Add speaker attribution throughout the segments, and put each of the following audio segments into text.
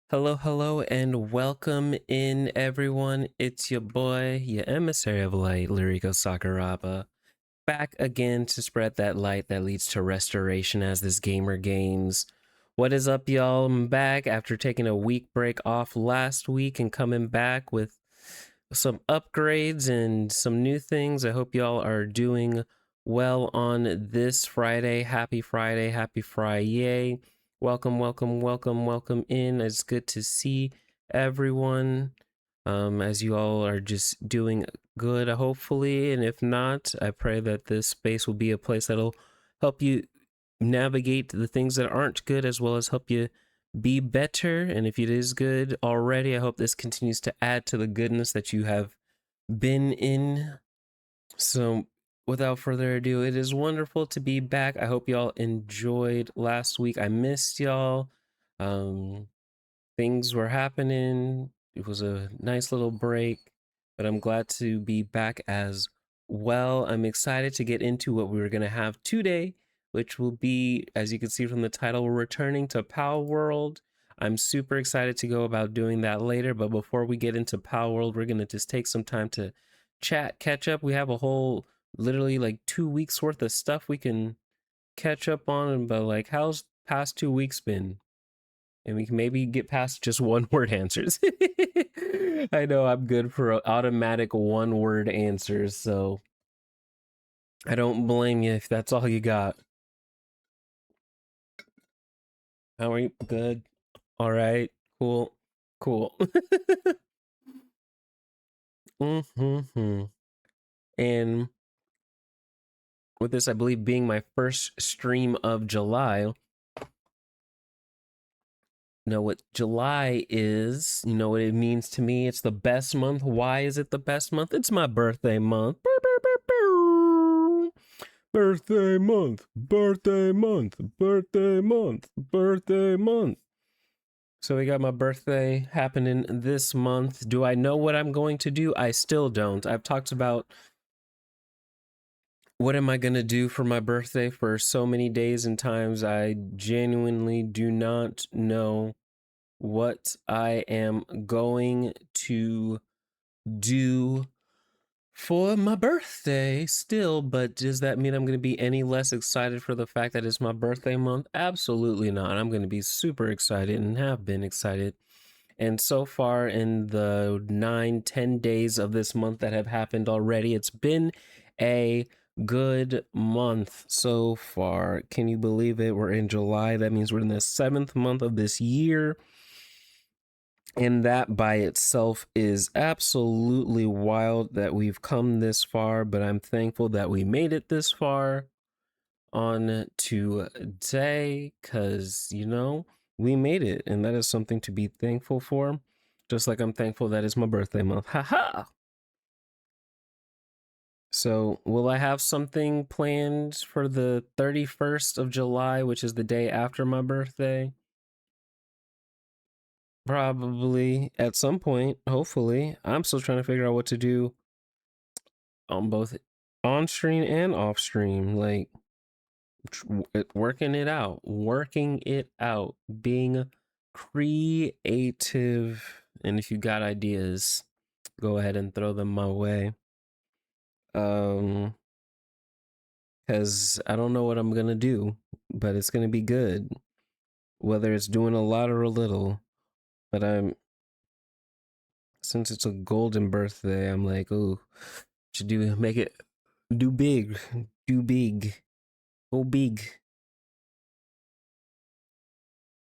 Speaker 1: Hello, hello, and welcome in, everyone. It's your boy, your emissary of light, Lyrico Sakuraba, back again to spread that light that leads to restoration as this gamer games. What is up, y'all? I'm back after taking a week break off last week and coming back with some upgrades and some new things. I hope y'all are doing well on this Friday. Happy Friday, happy Friday. Welcome, welcome, welcome, welcome in. It's good to see everyone. As you all are just doing good, hopefully. And if not, I pray that this space will be a place that'll help you navigate the things that aren't good as well as help you be better. And if it is good already, I hope this continues to add to the goodness that you have been in. So, without further ado, it is wonderful to be back. I hope y'all enjoyed last week. I missed y'all. Um, Things were happening. It was a nice little break, but I'm glad to be back as well. I'm excited to get into what we were going to have today, which will be, as you can see from the title, we're returning to Palworld. I'm super excited to go about doing that later, but before we get into Palworld, we're going to just take some time to chat, catch up. We have a whole, literally like 2 weeks worth of stuff we can catch up on, but like, how's past 2 weeks been? And we can maybe get past just one word answers. I know I'm good for automatic one word answers, so I don't blame you if that's all you got. How are you? Good. All right. Cool. Cool. mm-hmm. And with this, I believe being my first stream of July, know what July is, you know what it means to me. It's the best month. Why is it the best month? It's my birthday month. Birthday month, birthday month, birthday month, birthday month. So we got my birthday happening this month. Do I know what I'm going to do? I still don't. I've talked about what am I going to do for my birthday for so many days and times. I genuinely do not know what I am going to do for my birthday still, but does that mean I'm going to be any less excited for the fact that it's my birthday month? Absolutely not. I'm going to be super excited and have been excited. And so far, in the 9, 10 days of this month that have happened already, it's been a good month so far. Can you believe it? We're in July. That means we're in the 7th month of this year. And that by itself is absolutely wild that we've come this far, but I'm thankful that we made it this far on today because, we made it. And that is something to be thankful for. Just like I'm thankful that it's my birthday month. Haha. So, will I have something planned for the 31st of July, which is the day after my birthday? Probably at some point, hopefully. I'm still trying to figure out what to do on both on stream and off stream. Like, working it out, being creative. And if you got ideas, go ahead and throw them my way. Because I don't know what I'm going to do, but it's going to be good. Whether it's doing a lot or a little. But since it's a golden birthday, I'm like, oh, should make it, do big, do big, go big,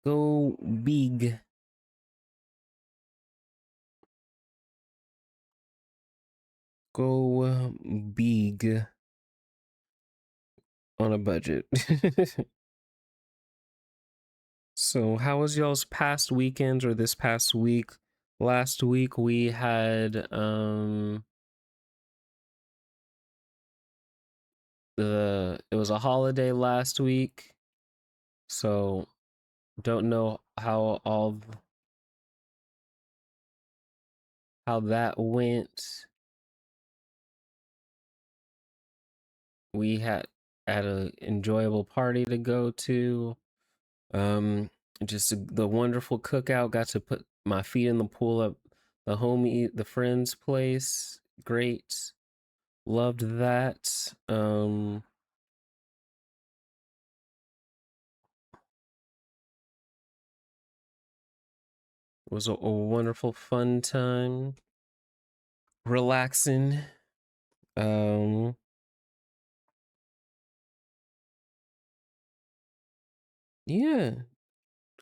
Speaker 1: go big. Go big on a budget. So, how was y'all's past weekends or this past week? Last week we had it was a holiday last week. So, don't know how that went. We had an enjoyable party to go to. just the wonderful cookout. Got to put my feet in the pool at the friend's place. Great, loved that. Was a wonderful, fun time. Relaxing. Um, yeah,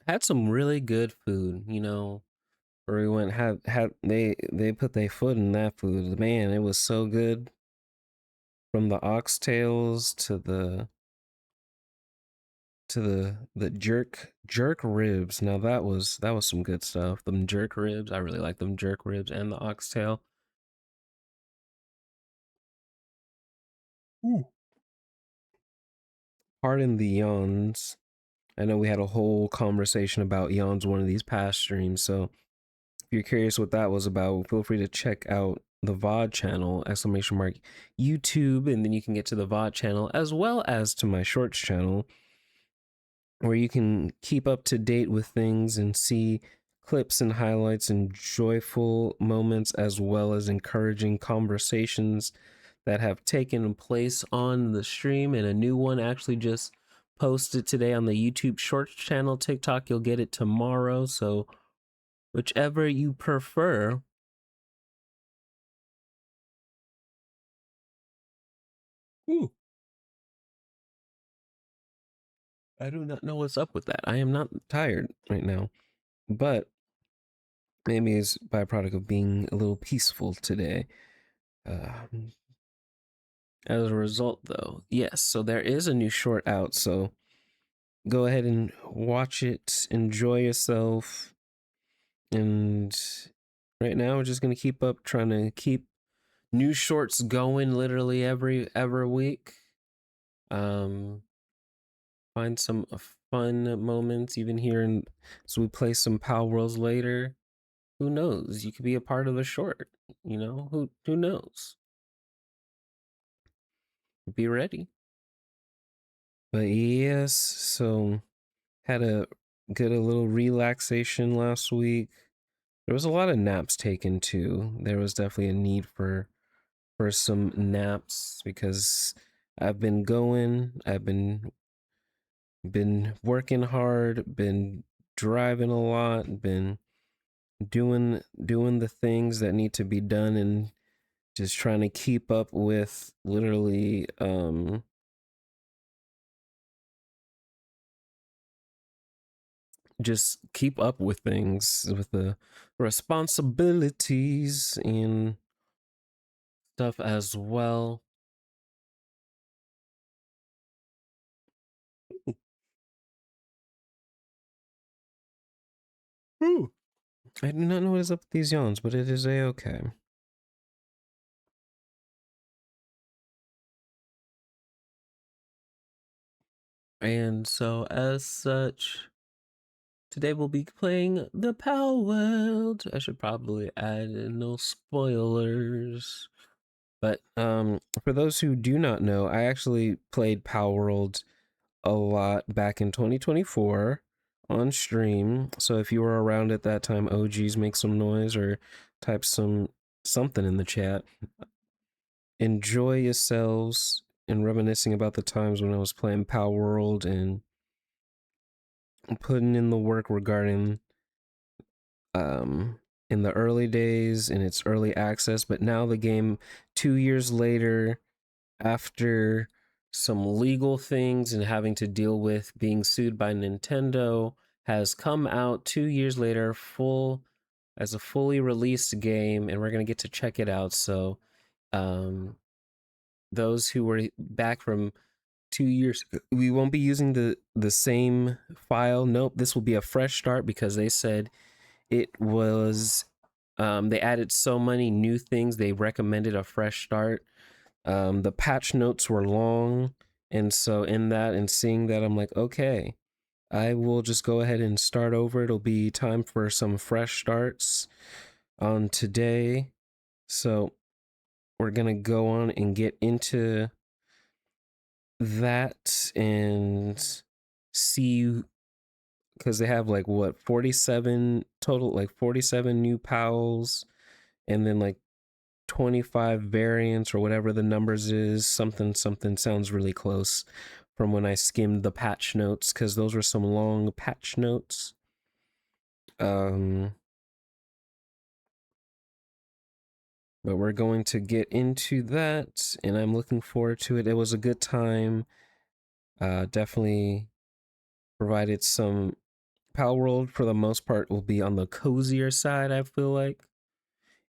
Speaker 1: had some really good food. Where we went, had they put their foot in that food. Man, it was so good. From the oxtails to the jerk ribs. Now that was some good stuff. Them jerk ribs, I really like them jerk ribs and the oxtail. Ooh. Pardon the yawns. I know we had a whole conversation about yawns one of these past streams, so if you're curious what that was about, feel free to check out the VOD channel, exclamation mark YouTube, and then you can get to the VOD channel as well as to my shorts channel, where you can keep up to date with things and see clips and highlights and joyful moments as well as encouraging conversations that have taken place on the stream. And a new one actually just posted today on the YouTube Shorts channel. TikTok, you'll get it tomorrow. So whichever you prefer. Ooh, I do not know what's up with that. I am not tired right now, but maybe it's byproduct of being a little peaceful today. Um, as a result, though, yes, so there is a new short out. So go ahead and watch it, enjoy yourself. And right now, we're just going to keep up trying to keep new shorts going literally every week. Um, find some fun moments even here. And so we play some Pal Worlds later. Who knows? You could be a part of the short. Who knows? Be ready. But yes, so had a get a little relaxation last week. There was a lot of naps taken too. There was definitely a need for some naps because I've been working hard, been driving a lot, been doing the things that need to be done, and just trying to keep up with literally just keep up with things with the responsibilities and stuff as well. Ooh. I do not know what is up with these yawns, but it is a-okay. And so, as such, today we'll be playing the Palworld. I should probably add in no spoilers. But for those who do not know, I actually played Palworld a lot back in 2024 on stream. So if you were around at that time, OGs, make some noise or type something in the chat. Enjoy yourselves and reminiscing about the times when I was playing Palworld and putting in the work regarding in the early days in its early access, but now the game 2 years later, after some legal things and having to deal with being sued by Nintendo, has come out 2 years later, full as a fully released game, and we're gonna get to check it out. So, those who were back from 2 years, we won't be using the same file. Nope, this will be a fresh start because they said it was. They added so many new things. They recommended a fresh start. The patch notes were long, and so in that and seeing that, I'm like, okay, I will just go ahead and start over. It'll be time for some fresh starts on today. So we're gonna go on and get into that and see because they have like what 47 total, like 47 new pals, and then like 25 variants or whatever the numbers is. Something something sounds really close from when I skimmed the patch notes, because those were some long patch notes. Um, but we're going to get into that, and I'm looking forward to it. It was a good time. Definitely provided some. Palworld for the most part will be on the cozier side, I feel like.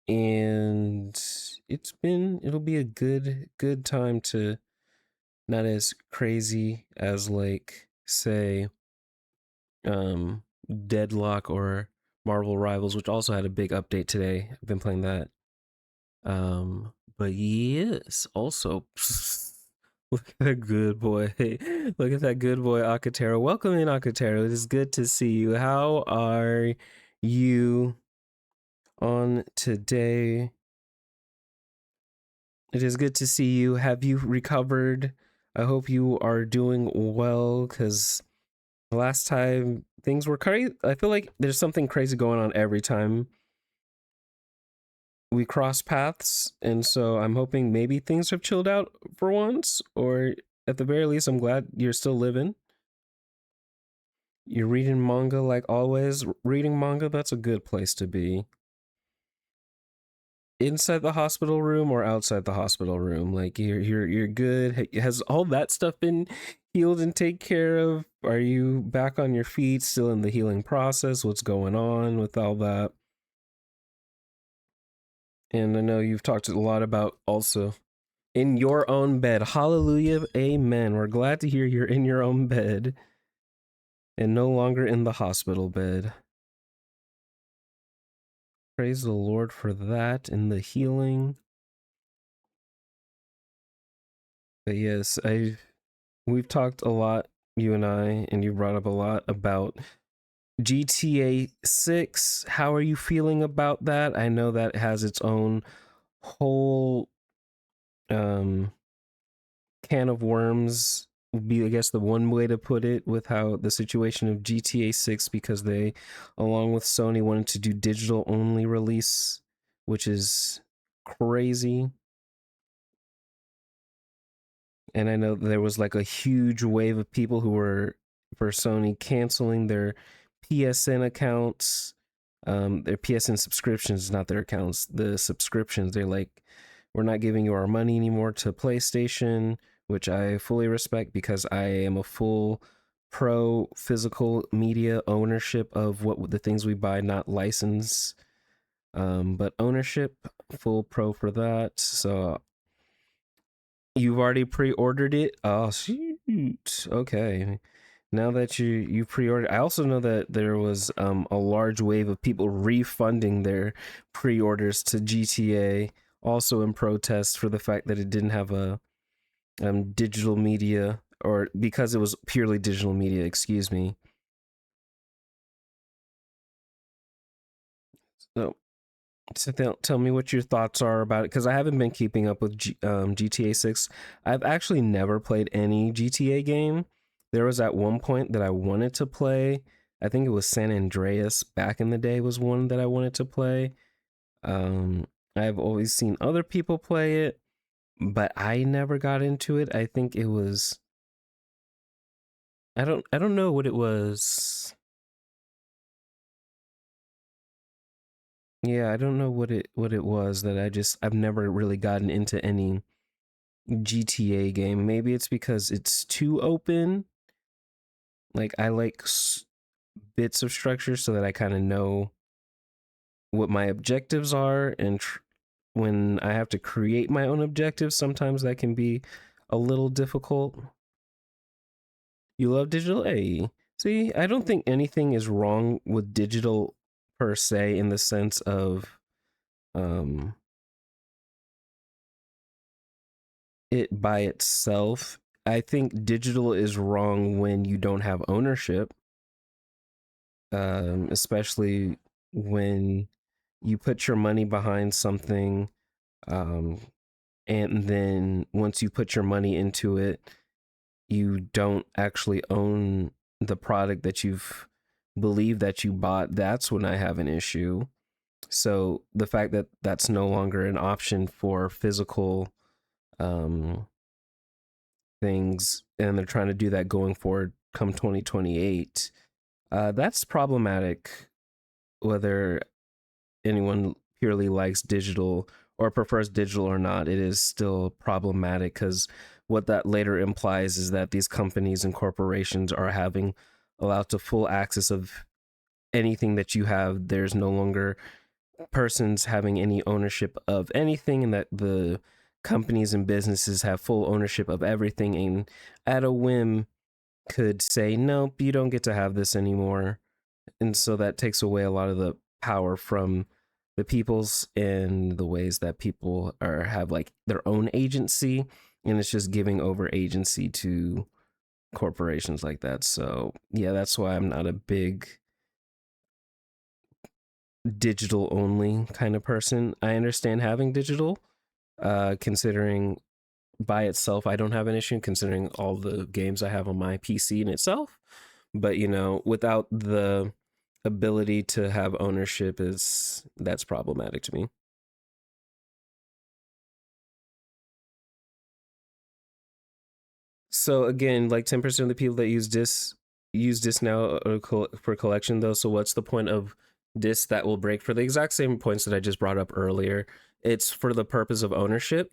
Speaker 1: And it'll be a good time, to not as crazy as like say Deadlock or Marvel Rivals, which also had a big update today. I've been playing that. But yes, also look at that good boy. Look at that good boy Akatero. Welcome in, Akatero. It is good to see you. How are you on today? It is good to see you. Have you recovered? I hope you are doing well, because last time things were crazy. I feel like there's something crazy going on every time we cross paths, and so I'm hoping maybe things have chilled out for once, or at the very least, I'm glad you're still living. You're reading manga like always. Reading manga, that's a good place to be. Inside the hospital room or outside the hospital room? Like you're good. Has all that stuff been healed and taken care of? Are you back on your feet, still in the healing process? What's going on with all that? And I know you've talked a lot about also in your own bed. Hallelujah, amen. We're glad to hear you're in your own bed and no longer in the hospital bed. Praise the Lord for that and the healing. But yes, we've talked a lot, you and I, and you brought up a lot about GTA 6. How are you feeling about that? I know that has its own whole um can of worms, would be I guess the one way to put it, with how the situation of GTA 6, because they, along with Sony, wanted to do digital only release, which is crazy. And I know there was like a huge wave of people who were for Sony canceling their PSN accounts, their PSN subscriptions, not their accounts, the subscriptions. They're like, we're not giving you our money anymore to PlayStation, which I fully respect, because I am a full pro physical media ownership of what the things we buy, not license, but ownership, full pro for that. So you've already pre-ordered it? Oh shoot. Okay. Now that you pre-ordered, I also know that there was a large wave of people refunding their pre-orders to GTA, also in protest for the fact that it didn't have a digital media, or because it was purely digital media, excuse me. So tell me what your thoughts are about it, because I haven't been keeping up with GTA 6. I've actually never played any GTA game. There was at one point that I wanted to play. I think it was San Andreas back in the day was one that I wanted to play. I've always seen other people play it, but I never got into it. I think it was, I don't know what it was. Yeah, I don't know what it was that I've never really gotten into any GTA game. Maybe it's because it's too open. Like I like bits of structure so that I kind of know what my objectives are, and when I have to create my own objectives, sometimes that can be a little difficult. You love digital? Hey, see, I don't think anything is wrong with digital per se, in the sense of um it by itself. I think digital is wrong when you don't have ownership, especially when you put your money behind something, um, and then once you put your money into it, you don't actually own the product that you've believe that you bought, that's when I have an issue. So the fact that that's no longer an option for physical um, things, and they're trying to do that going forward come 2028, that's problematic. Whether anyone purely likes digital or prefers digital or not, it is still problematic because what that later implies is that these companies and corporations are having allowed to full access of anything that you have. There's no longer persons having any ownership of anything, and that the companies and businesses have full ownership of everything, and at a whim could say nope, you don't get to have this anymore. And so that takes away a lot of the power from the people's in the ways that people are have like their own agency, and it's just giving over agency to corporations like that. So yeah, that's why I'm not a big digital only kind of person. I understand having digital, considering by itself I don't have an issue considering all the games I have on my PC in itself. But you know, without the ability to have ownership, is that's problematic to me. So again, like 10% of the people that use this now for collection though. So what's the point of this that will break for the exact same points that I just brought up earlier? It's for the purpose of ownership.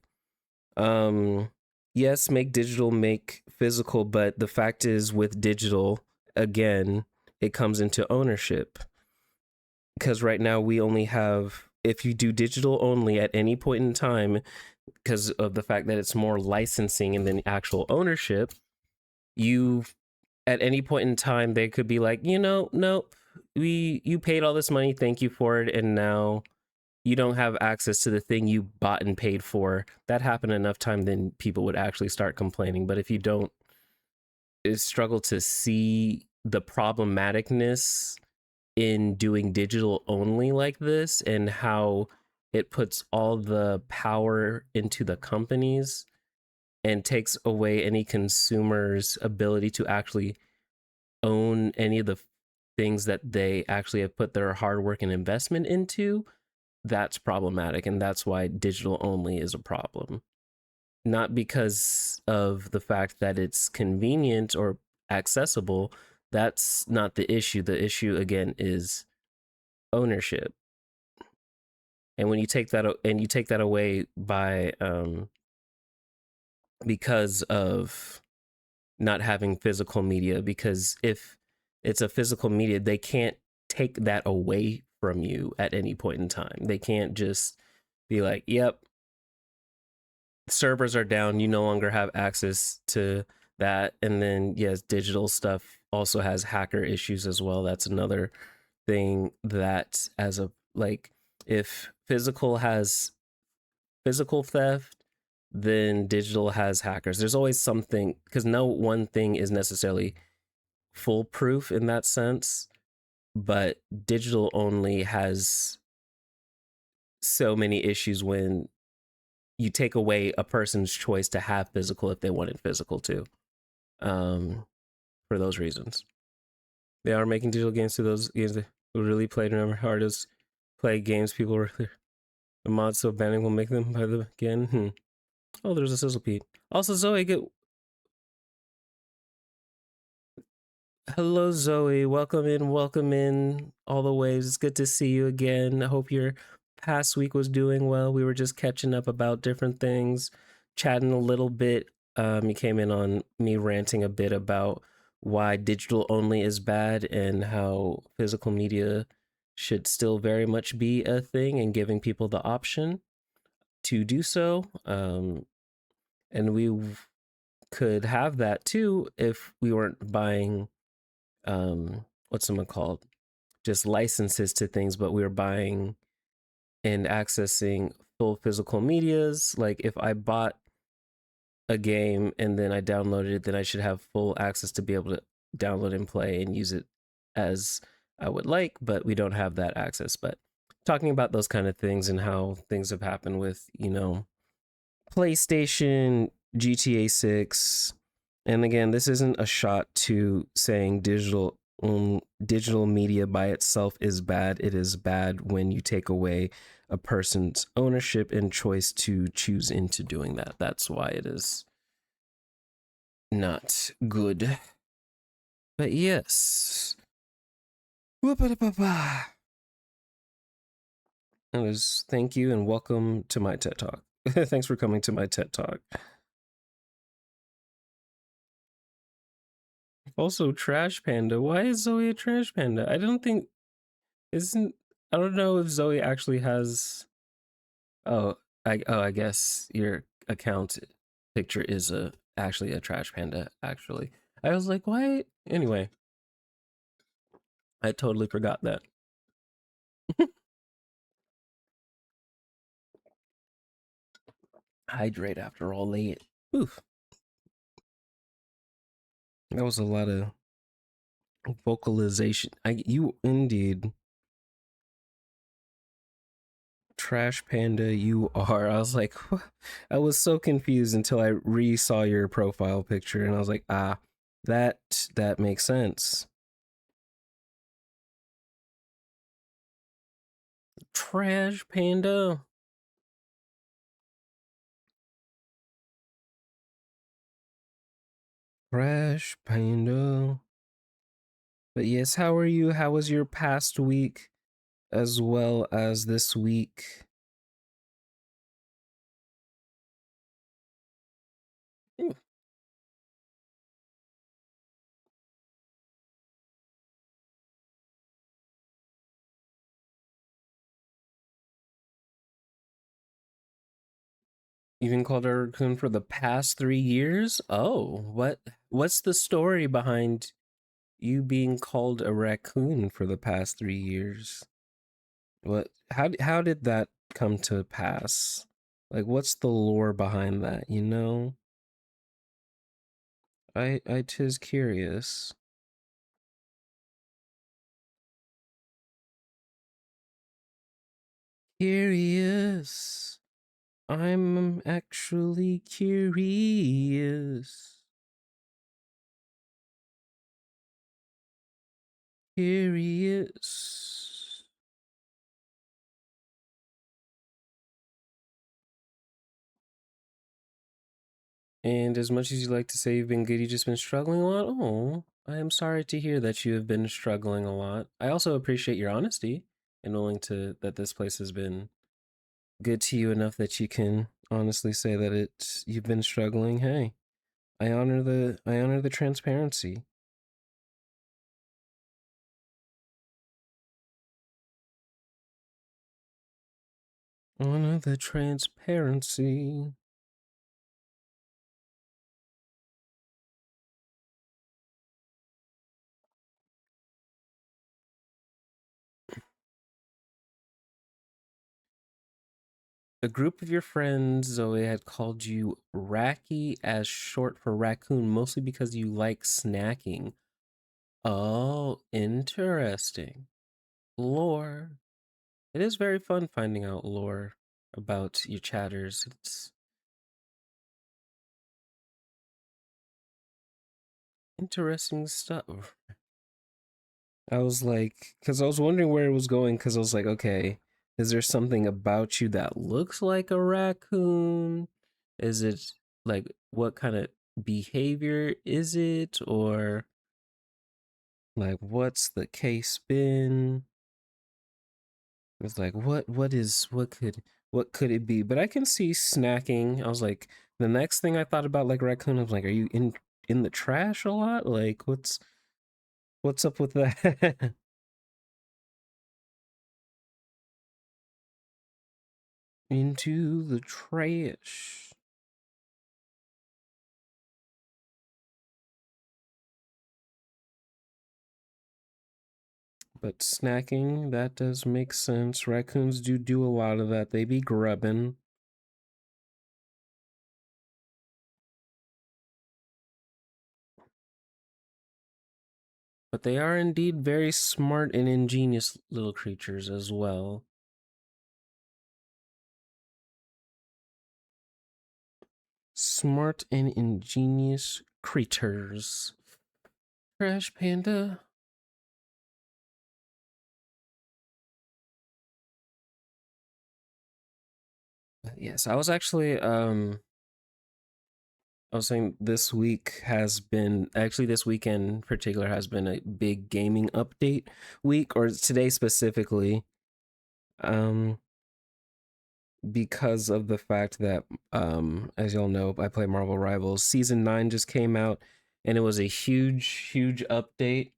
Speaker 1: Um, yes, make digital, make physical, but the fact is with digital, again, it comes into ownership. Because right now we only have, if you do digital only at any point in time, because of the fact that it's more licensing and then actual ownership, you at any point in time they could be like, you know, nope, you paid all this money, thank you for it, and now you don't have access to the thing you bought and paid for. That happened enough time, then people would actually start complaining. But if you don't, struggle to see the problematicness in doing digital only like this, and how it puts all the power into the companies and takes away any consumer's ability to actually own any of the things that they actually have put their hard work and investment into, that's problematic. And that's why digital only is a problem. Not because of the fact that it's convenient or accessible. That's not the issue. The issue, again, is ownership. And when you take that away by because of not having physical media, because if it's a physical media, they can't take that away from you at any point in time. They can't just be like, yep, servers are down, you no longer have access to that. And then yes, digital stuff also has hacker issues as well. That's another thing that, as a like, if physical has physical theft, then digital has hackers. There's always something, because no one thing is necessarily foolproof in that sense, but digital only has so many issues when you take away a person's choice to have physical if they wanted physical too. Um, for those reasons, they are making digital games to those games that really played. Remember, hardest play games people were clear. The mods so banning will make them by the again. Oh, there's a sizzle Pete. Also, Zoe, get hello, Zoe. Welcome in all the ways. It's good to see you again. I hope your past week was doing well. We were just catching up about different things, chatting a little bit. You came in on me ranting a bit about why digital only is bad and how physical media should still very much be a thing, and giving people the option to do so. And we could have that too if we weren't buying what's someone called, just licenses to things, but we were buying and accessing full physical medias. Like if I bought a game and then I downloaded it, then I should have full access to be able to download and play and use it as I would like, but we don't have that access. But talking about those kind of things and how things have happened with, you know, PlayStation, GTA 6. And again, this isn't a shot to saying digital digital media by itself is bad. It is bad when you take away a person's ownership and choice to choose into doing that. That's why it is not good. But yes. It was thank you and welcome to my TED Talk. Thanks for coming to my TED Talk. Also, Trash Panda. Why is Zoe a Trash Panda? I don't think isn't I don't know if Zoe actually has oh I guess your account picture is a actually a Trash Panda, actually. I was like, why anyway, I totally forgot that. Hydrate after all late. Oof. That was a lot of vocalization. You indeed Trash Panda, you are. I was like, what? I was so confused until I re-saw your profile picture, and I was like, ah, that makes sense. Trash Panda. Trash Panda. But yes, how are you? How was your past week as well as this week? You've been called a raccoon for the past 3 years? Oh, what's the story behind you being called a raccoon for the past 3 years? What? How did that come to pass? Like, what's the lore behind that? You know, I tis curious. Curious. I'm actually curious. Curious. And as much as you like to say you've been good, you've just been struggling a lot. Oh, I am sorry to hear that you have been struggling a lot. I also appreciate your honesty and willing to that this place has been good to you enough that you can honestly say that it's you've been struggling. Hey, I honor the transparency. Honor the transparency. A group of your friends, Zoe, had called you Racky as short for raccoon, mostly because you like snacking. Oh, interesting. Lore. It is very fun finding out lore about your chatters. It's interesting stuff. I was like, because I was wondering where it was going, because I was like, okay, is there something about you that looks like a raccoon? Is it like what kind of behavior is it? Or like what's the case been? It's like what could it be? But I can see snacking. I was like, the next thing I thought about like raccoon, I was like, are you in the trash a lot? Like what's up with that? Into the trash. But snacking, that does make sense. Raccoons do a lot of that. They be grubbing. But they are indeed very smart and ingenious little creatures as well. Smart and ingenious creatures. Trash Panda. Yes, I was actually I was saying this week has been actually this weekend in particular has been a big gaming update week, or today specifically, um because of the fact that as y'all know, I play Marvel Rivals. Season 9 just came out and it was a huge update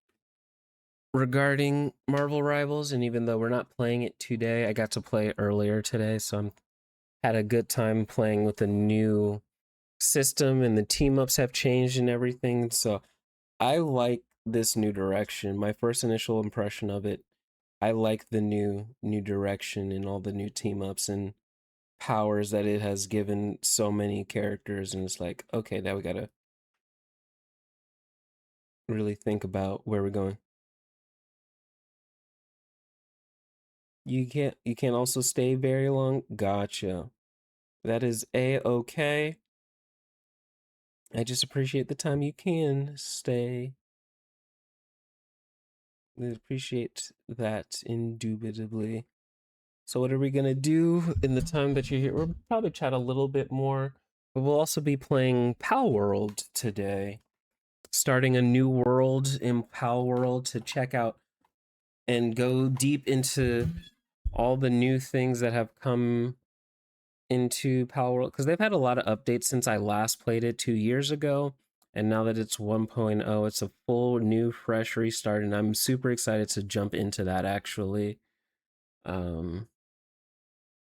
Speaker 1: regarding Marvel Rivals, and even though we're not playing it today, I got to play it earlier today, so I'm had a good time playing with the new system, and the team ups have changed and everything. So I like this new direction. My first initial impression of it, I like the new direction and all the new team ups and powers that it has given so many characters, and it's like, okay, now we gotta really think about where we're going. You can't also stay very long. Gotcha. That is a-okay. I just appreciate the time you can stay. I appreciate that indubitably. So what are we gonna do in the time that you're here? We'll probably chat a little bit more, but we'll also be playing Palworld today. Starting a new world in Palworld to check out and go deep into all the new things that have come into Palworld, because they've had a lot of updates since I last played it 2 years ago. And now that it's 1.0, it's a full new fresh restart, and I'm super excited to jump into that actually. Um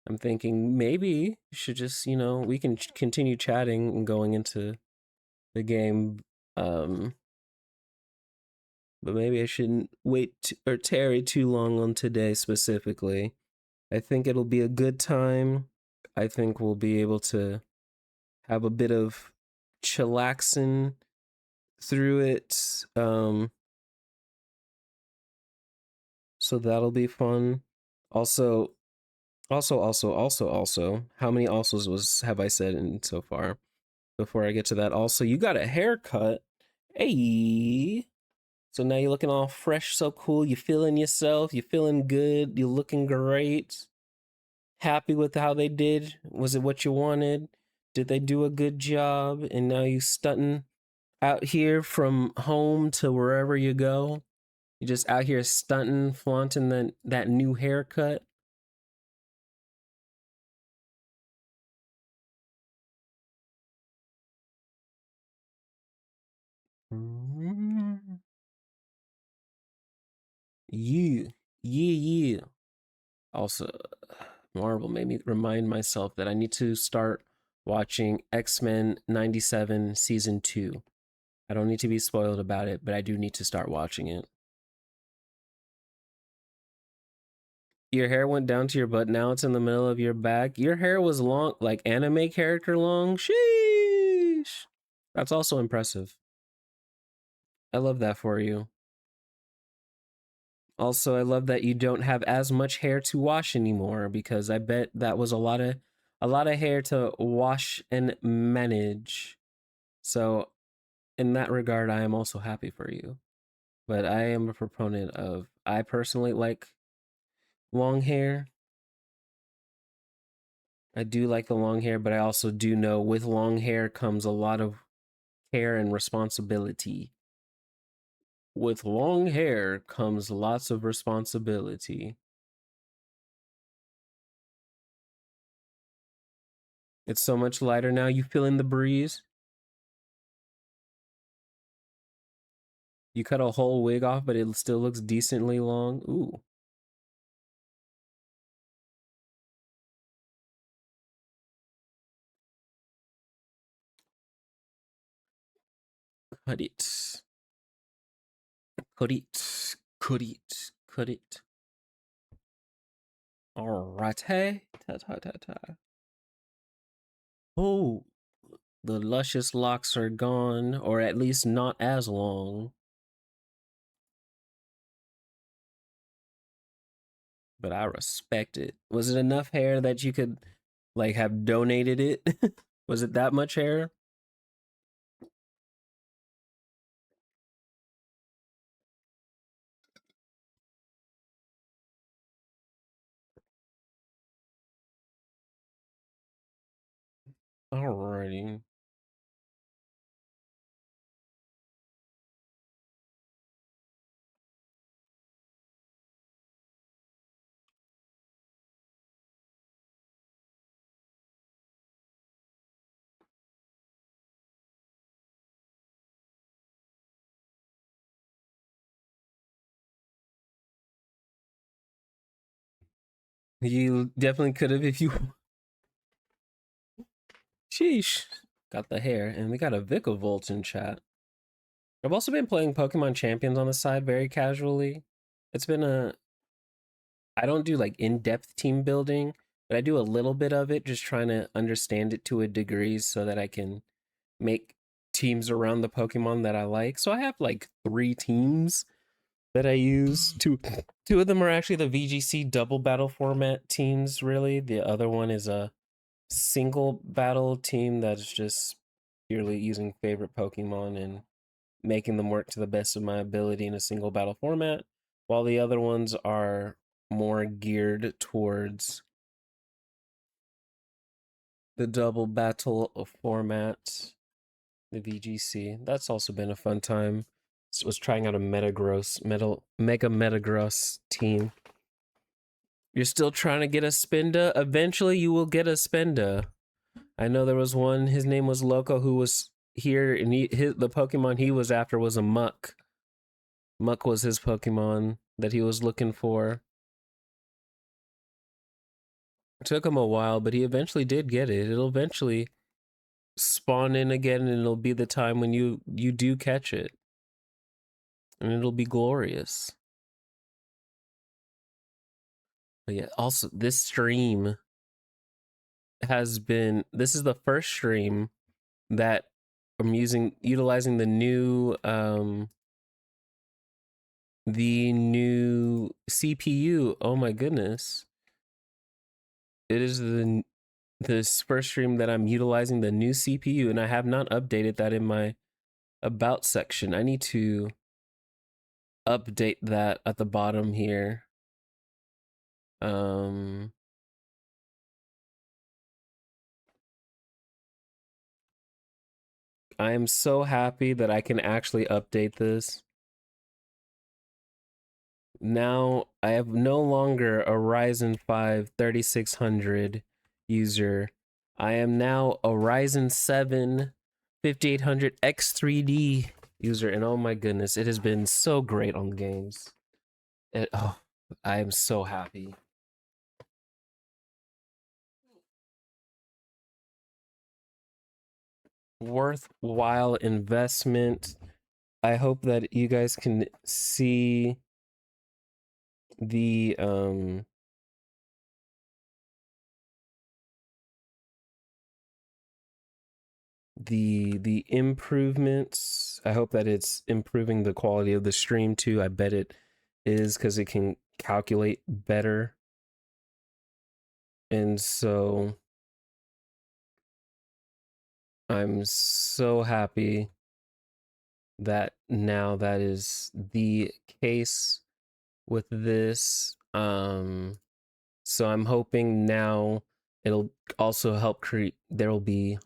Speaker 1: I'm thinking maybe you should just, we can continue chatting and going into the game. Um but maybe I shouldn't or tarry too long on today specifically. I think it'll be a good time. I think we'll be able to have a bit of chillaxing through it. So that'll be fun. Also, also, how many alsos was have I said in so far? Before I get to that, also, you got a haircut. Hey. So now you're looking all fresh, so cool. You feeling yourself. You feeling good. You're looking great. Happy with how they did? Was it what you wanted? Did they do a good job? And now you stunting out here from home to wherever you go. You just out here stunting, flaunting that new haircut. Mm. You, yeah. Also, Marvel made me remind myself that I need to start watching X-Men 97 season 2. I don't need to be spoiled about it, but I do need to start watching it. Your hair went down to your butt. Now it's in the middle of your back. Your hair was long, like anime character long. Sheesh. That's also impressive. I love that for you. Also, I love that you don't have as much hair to wash anymore, because I bet that was a lot of hair to wash and manage. So, in that regard, I am also happy for you. But I am a proponent of, I personally like long hair. I do like the long hair, but I also do know with long hair comes a lot of care and responsibility. With long hair comes lots of responsibility. It's so much lighter now. You feeling the breeze? You cut a whole wig off, but it still looks decently long. Ooh. Cut it. Cut it. Cut it. Cut it. Alright. Hey. Ta ta ta ta. Oh, the luscious locks are gone, or at least not as long. But I respect it. Was it enough hair that you could, like, have donated it? Was it that much hair? Alrighty. You definitely could have if you. Sheesh. Got the hair, and we got a Vikavolt in chat. I've also been playing Pokemon Champions on the side very casually. It's been a. I don't do like in depth team building, but I do a little bit of it, just trying to understand it to a degree so that I can make teams around the Pokemon that I like. So I have like 3 teams that I use. Two of them are actually the VGC double battle format teams, really. The other one is a single battle team that's just purely using favorite Pokemon and making them work to the best of my ability in a single battle format, while the other ones are more geared towards the double battle format, the VGC. That's also been a fun time. Was trying out a Mega Metagross team. You're still trying to get a Spinda? Eventually you will get a Spinda. I know there was one, his name was Loco, who was here, and the Pokemon he was after was a Muck. Muck was his Pokemon that he was looking for. It took him a while, but he eventually did get it. It'll eventually spawn in again, and it'll be the time when you do catch it. And it'll be glorious. But yeah, also this stream this is the first stream that I'm utilizing the new CPU. Oh my goodness. It is this first stream that I'm utilizing the new CPU, and I have not updated that in my about section. I need to update that at the bottom here. I am so happy that I can actually update this. Now I have no longer a Ryzen 5 3600 user. I am now a Ryzen 7 5800 X3D user, and oh my goodness, it has been so great on games. I am so happy. Worthwhile investment. I hope that you guys can see the the improvements. I hope that it's improving the quality of the stream too. I bet it is, because it can calculate better. And so I'm so happy that now that is the case with this. So I'm hoping now it'll also help create, there will be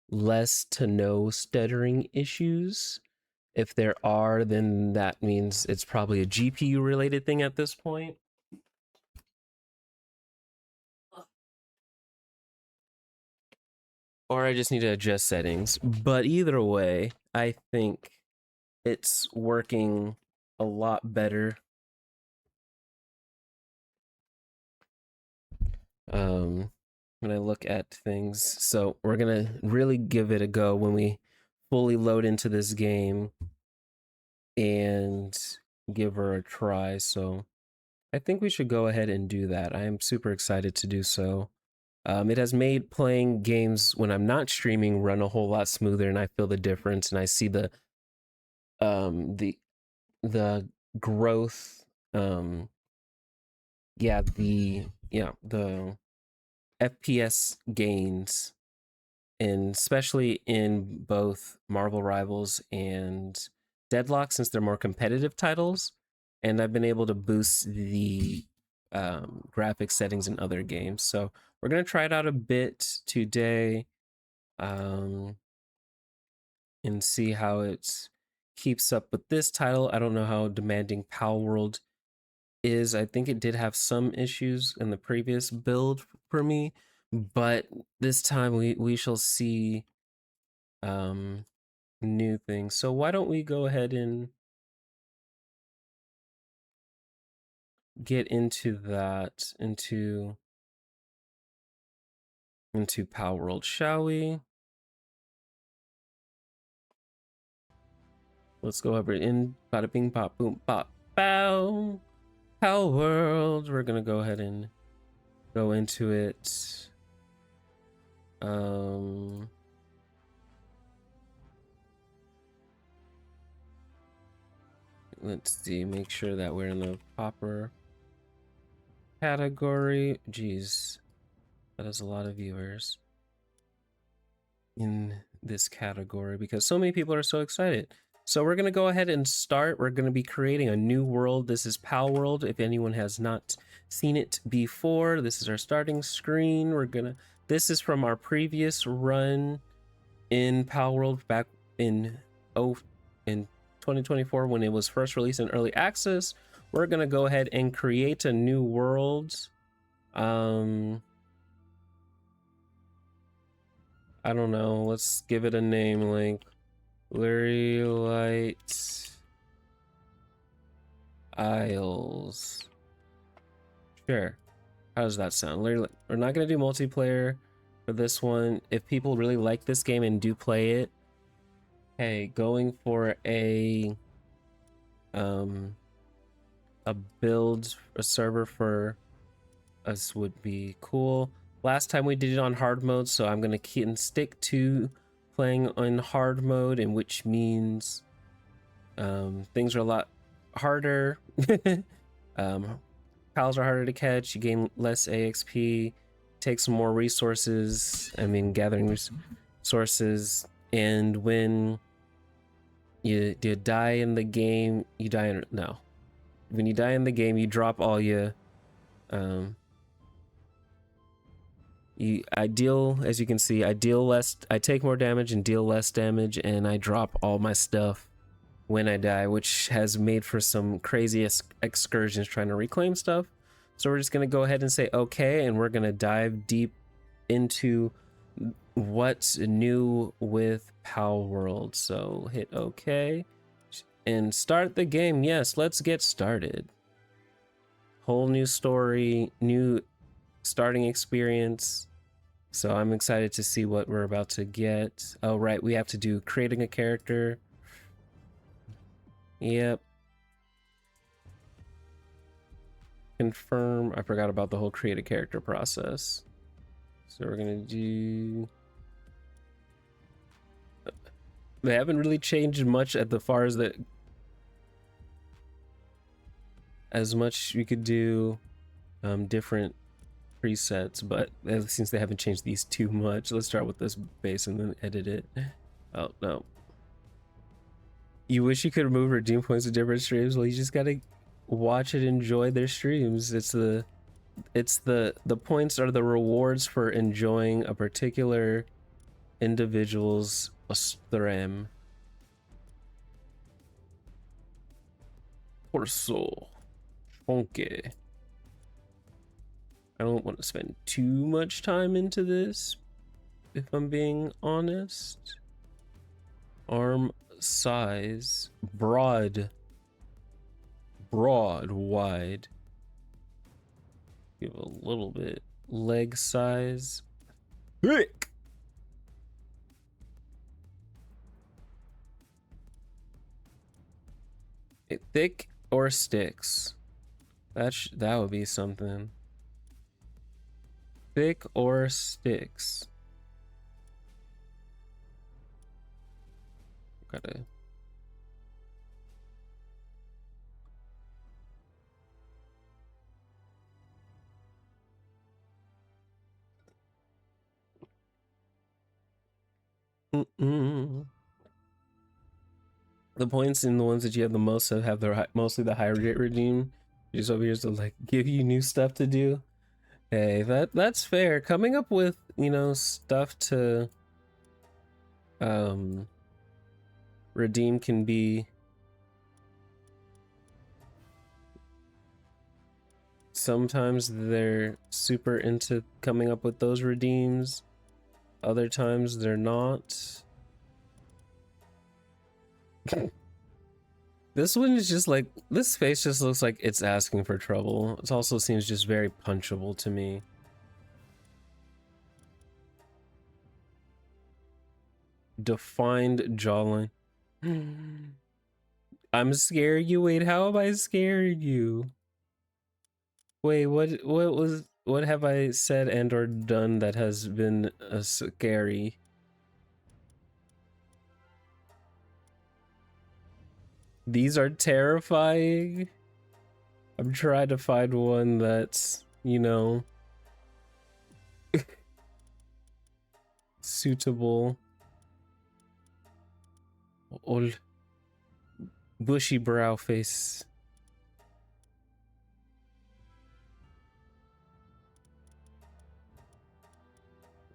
Speaker 1: less to no stuttering issues. If there are, then that means it's probably a GPU related thing at this point. Or I just need to adjust settings. But either way, I think it's working a lot better. When I look at things. So we're gonna really give it a go when we fully load into this game and give her a try. So I think we should go ahead and do that. I am super excited to do so. It has made playing games when I'm not streaming run a whole lot smoother, and I feel the difference, and I see um the the growth, the FPS gains, and especially in both Marvel Rivals and Deadlock, since they're more competitive titles, and I've been able to boost the graphic settings in other games. So we're gonna try it out a bit today. um, and see how it keeps up with this title. I don't know how demanding Palworld is. I think it did have some issues in the previous build for me, but this time we shall see new things. So why don't we go ahead and get into that, into Palworld, shall we? Let's go over in bada bing bop boom bop bow. Palworld. We're gonna go ahead and go into it. Let's see, make sure that we're in the proper category. Jeez, that is a lot of viewers in this category because so many people are so excited. So we're gonna go ahead and start. We're gonna be creating a new world. This is Palworld. If anyone has not seen it before, this is our starting screen. This is from our previous run in Palworld back in in 2024 when it was first released in early access. We're gonna go ahead and create a new world. I don't know, let's give it a name like Blurry Light Isles. Sure. How does that sound? We're not gonna do multiplayer for this one. If people really like this game and do play it, hey, going for a server for us would be cool. Last time we did it on hard mode, so I'm gonna keep and stick to playing on hard mode, and which means things are a lot harder. Pals are harder to catch. You gain less AXP, take some more resources. I mean, gathering resources, and when you die in the game, you die in no. When you die in the game, you drop all your I deal, as you can see, I take more damage and deal less damage, and I drop all my stuff when I die, which has made for some crazy excursions trying to reclaim stuff. So we're just gonna go ahead and say okay, and we're gonna dive deep into what's new with Palworld. So hit okay and start the game. Yes, let's get started. Whole new story, new starting experience. So I'm excited to see what we're about to get. Oh, right, we have to do creating a character. Yep. Confirm. I forgot about the whole create a character process. So we're gonna do... They haven't really changed much at the far as that... As much you could do different presets, but since they haven't changed these too much, let's start with this base and then edit it. Oh no, you wish you could remove redeem points to different streams. Well, you just gotta watch and enjoy their streams. The points are the rewards for enjoying a particular individual's stream. Torso funky. I don't want to spend too much time into this, if I'm being honest. Arm size, broad, wide. Give a little bit. Leg size, thick. Thick or sticks? That would be something. Thick or sticks? Gotta... The points in the ones that you have the most of have mostly the high rate redeem. Just over here to like give you new stuff to do. Hey, that's fair. Coming up with, you know, stuff to redeem can be sometimes they're super into coming up with those redeems, other times they're not. This one is just like, this face just looks like it's asking for trouble. It also seems just very punchable to me. Defined jawline. I'm scared you. Wait, how have I scared you? Wait, what have I said and or done that has been scary? These are terrifying. I'm trying to find one that's, you know, suitable. Old bushy brow face.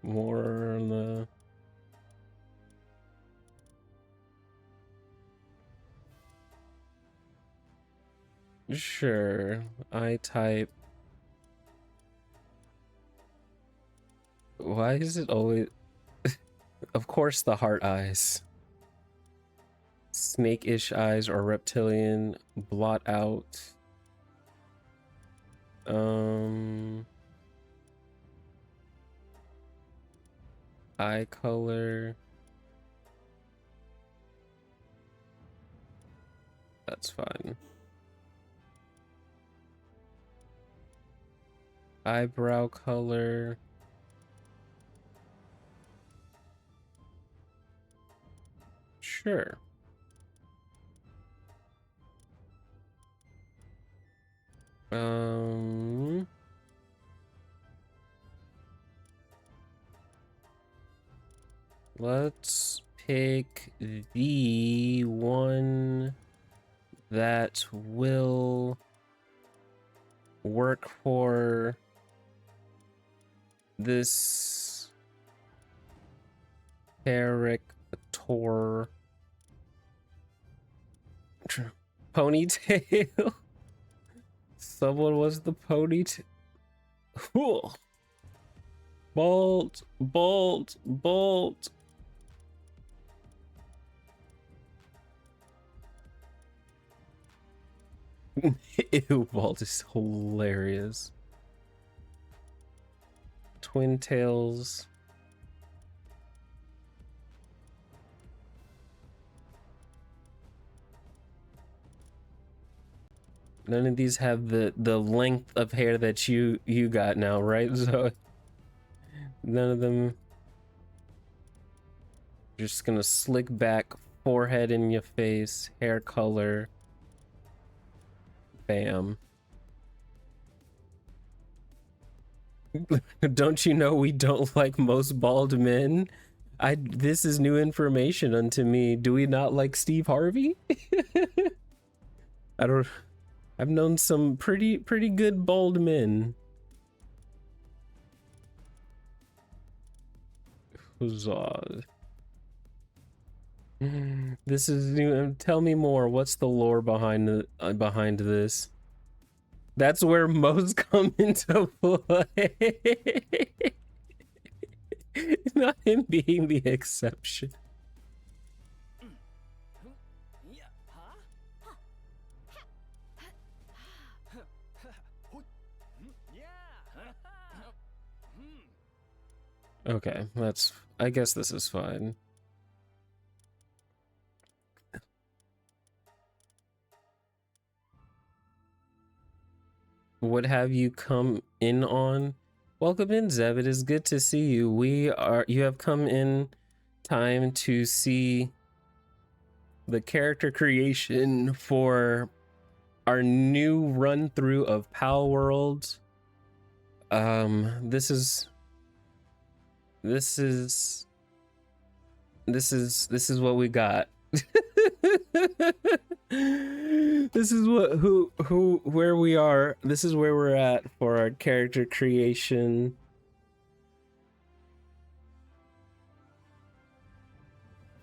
Speaker 1: More on the sure. I type. Why is it always of course the heart eyes. Snake-ish eyes or reptilian. Blot out. Eye color. That's fine. Eyebrow color. Sure. Let's pick the one that will work for this character. Ponytail. Someone was the ponytail. Cool. Bolt, bolt, bolt. Ew, Bolt is hilarious. Twin tails. None of these have the length of hair that you got now, right? So none of them. Just gonna slick back, forehead in your face, hair color. Bam. Don't you know we don't like most bald men? This is new information unto me. Do we not like Steve Harvey? I've known some pretty good bald men. Huzzah. This is new. Tell me more. What's the lore behind behind this? That's where most come into play. Not him being the exception. Okay, I guess this is fine. What have you come in on? Welcome in, Zeb. It is good to see you. You have come in time to see the character creation for our new run through of Palworld. This is what we got. This is where we are. This is where we're at for our character creation.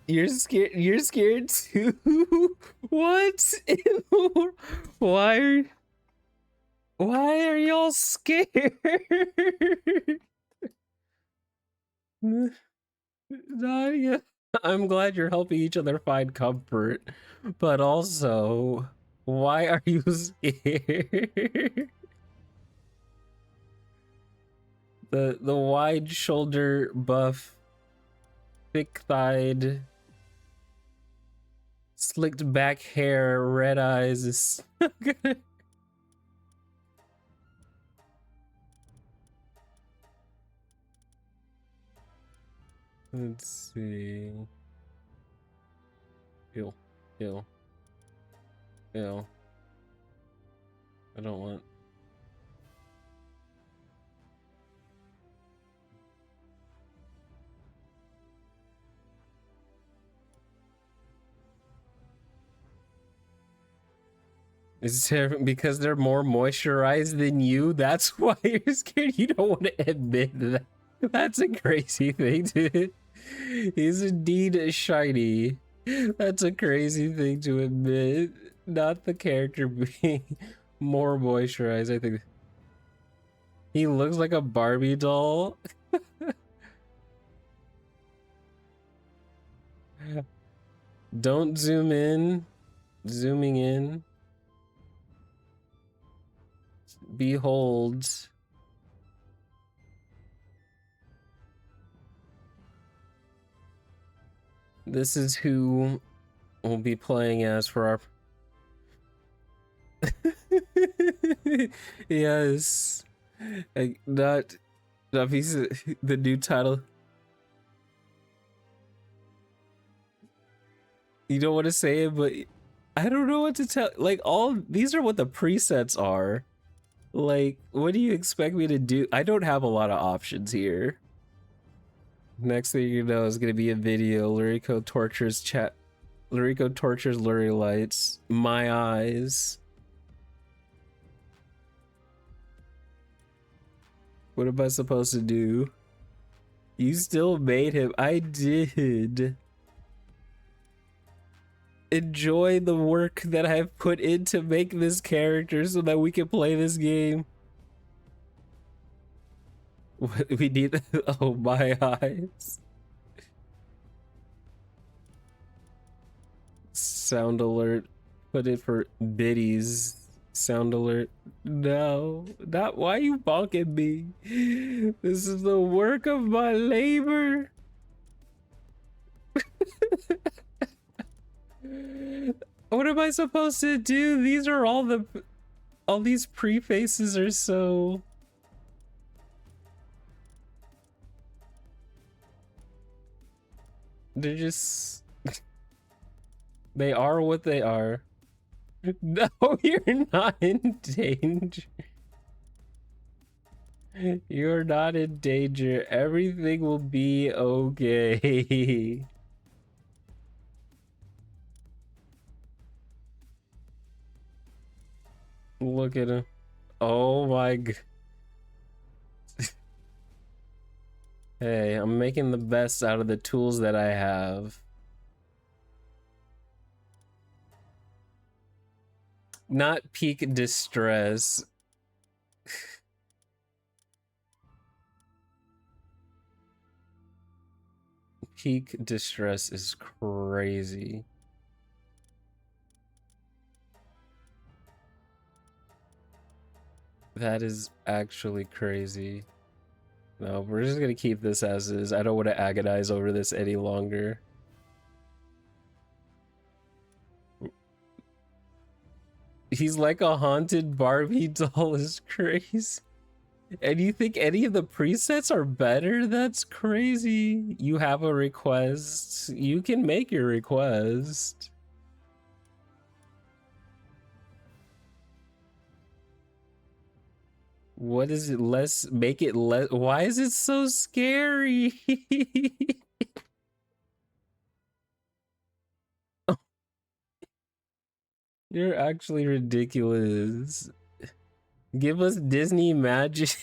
Speaker 1: You're scared. You're scared too. What? Why? Why are y'all scared? Nadia, I'm glad you're helping each other find comfort, but also, why are you scared? The wide shoulder buff, thick thighed, slicked back hair, red eyes is Let's see. Ew. Ew. Ew. I don't want. It's terrible because they're more moisturized than you. That's why you're scared. You don't want to admit that. That's a crazy thing, dude. He's indeed shiny. That's a crazy thing to admit. Not the character being more moisturized. I think he looks like a Barbie doll. Don't zoom in. Zooming in. Behold. This is who we'll be playing as for our. Yes. Like, not piece of the new title. You don't want to say it, but I don't know what to tell. Like, all these are what the presets are. Like, what do you expect me to do? I don't have a lot of options here. Next thing you know is gonna be a video. Lurico tortures chat. Lurico tortures Lurie lights. My eyes. What am I supposed to do? You still made him. I did. Enjoy the work that I've put in to make this character so that we can play this game. What we need? Oh, my eyes. Sound alert. Put it for biddies. Sound alert. No, not why you bonking me. This is the work of my labor. What am I supposed to do? These are all these prefaces are so. They're just. They are what they are. No, you're not in danger. You're not in danger. Everything will be okay. Look at him. Oh my god. Hey, I'm making the best out of the tools that I have. Not peak distress. Peak distress is crazy. That is actually crazy. No, we're just gonna keep this as is. I don't want to agonize over this any longer. He's like a haunted Barbie doll is crazy. And you think any of the presets are better? That's crazy. You have a request. You can make your request. What is it? Make it less. Why is it so scary? You're actually ridiculous. Give us Disney magic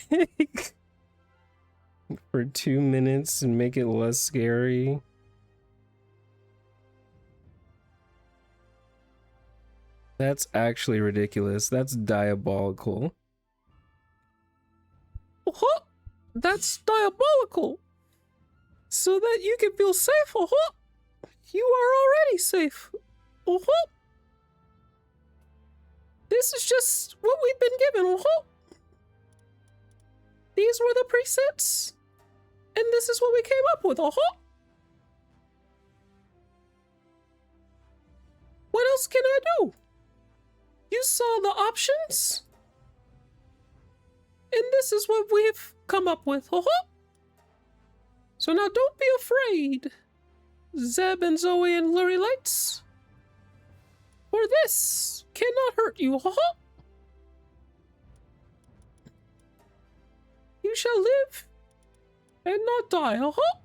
Speaker 1: for 2 minutes and make it less scary. That's actually ridiculous. That's diabolical. Uh-huh. That's diabolical. So that you can feel safe, uh-huh. You are already safe. Uh-huh. This is just what we've been given, uh-huh. These were the presets, and this is what we came up with, uh-huh. What else can I do? You saw the options, and this is what we've come up with, uh-huh. So now don't be afraid, Zeb and Zoe and Lurie Lights. For this cannot hurt you, uh-huh. You shall live and not die, uh-huh.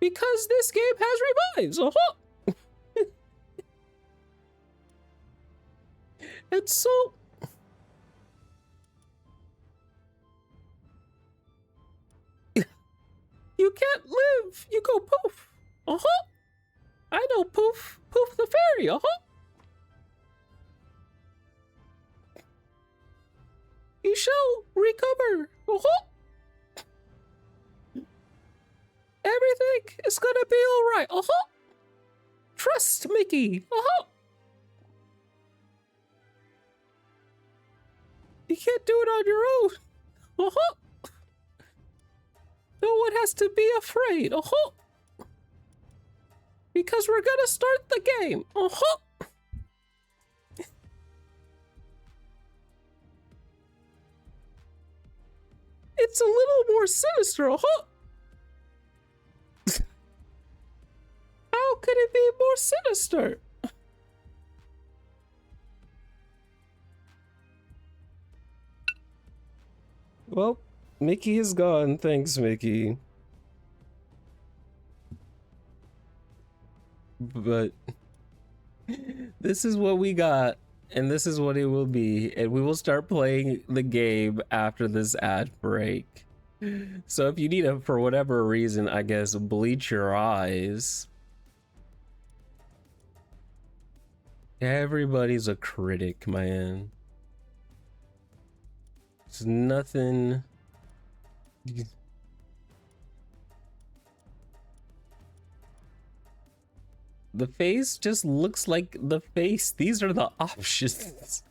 Speaker 1: Because this game has revives, uh-huh. And so you can't live. You go poof. Uh-huh. I know Poof. Poof the fairy, uh-huh. You shall recover, uh-huh. Everything is gonna be alright, uh-huh. Trust Mickey, uh-huh. You can't do it on your own, uh-huh. No one has to be afraid, uh-huh. Because we're gonna start the game, uh-huh. It's a little more sinister, uh-huh. How could it be more sinister? Well, Mickey is gone. Thanks, Mickey. But this is what we got, and this is what it will be, and we will start playing the game after this ad break. So if you need to, for whatever reason, I guess, bleach your eyes. Everybody's a critic, man. There's nothing. The face just looks like the face. These are the options.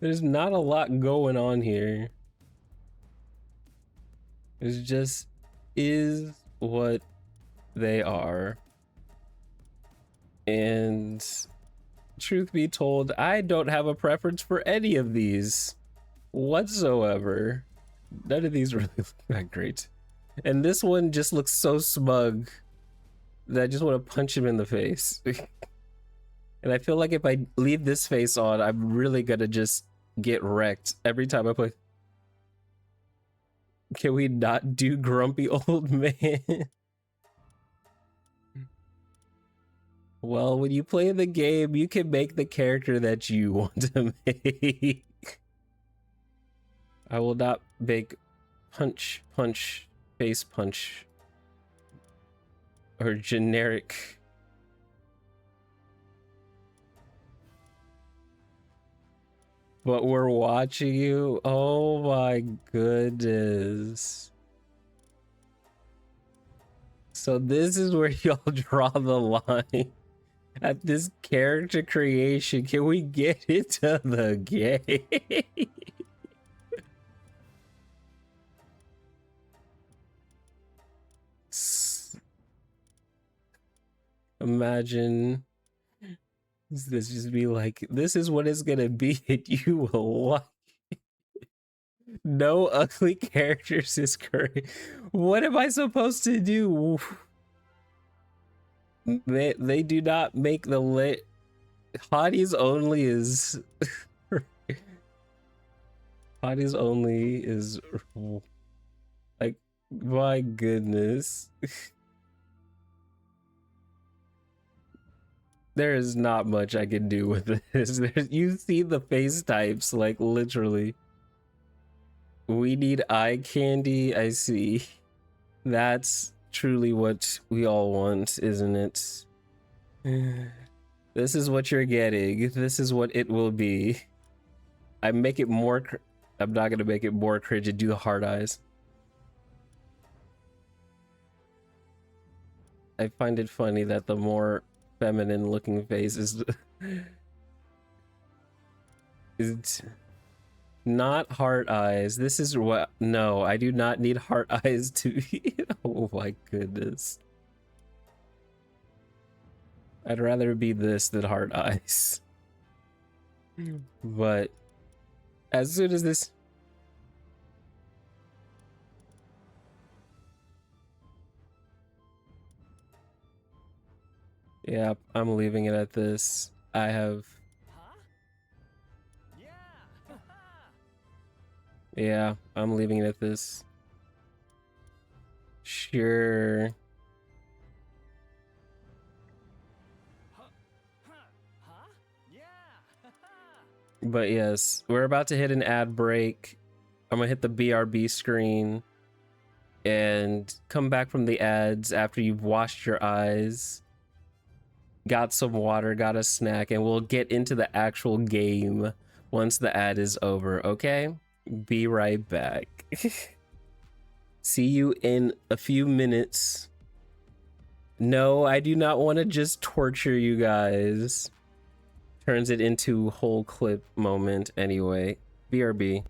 Speaker 1: There's not a lot going on here. It just is what they are. And truth be told, I don't have a preference for any of these whatsoever. None of these really look that great. And this one just looks so smug that I just want to punch him in the face. And I feel like if I leave this face on, I'm really gonna just get wrecked every time I play. Can we not do grumpy old man? Well, when you play the game, you can make the character that you want to make. I will not make punch, face punch, or generic. But we're watching you. Oh my goodness. So this is where y'all draw the line. At this character creation, can we get into the game? Imagine this just be like, this is what it's gonna be, and you will like. No ugly characters is great. What am I supposed to do? They do not make the lit. Hotties only is. Hotties only is. Like, my goodness. There is not much I can do with this. You see the face types, like, literally. We need eye candy, I see. That's truly what we all want, isn't it? This is what you're getting. This is what it will be. I make it more. I'm not gonna make it more cringe and do the hard eyes. I find it funny that the more feminine looking face is is not heart eyes. This is what. No, I do not need heart eyes to be. Oh my goodness. I'd rather be this than heart eyes. But as soon as this. Yeah, I'm leaving it at this. I have. Yeah, I'm leaving it at this. Sure. But yes, we're about to hit an ad break. I'm gonna hit the BRB screen and come back from the ads after you've washed your eyes, got some water, got a snack, and we'll get into the actual game once the ad is over, okay? Be right back. See you in a few minutes. No, I do not want to just torture you guys. Turns it into whole clip moment anyway. BRB.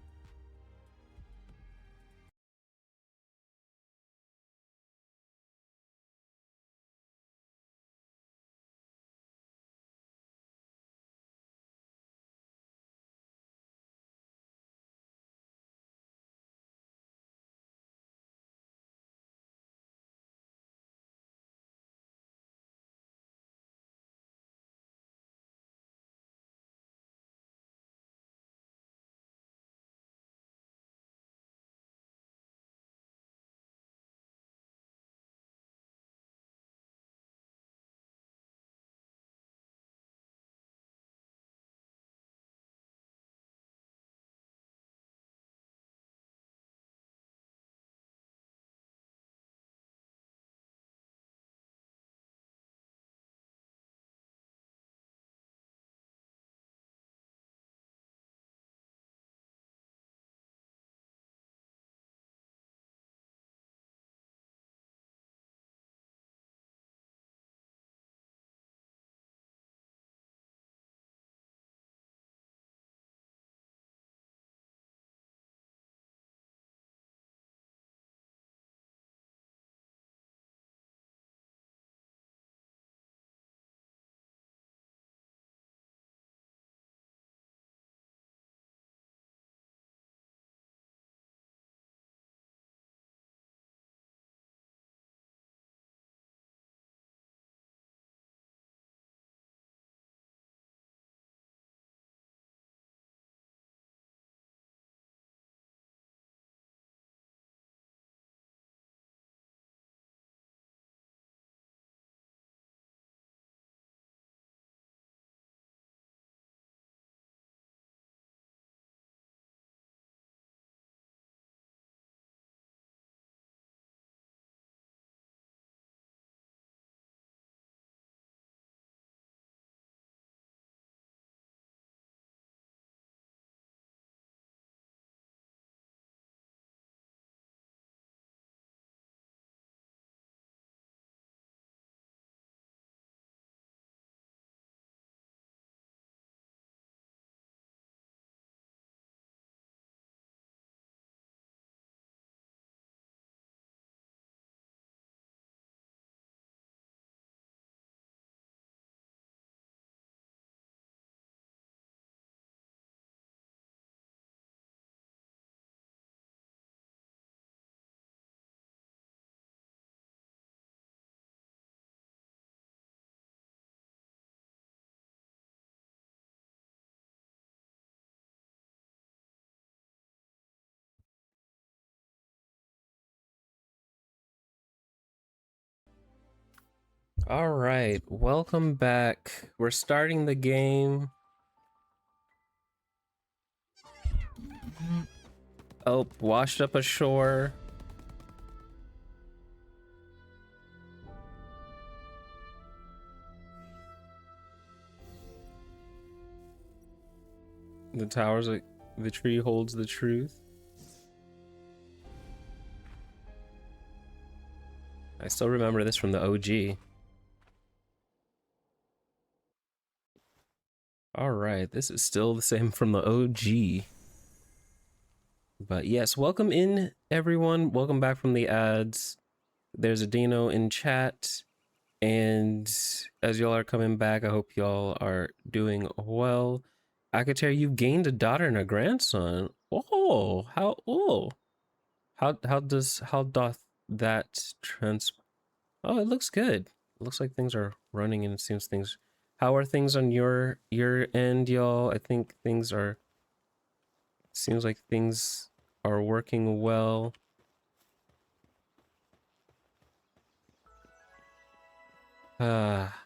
Speaker 1: All right, welcome back. We're starting the game. Oh, washed up ashore. The towers, like the tree holds the truth. I still remember this from the OG. All right, this is still the same from the OG. But yes, welcome in everyone. Welcome back from the ads. There's a Dino in chat. And as y'all are coming back, I hope y'all are doing well. I could tell you've gained a daughter and a grandson. How doth that trans? Oh, it looks good. It looks like things are running, and it seems things. How are things on your end, y'all? I think things are. Seems like things are working well. Ah,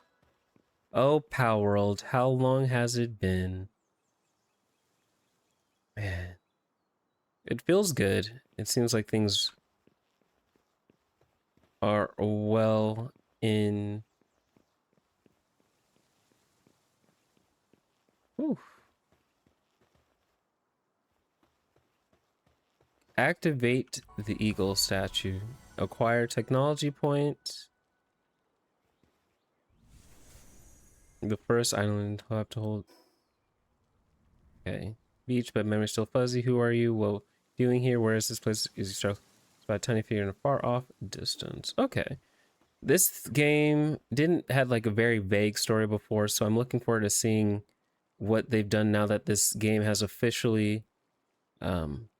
Speaker 1: oh, Palworld, how long has it been? Man, it feels good. It seems like things are well in. Whew. Activate the eagle statue. Acquire technology points. The first island will have to hold. Okay. Beach, but memory still fuzzy. Who are you? What doing here? Where is this place? Is it it's about 10 feet in a far off distance. Okay. This game didn't had like a very vague story before, so I'm looking forward to seeing what they've done now that this game has officially um,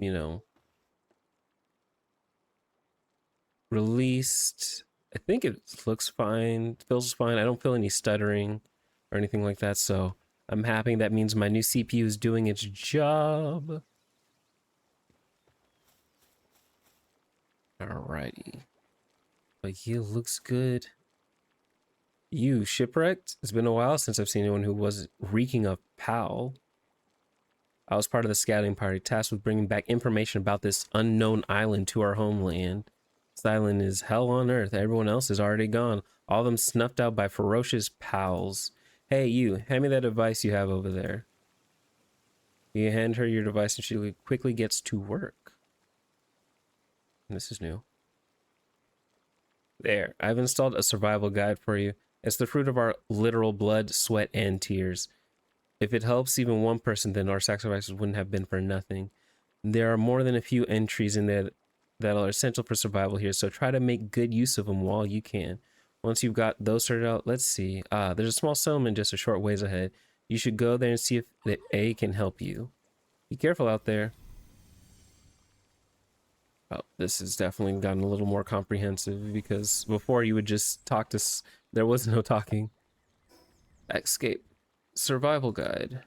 Speaker 1: you know, released. I think it looks fine, feels fine. I don't feel any stuttering or anything like that, so I'm happy. That means my new CPU is doing its job. Alrighty. But yeah, looks good. You shipwrecked? It's been a while since I've seen anyone who was reeking of Pal. I was part of the scouting party tasked with bringing back information about this unknown island to our homeland. This island is hell on earth. Everyone else is already gone. All of them snuffed out by ferocious pals. Hey, you, hand me that device you have over there. You hand her your device and she quickly gets to work. And this is new. There, I've installed a survival guide for you. It's the fruit of our literal blood, sweat, and tears. If it helps even one person, then our sacrifices wouldn't have been for nothing. There are more than a few entries in there that are essential for survival here, so try to make good use of them while you can. Once you've got those sorted out, let's see. There's a small settlement just a short ways ahead. You should go there and see if the A can help you. Be careful out there. Oh, this has definitely gotten a little more comprehensive because before you would just talk to... There was no talking. Escape. Survival guide.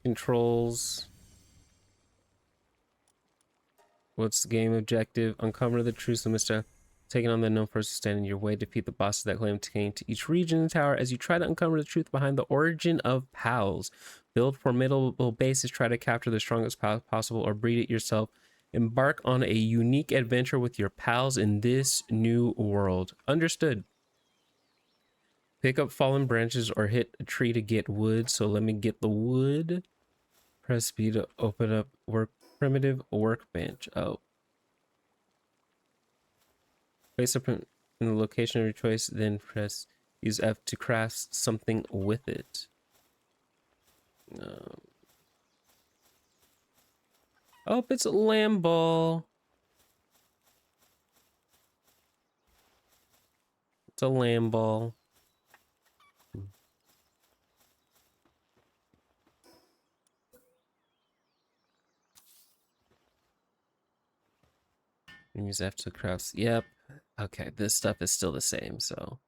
Speaker 1: Controls. What's the game objective? Uncover the truth of Mr. Taking on the unknown forces standing in your way. Defeat the bosses that claim to gain to each region in the tower as you try to uncover the truth behind the origin of PALs. Build formidable bases. Try to capture the strongest PAL possible or breed it yourself. Embark on a unique adventure with your pals in this new world. Understood. Pick up fallen branches or hit a tree to get wood. So let me get the wood. Press B to open up primitive workbench. Oh. Place up in the location of your choice, then use F to craft something with it. Oh, it's a lamb ball. It's a lamb ball. Use F to craft. Yep. Okay, this stuff is still the same, so.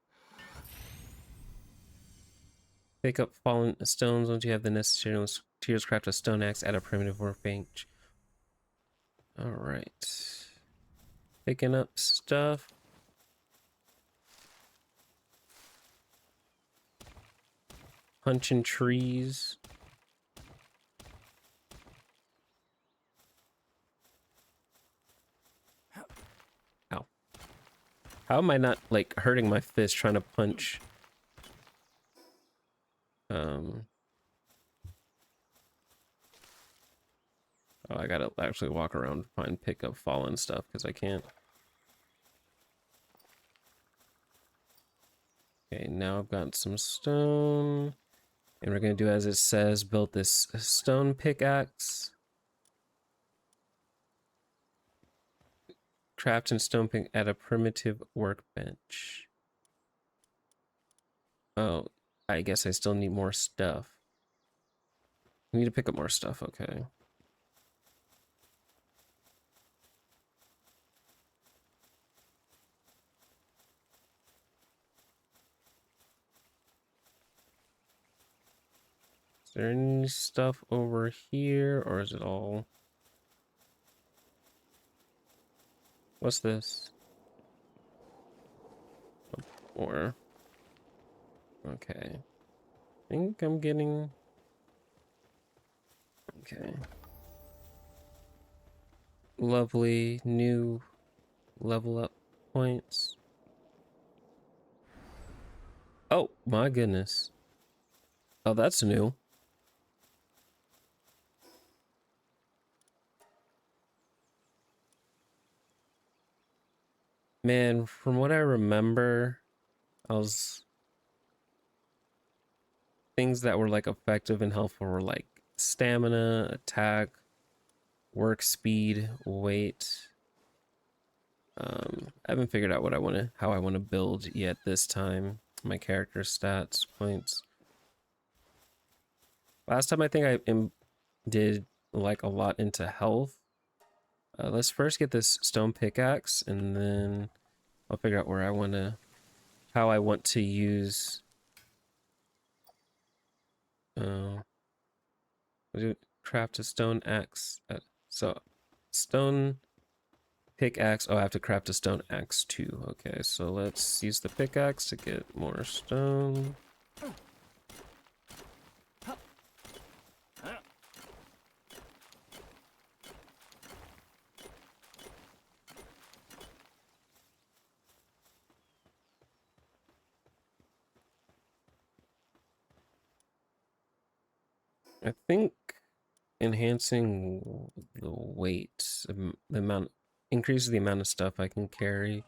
Speaker 1: Pick up fallen stones once you have the necessary materials. Craft a stone axe at a primitive workbench. Alright. Picking up stuff. Punching trees. Ow. How am I not, like, hurting my fist trying to punch? Oh, I gotta actually walk around, pick up fallen stuff because I can't. Okay, now I've got some stone. And we're gonna do as it says, build this stone pickaxe. Craft and stone pick at a primitive workbench. Oh, I guess I still need more stuff. I need to pick up more stuff, okay. Is there any stuff over here, or is it all... What's this? Or... Okay. I think I'm getting... Okay. Lovely new level up points. Oh, my goodness. Oh, that's new. Man, from what I remember, I was... Things that were like effective and helpful were like stamina, attack, work speed, weight. I haven't figured out what I want to, how I want to build yet this time. My character stats, points. Last time I think did like a lot into health. Let's first get this stone pickaxe, and then I'll figure out where I want to, how I want to use. Craft a stone axe. So, stone pickaxe. Oh, I have to craft a stone axe too. Okay, so let's use the pickaxe to get more stone. I think enhancing the weight, the amount, increases the amount of stuff I can carry.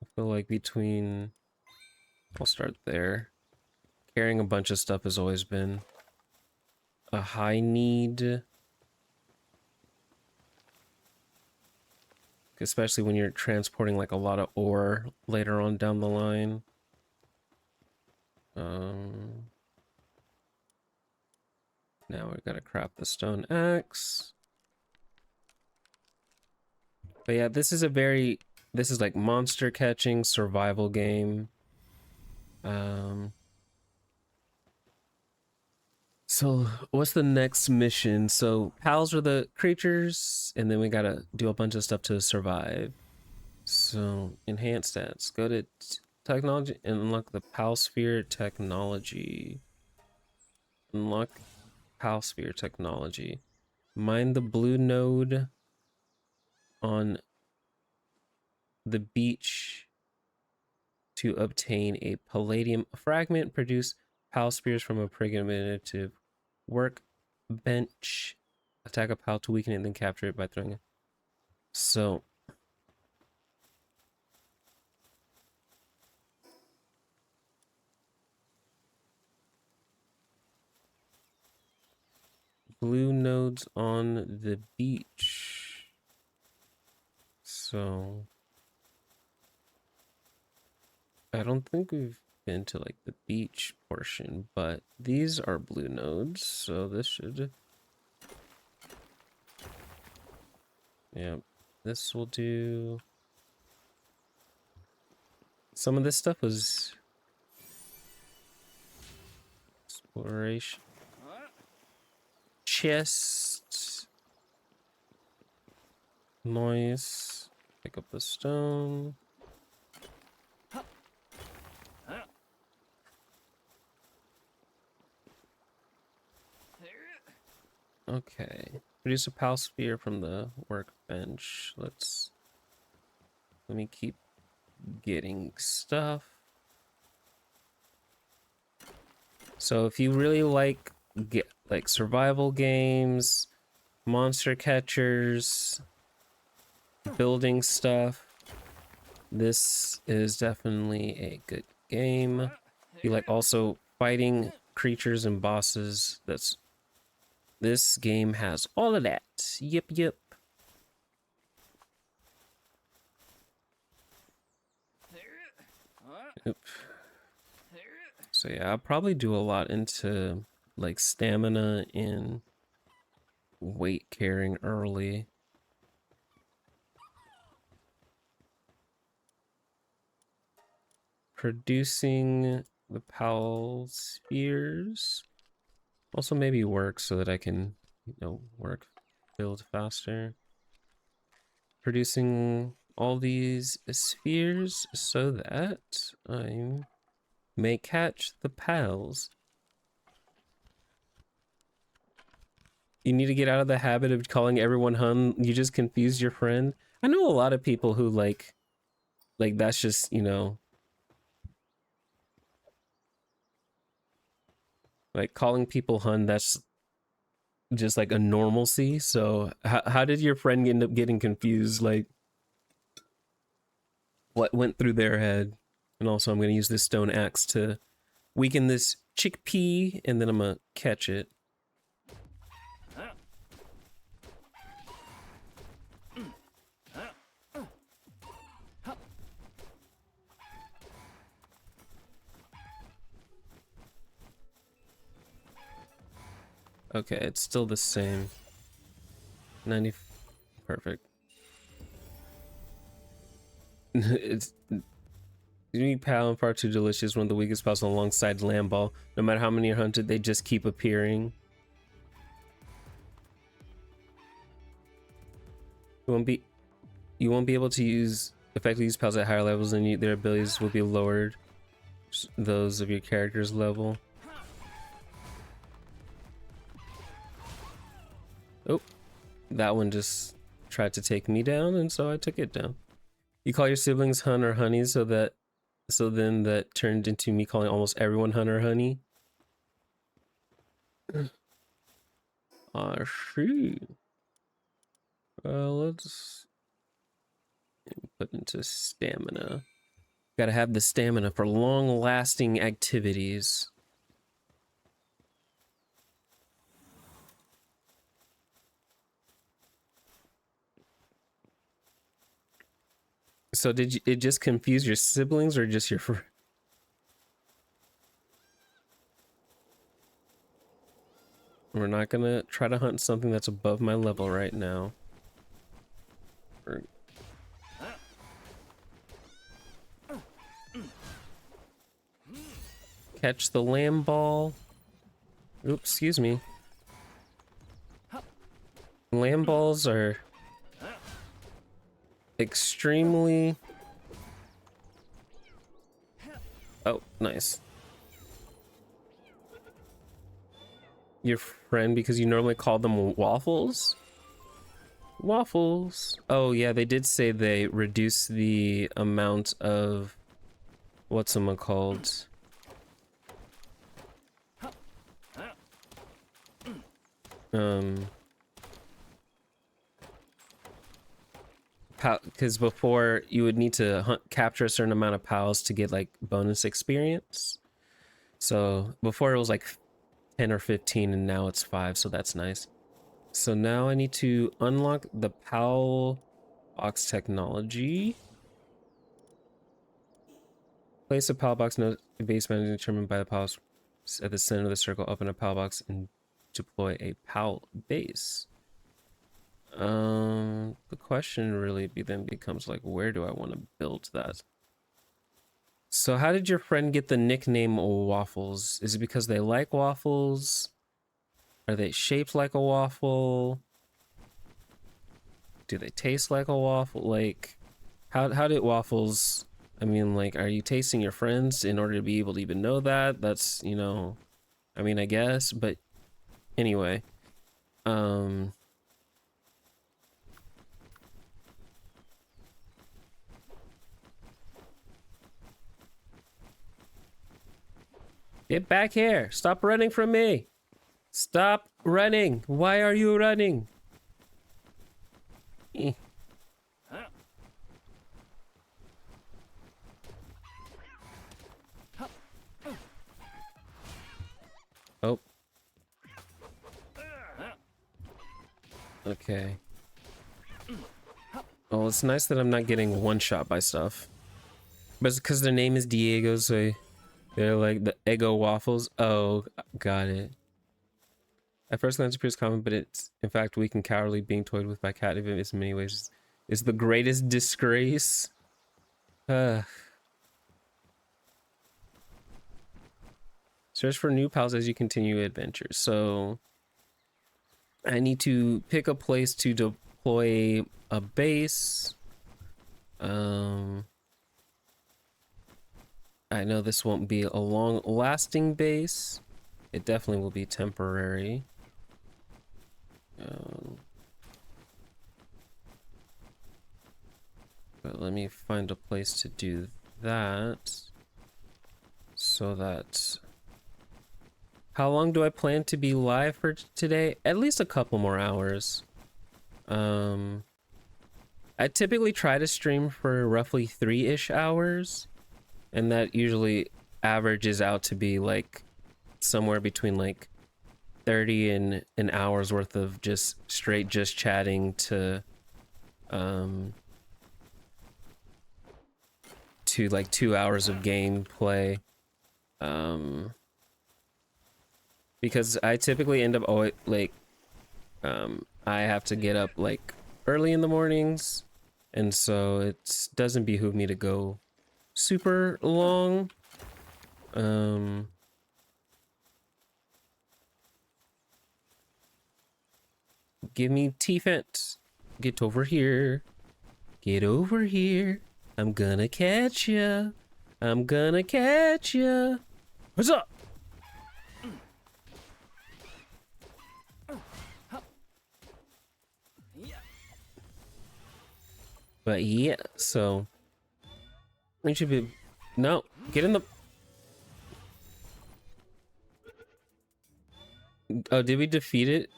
Speaker 1: I feel like between, I'll start there. Carrying a bunch of stuff has always been a high need. Especially when you're transporting like a lot of ore later on down the line. Now we've got to craft the stone axe. But yeah, this is like monster catching survival game. So what's the next mission? So pals are the creatures, and then we gotta do a bunch of stuff to survive. So enhance stats. Go to technology and unlock the pal sphere technology. Unlock pal sphere technology. Mine the blue node on the beach to obtain a palladium fragment. Produce pal spears from a primitive workbench. Attack a pal to weaken it, then capture it by throwing it. So blue nodes on the beach. So I don't think we've been to like the beach portion, but these are blue nodes, so this should... Yeah, this will do. Some of this stuff was exploration. Chest. Noise. Pick up the stone. Okay. Produce a pal sphere from the workbench. Let me keep getting stuff. So if you really like survival games, monster catchers, building stuff. This is definitely a good game. You like also fighting creatures and bosses. This game has all of that. Yep, yep. Oop. So yeah, I'll probably do a lot into like stamina and weight carrying early. Producing the Pal spheres also maybe work so that I can, build faster. Producing all these spheres so that I may catch the pals. You need to get out of the habit of calling everyone hun. You just confused your friend. I know a lot of people who like that's just, like calling people hun, that's just like a normalcy. So how did your friend end up getting confused? Like what went through their head? And also I'm going to use this stone axe to weaken this chickpea and then I'm going to catch it. Okay, it's still the same. 90, perfect. It's unique pal and far too delicious. One of the weakest pals alongside Lamball. No matter how many are hunted, they just keep appearing. You won't be able to effectively use pals at higher levels, and their abilities will be lowered. Those of your character's level. Oh, that one just tried to take me down, and so I took it down. You call your siblings hun or honey, so then that turned into me calling almost everyone hun or honey. Shoot. Let's put into stamina. Gotta have the stamina for long-lasting activities. So did it just confuse your siblings or just your friend? We're not gonna try to hunt something that's above my level right now. Catch the lamb ball. Oops, excuse me. Lamb balls are extremely... Oh, nice. Your friend, because you normally call them waffles? Waffles. Oh yeah, they did say they reduce the amount of what's-em-called. Because before you would need to capture a certain amount of pals to get like bonus experience. So before it was like 10 or 15 and now it's 5, so that's nice. So now I need to unlock the pal box technology. Place a pal box node base manager determined by the pals at the center of the circle. Open a pal box and deploy a pal base. The question really then becomes like, where do I want to build that? So how did your friend get the nickname Waffles? Is it because they like waffles? Are they shaped like a waffle? Do they taste like a waffle? Like, how did waffles... I mean, like, are you tasting your friends in order to be able to even know that? That's, I mean, I guess, but anyway. Get back here. Stop running from me. Stop running. Why are you running? Oh. Okay. Well, it's nice that I'm not getting one shot by stuff. But it's because their name is Diego, so they're like the Eggo waffles. Oh, got it. At first glance, it appears common, but it's in fact weak and cowardly. Being toyed with by cat in many ways is the greatest disgrace. Search for new pals as you continue adventures. So I need to pick a place to deploy a base. I know this won't be a long-lasting base. It definitely will be temporary. But let me find a place to do that. So that... How long do I plan to be live for today? At least a couple more hours. I typically try to stream for roughly 3-ish hours. And that usually averages out to be like somewhere between like 30 and an hour's worth of just straight chatting to like 2 hours of gameplay. Because I typically end up always like I have to get up like early in the mornings, and so it doesn't behoove me to go super long. Give me T-Fent. Get over here. Get over here. I'm gonna catch ya. I'm gonna catch ya. What's up? But yeah, so we should be... No, get in the... Oh, did we defeat it?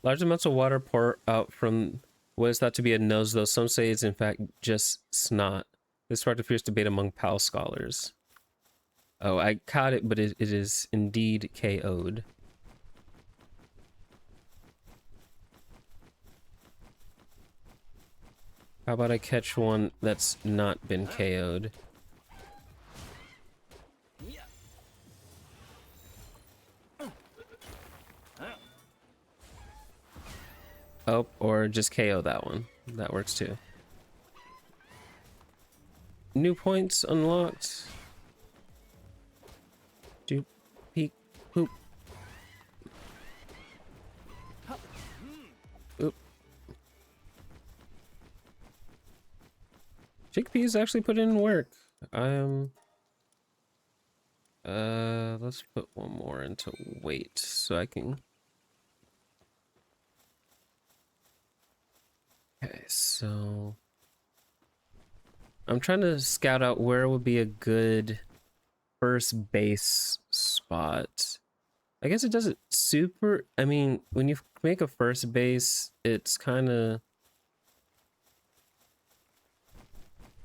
Speaker 1: Large amounts of water pour out from what is thought to be a nose, though some say it's in fact just snot. This fact appears to debate among PAL scholars. Oh, I caught it, but it is indeed KO'd. How about I catch one that's not been KO'd? Oh, or just KO that one. That works too. New points unlocked. Doop, peek, poop. Oop. Chickpeas actually put in work. Let's put one more into weight so I can... Okay, so... I'm trying to scout out where would be a good first base spot. I guess it doesn't super... I mean, when you make a first base, it's kind of...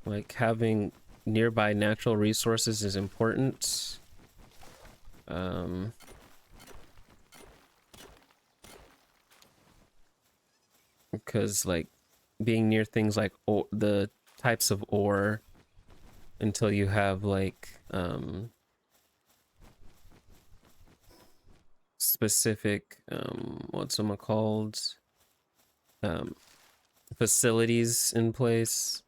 Speaker 1: like having nearby natural resources is important. Because like being near things like the types of ore until you have like specific what's them called facilities in place.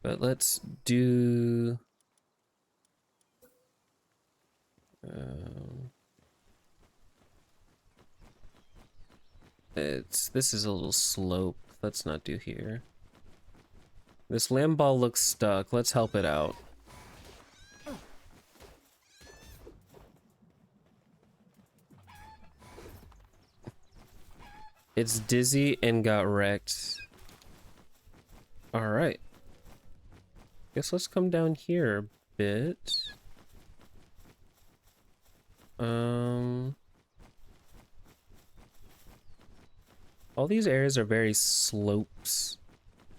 Speaker 1: But let's do this is a little slope. Let's not do here. This land ball looks stuck. Let's help it out. It's dizzy and got wrecked. All right. Guess let's come down here a bit. All these areas are very slopes.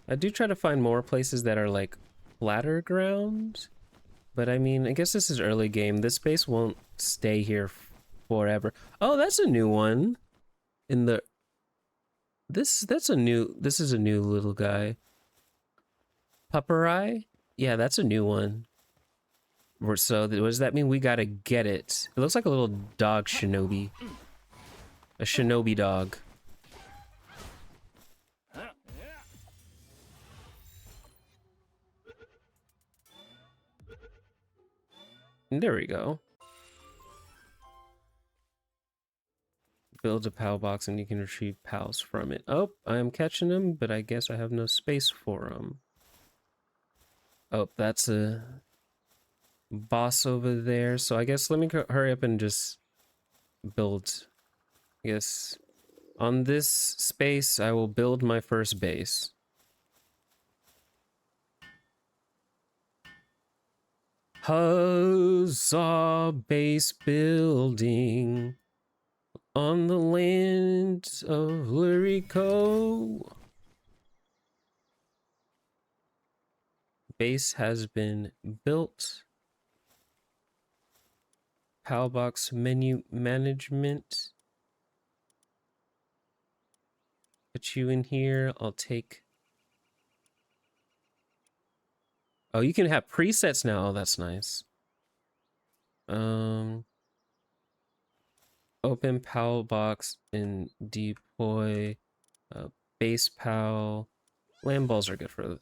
Speaker 1: I do try to find more places that are like flatter ground, but I mean, I guess this is early game. This space won't stay here forever. Oh, that's a new one. In the this is a new little guy. Pupperai? Yeah, that's a new one. So what does that mean? We gotta get it. It looks like a little dog shinobi. A shinobi dog. There we go. Build a PAL box and you can retrieve PALs from it. Oh, I'm catching them, but I guess I have no space for them. Oh, that's a boss over there. So I guess let me hurry up and just build. I guess on this space, I will build my first base. Huzzah, base building on the land of Lyrico. Base has been built. PAL box menu management. Put you in here. I'll take. Oh, you can have presets now. Oh, that's nice. Open PAL box and deploy. Base PAL. Land balls are good for.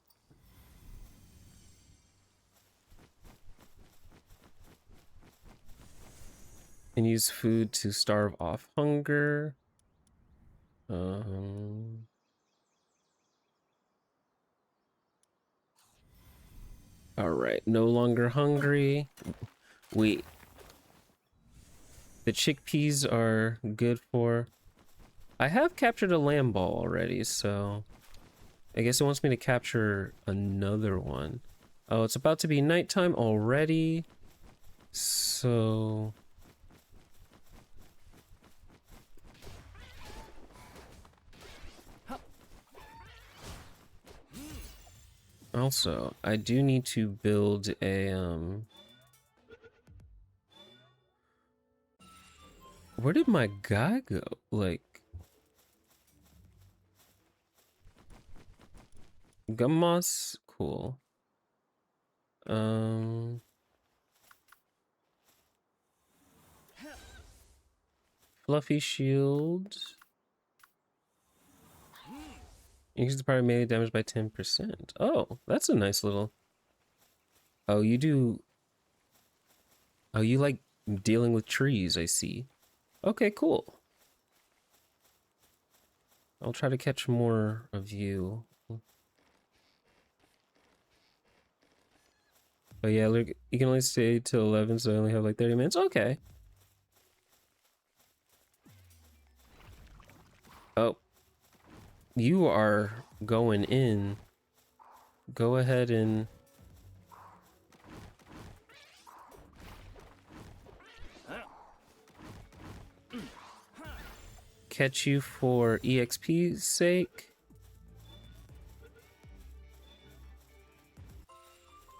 Speaker 1: And use food to starve off hunger. All right, no longer hungry. The chickpeas are good for. I have captured a lamb ball already, so I guess it wants me to capture another one. Oh, it's about to be nighttime already, so also I do need to build a where did my guy go? Like Gummoss? Cool. Fluffy shield. Increase the power melee damage by 10%. Oh, that's a nice little. Oh, you do. Oh, you like dealing with trees, I see. Okay, cool. I'll try to catch more of you. But yeah, look, you can only stay till 11, so I only have like 30 minutes. Okay. Oh. You are going in. Go ahead and... catch you for EXP's sake.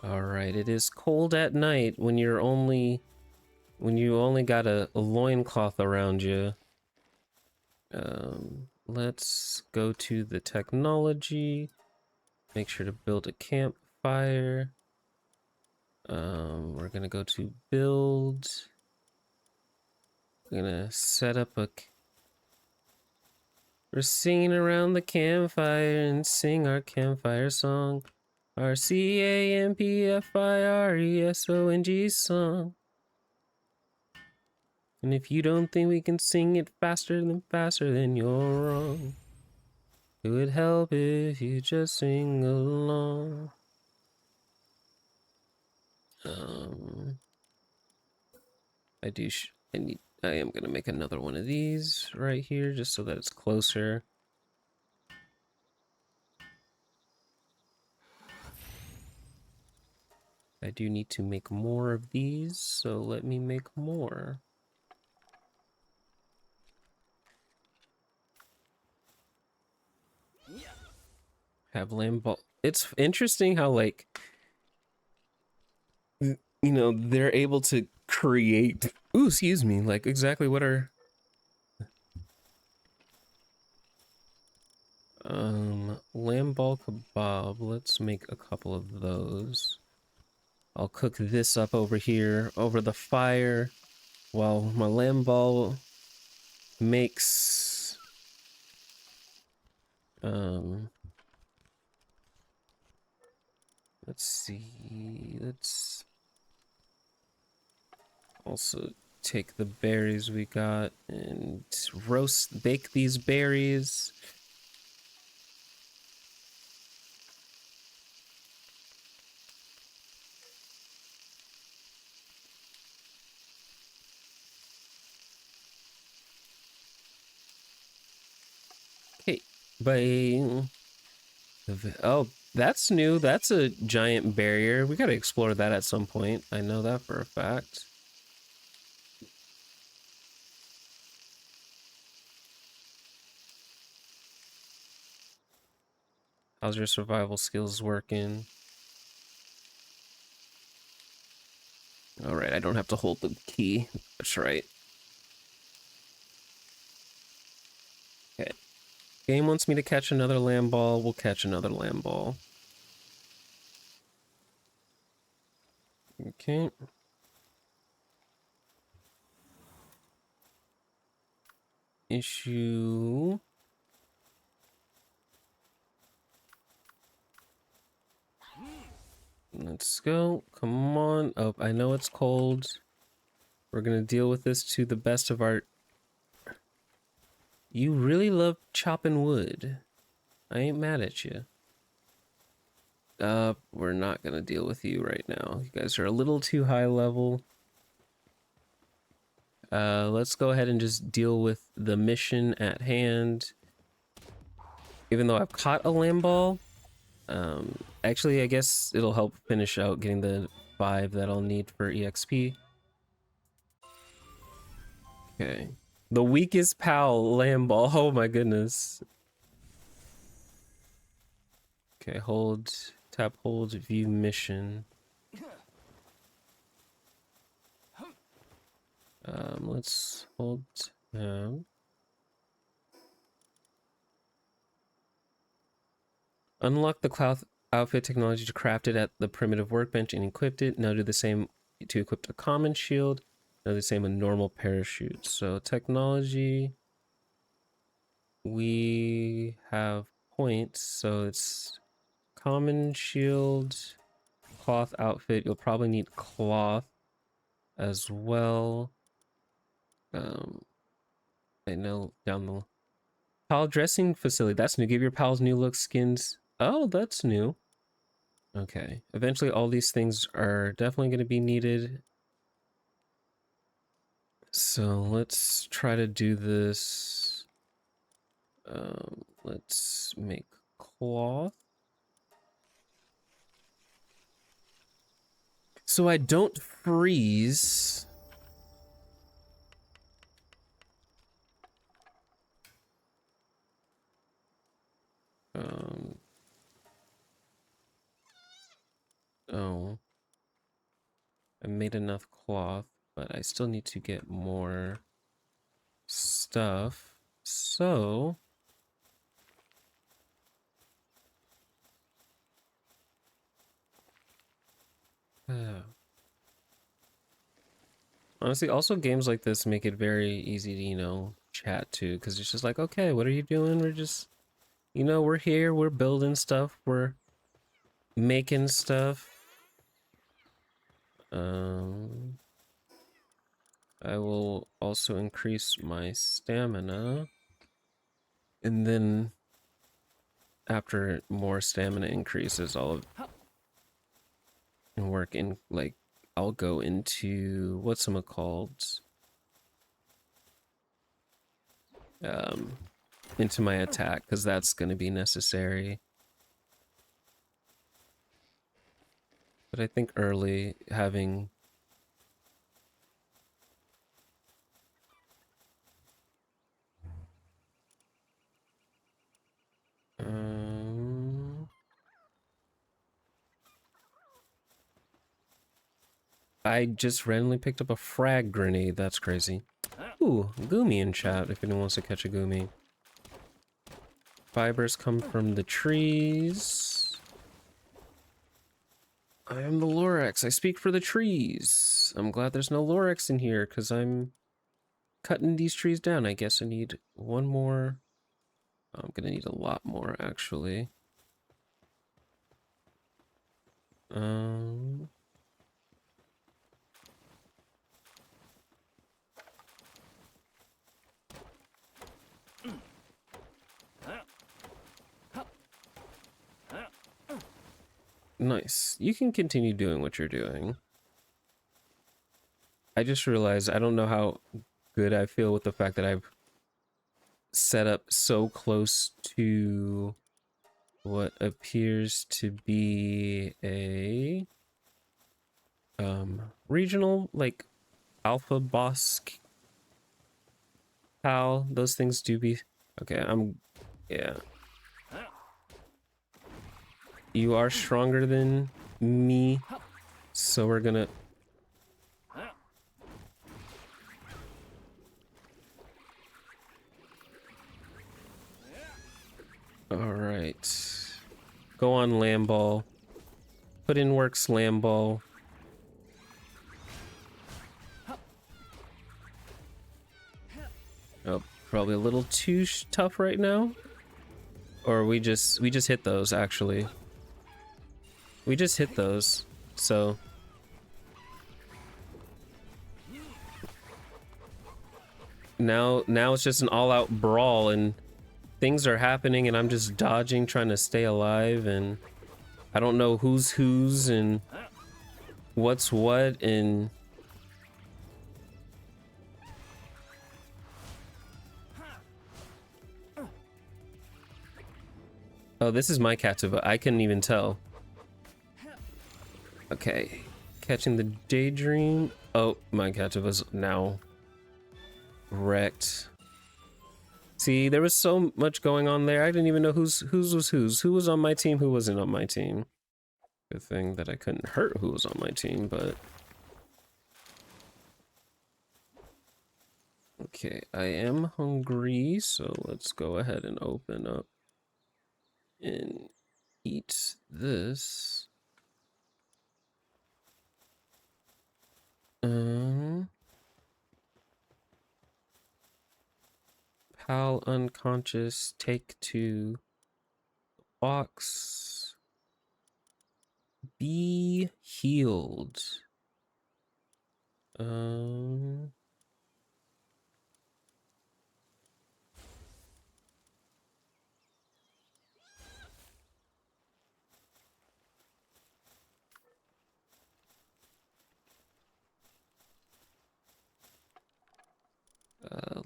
Speaker 1: Alright, it is cold at night when you're only... when you only got a loincloth around you. Let's go to the technology. Make sure to build a campfire. We're gonna go to build. We're gonna set up a... we're singing around the campfire and sing our campfire song. Our CAMPFIRESONG song. And if you don't think we can sing it faster, then you're wrong. It would help if you just sing along. I am gonna make another one of these right here just so that it's closer. I do need to make more of these, so let me make more. Have lamb ball. It's interesting how, like, you know, they're able to create, ooh, excuse me, like exactly what are lamb ball kebab. Let's make a couple of those. I'll cook this up over here over the fire while my lamb ball makes let's see, let's also take the berries we got and bake these berries. Okay, bye. Oh, that's new. That's a giant barrier. We gotta explore that at some point. I know that for a fact. How's your survival skills working? All right, I don't have to hold the key. That's right. Okay. Game wants me to catch another lamb ball. We'll catch another lamb ball. Okay. Issue. Let's go. Come on. Oh, I know it's cold. We're gonna deal with this to the best of our... You really love chopping wood. I ain't mad at you. We're not gonna deal with you right now. You guys are a little too high level. Let's go ahead and just deal with the mission at hand. Even though I've caught a lamb ball, actually, I guess it'll help finish out getting the 5 that I'll need for EXP. Okay. The weakest pal, lamb ball. Oh my goodness. Okay, hold, tap, hold, view mission. Let's hold tab. Unlock the cloth outfit technology to craft it at the primitive workbench and equip it. Now do the same to equip a common shield. Now do the same with normal parachute. So technology, we have points. So it's common shield, cloth outfit. You'll probably need cloth as well. I know down the pal dressing facility. That's new. Give your pals new look skins. Oh, that's new. Okay. Eventually, all these things are definitely going to be needed. So let's try to do this. Let's make cloth. So I don't freeze. Oh. I made enough cloth, but I still need to get more stuff. So honestly, also games like this make it very easy to, you know, chat to, because it's just like, okay, what are you doing? We're just, you know, we're here, we're building stuff, we're making stuff. I will also increase my stamina, and then after more stamina increases, I'll work in, like, I'll go into what's it called, into my attack, because that's going to be necessary. But I think early having um I just randomly picked up a frag grenade. That's crazy. Ooh, Goomy in chat if anyone wants to catch a Goomy. Fibers come from the trees. I am the Lorax. I speak for the trees. I'm glad there's no Lorax in here because I'm cutting these trees down. I guess I need one more. I'm gonna need a lot more actually. Um, nice. You can continue doing what you're doing. I just realized I don't know how good I feel with the fact that I've set up so close to what appears to be a regional like alpha boss pal. Those things do be okay. Yeah. You are stronger than me, so we're gonna all right. Go on Lamball. Put in works Lamball. Oh, probably a little too tough right now. Or we just hit those actually. We just hit those. So now it's just an all-out brawl and things are happening and I'm just dodging trying to stay alive and I don't know who's and what's what and oh, this is my Katuba. I couldn't even tell. Okay. Catching the daydream. Oh, my Katuba's now wrecked. See, there was so much going on there. I didn't even know whose was whose. Who was on my team, who wasn't on my team. Good thing that I couldn't hurt who was on my team, but... Okay, I am hungry, so let's go ahead and open up and eat this. Pal unconscious, take 2. Box. Be healed.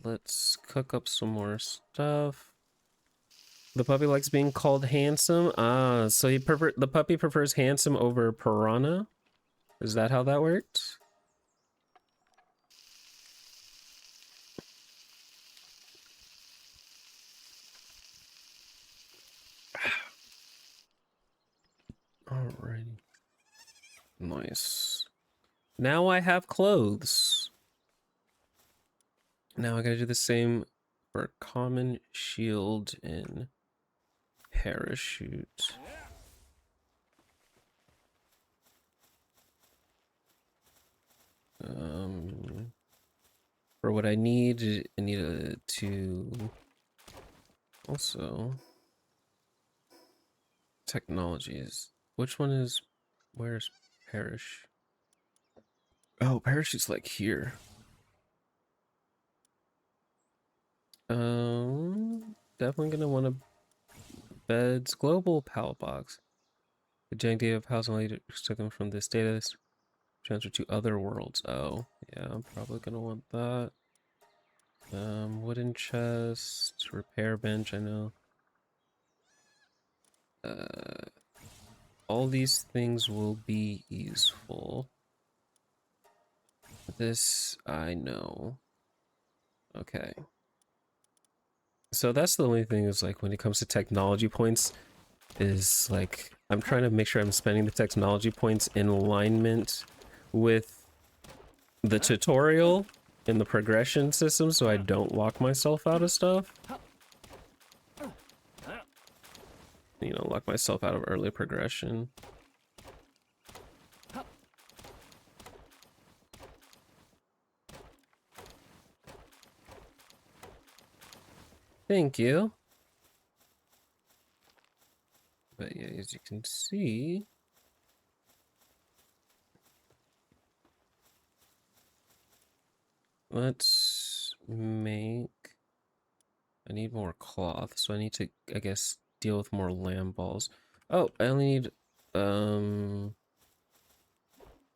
Speaker 1: Let's cook up some more stuff. The puppy likes being called handsome. Ah, so the puppy prefers handsome over piranha? Is that how that worked? Alrighty. Nice. Now I have clothes. Now I gotta do the same for common shield and parachute. For what I need to also technologies. Which one is where's Parish? Oh, Parachute's like here. Definitely gonna want a beds global pallet box. The jank data of housing leaders took them from this data transfer to other worlds. Oh, yeah, I'm probably gonna want that. Wooden chest, repair bench, I know. all these things will be useful. This I know. Okay. So that's the only thing is like when it comes to technology points is like I'm trying to make sure I'm spending the technology points in alignment with the tutorial and the progression system so I don't lock myself out of stuff. You know, lock myself out of early progression. Thank you. But yeah, as you can see, let's make... I need more cloth, so I need to, I guess, deal with more lamb balls. Oh, I only need, one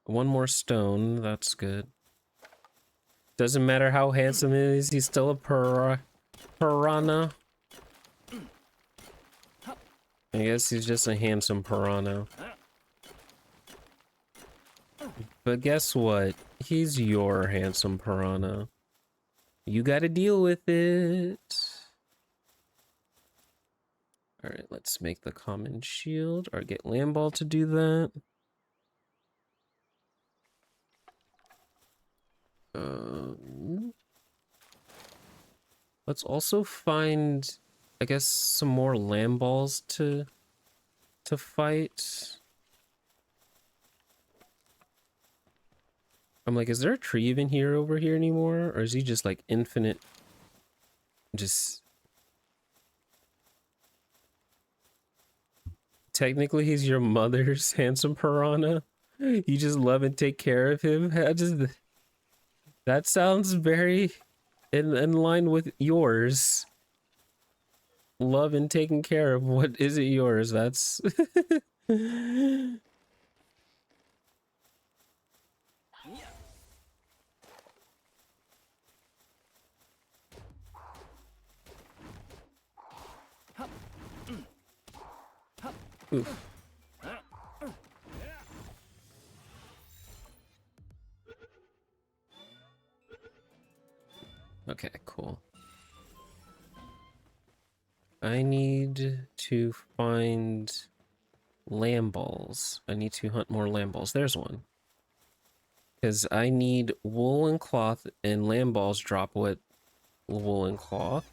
Speaker 1: more stone. That's good. Doesn't matter how handsome he is, he's still a piranha. I guess he's just a handsome piranha. But guess what? He's your handsome piranha. You gotta deal with it. Alright, let's make the common shield, or get Lamball to do that. Let's also find, I guess, some more Lamballs to fight. I'm like, is there a tree even here over here anymore? Or is he just like infinite? Just... Technically, he's your mother's handsome piranha. You just love and take care of him. That sounds very in line with yours. Love and taking care of what isn't yours. That's... Oof. Okay, cool. I need to find lamb balls. I need to hunt more lamb balls. There's one. Because I need wool and cloth, and lamb balls drop with wool and cloth.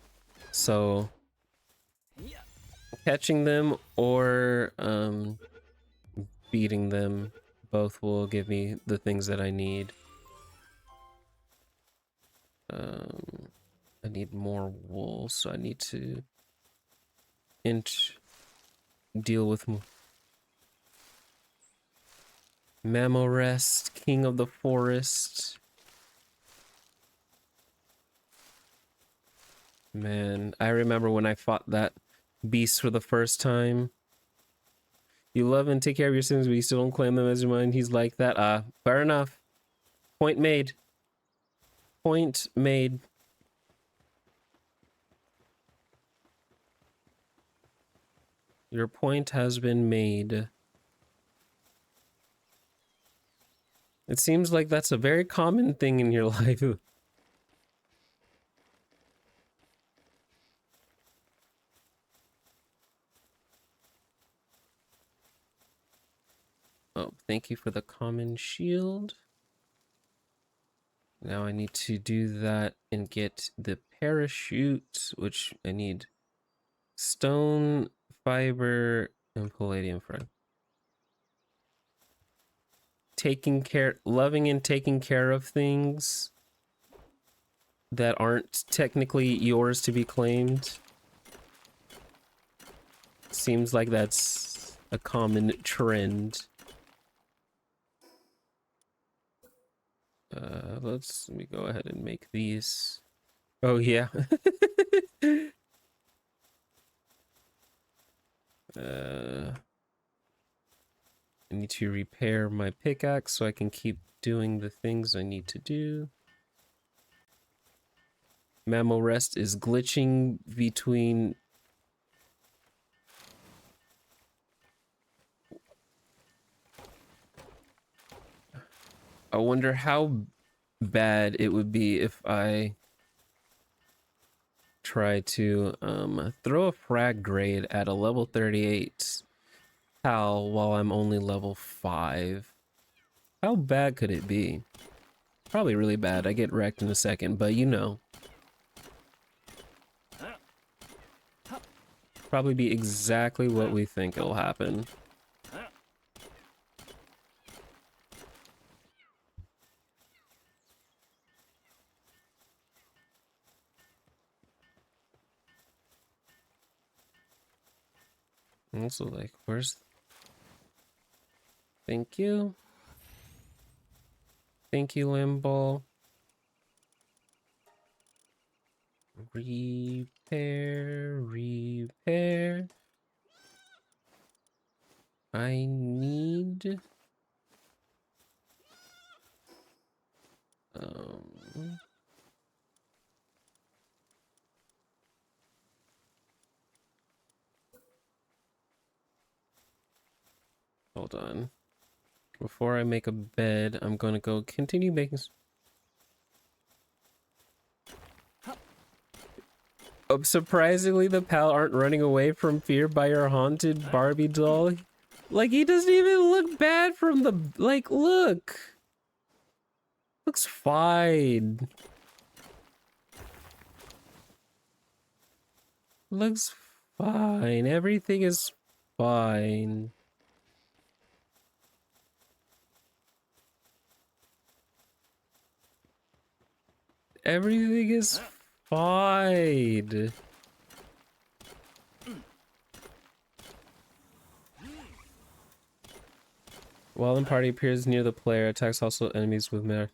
Speaker 1: So catching them or beating them, both will give me the things that I need. I need more wool, so I need to deal with Mamorest, King of the Forest. Man, I remember when I fought that beast for the first time. You love and take care of your sins, but you still don't claim them as your own. He's like that. Fair enough. Point made. Point made. Your point has been made. It seems like that's a very common thing in your life. Oh, thank you for the common shield. Now I need to do that and get the parachute, which I need stone, fiber, and palladium for. Loving and taking care of things that aren't technically yours to be claimed. Seems like that's a common trend. Let me go ahead and make these. Oh yeah. I need to repair my pickaxe so I can keep doing the things I need to do. Mamorest is glitching between... I wonder how bad it would be if I try to throw a frag grade at a level 38 pal while I'm only level 5. How bad could it be? Probably really bad. I get wrecked in a second, but you know. Probably be exactly what we think it'll happen. Also, like, where's... Thank you. Thank you, Limball. Repair. I need... Hold on. Before I make a bed, I'm gonna go continue making... Oh, surprisingly, the pal aren't running away from fear by your haunted Barbie doll. Like, he doesn't even look bad from the... Like, look! Looks fine. Looks fine. Everything is fine. Everything is fine. While in party appears near the player, attacks also enemies with melee.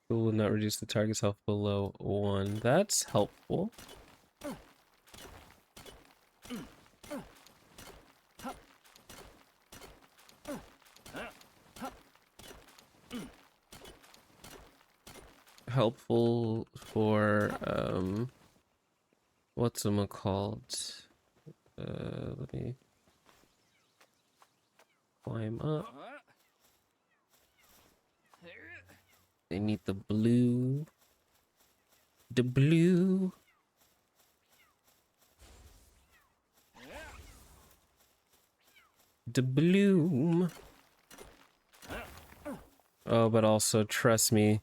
Speaker 1: It will not reduce the target's health below 1. That's helpful. Helpful for whatchamacallit? Let me climb up. I need the blue. The blue. The bloom. Oh, but also trust me,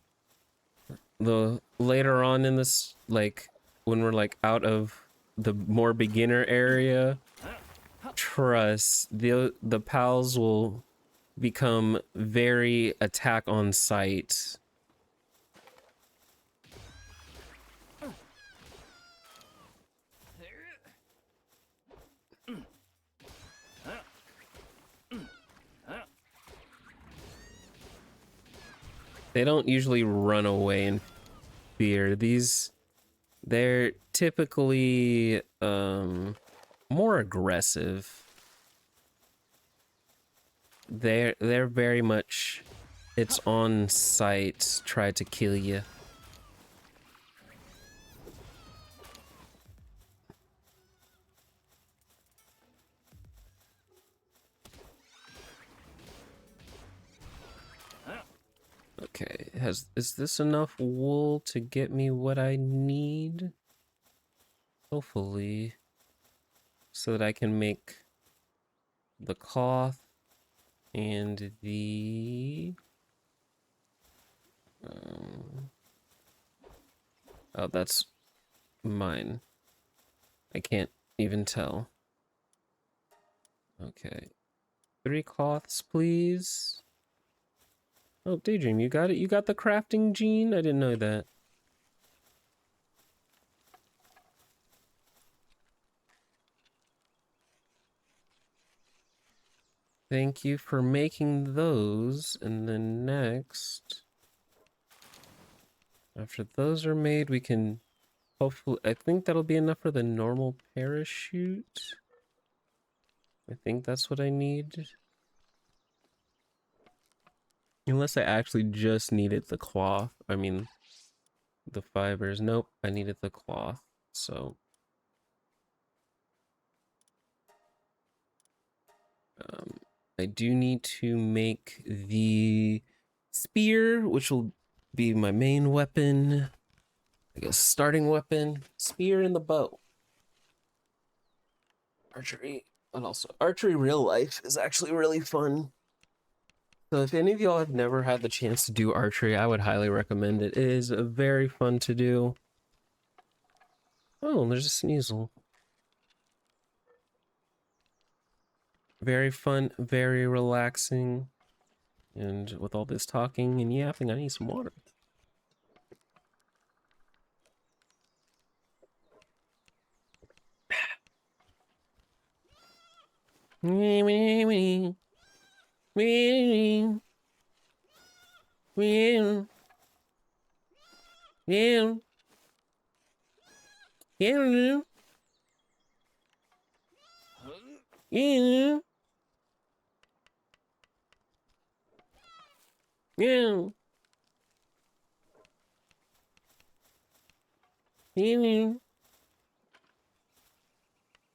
Speaker 1: the later on in this, like when we're like out of the more beginner area, trust the pals will become very attack on sight. They don't usually run away in fear. They're typically more aggressive. They're very much, it's on sight, try to kill you. Okay, is this enough wool to get me what I need? Hopefully, so that I can make the cloth and the oh, that's mine. I can't even tell. Okay, 3 cloths, please. Oh, Daydream, you got it? You got the crafting gene? I didn't know that. Thank you for making those. And then next, after those are made, we can hopefully, I think that'll be enough for the normal parachute. I think that's what I need. Unless I actually just needed the cloth. I mean, the fibers. Nope, I needed the cloth. So, I do need to make the spear, which will be my main weapon. I guess starting weapon, spear and the bow. Archery, and also archery real life is actually really fun. So if any of y'all have never had the chance to do archery, I would highly recommend it. It is very fun to do. Oh, there's a sneasel. Very fun, very relaxing. And with all this talking and yapping, I need some water.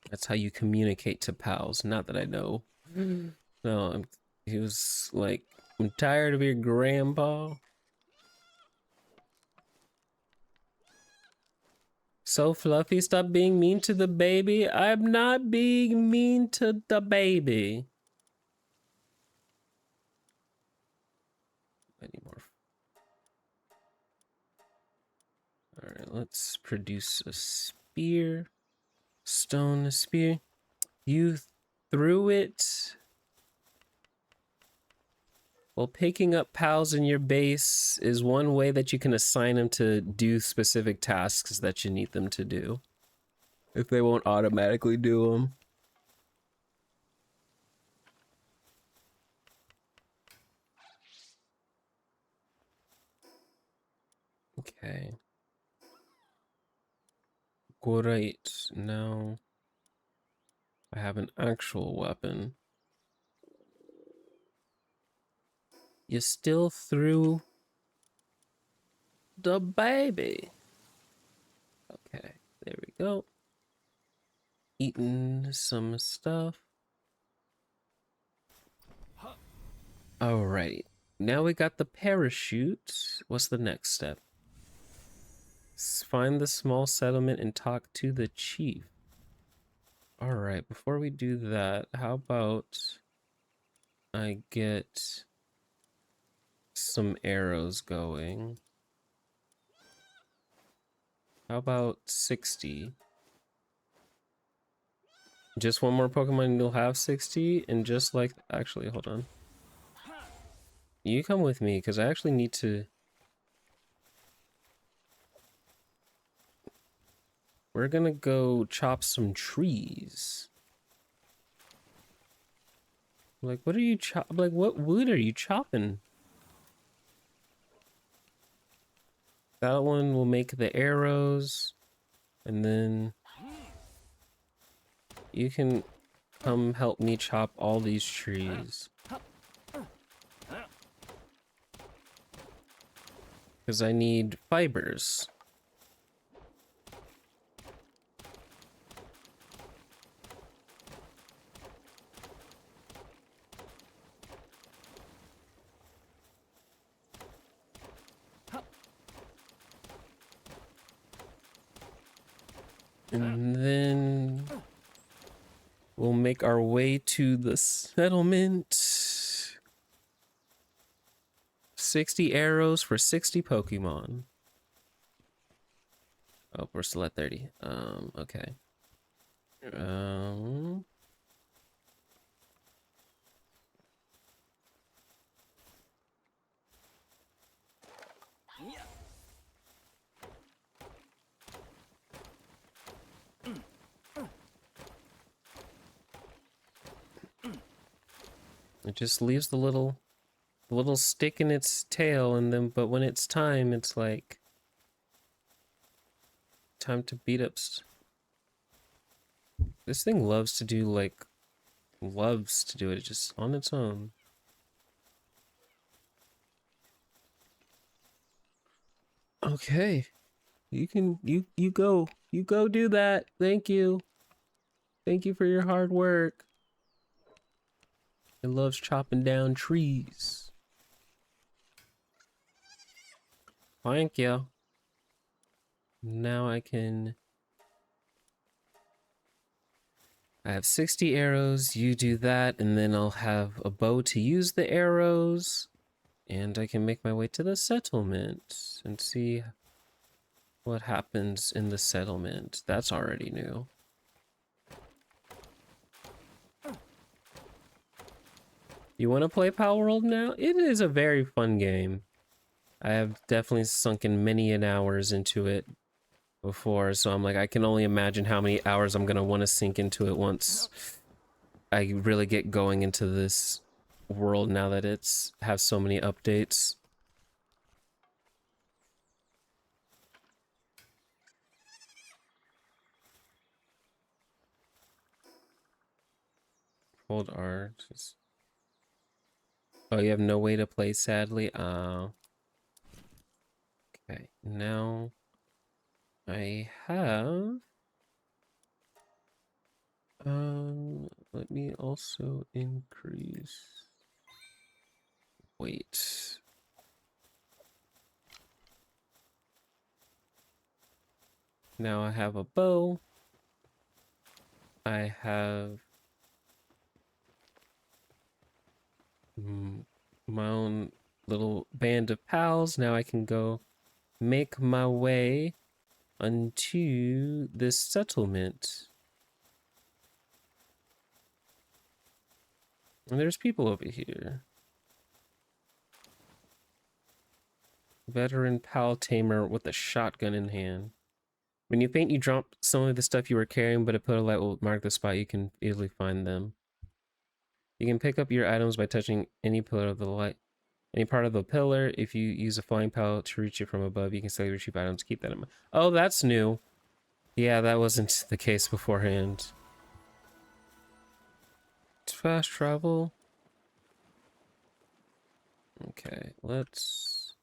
Speaker 1: That's how you communicate to pals. Not that I know. No, he was like, I'm tired of your grandpa. So Fluffy, stop being mean to the baby. I'm not being mean to the baby. I need more. All right, let's produce a spear. Stone spear. You threw it while picking up pals in your base is one way that you can assign them to do specific tasks that you need them to do. If they won't automatically do them. Okay. Great. Now I have an actual weapon. You still threw the baby. Okay, there we go. Eating some stuff. Alrighty. Now we got the parachute. What's the next step? Find the small settlement and talk to the chief. Alright, before we do that, how about I get some arrows going? How about 60? Just one more Pokemon and you'll have 60, and just like, actually, hold on. You come with me, because I actually need to... We're gonna go chop some trees. Like, what are you like, what wood are you chopping? That one will make the arrows, and then you can come help me chop all these trees. Because I need fibers. And then we'll make our way to the settlement. 60 arrows for 60 Pokemon. Oh, we're still at 30. Okay. It just leaves the little stick in its tail, and then, but when it's time, it's like time to beat up. This thing loves to do it just on its own. Okay, you go do that. Thank you for your hard work. It loves chopping down trees. Thank you. Now I have 60 arrows, you do that, and then I'll have a bow to use the arrows, and I can make my way to the settlement and see what happens in the settlement. That's already new. You want to play Palworld now? It is a very fun game. I have definitely sunken many an hours into it before, so I'm like, I can only imagine how many hours I'm gonna want to sink into it once I really get going into this world now that it's has so many updates. Hold R. Oh, you have no way to play, sadly. Okay, now I have. Let me also increase. Wait. Now I have a bow. I have my own little band of pals. Now I can go make my way unto this settlement. And there's people over here. Veteran pal tamer with a shotgun in hand. When you faint, you drop some of the stuff you were carrying, but a pillar light will mark the spot. You can easily find them. You can pick up your items by touching any pillar of the light. Any part of the pillar. If you use a flying pal to reach it from above, you can still retrieve items. Keep that in mind. Oh, that's new. Yeah, that wasn't the case beforehand. Fast travel. Okay, let's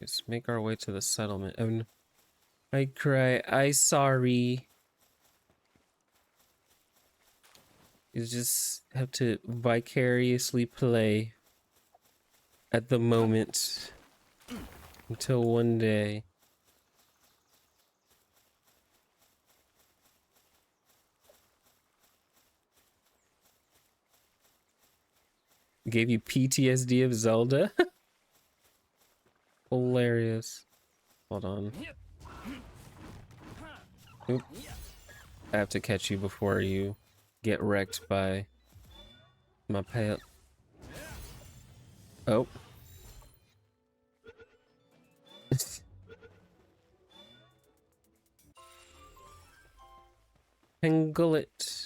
Speaker 1: just make our way to the settlement. Oh, no. I cry. I sorry. You just have to vicariously play at the moment until one day. Gave you PTSD of Zelda? Hilarious. Hold on. Oop. I have to catch you before you get wrecked by my pet. Oh. Tangle it.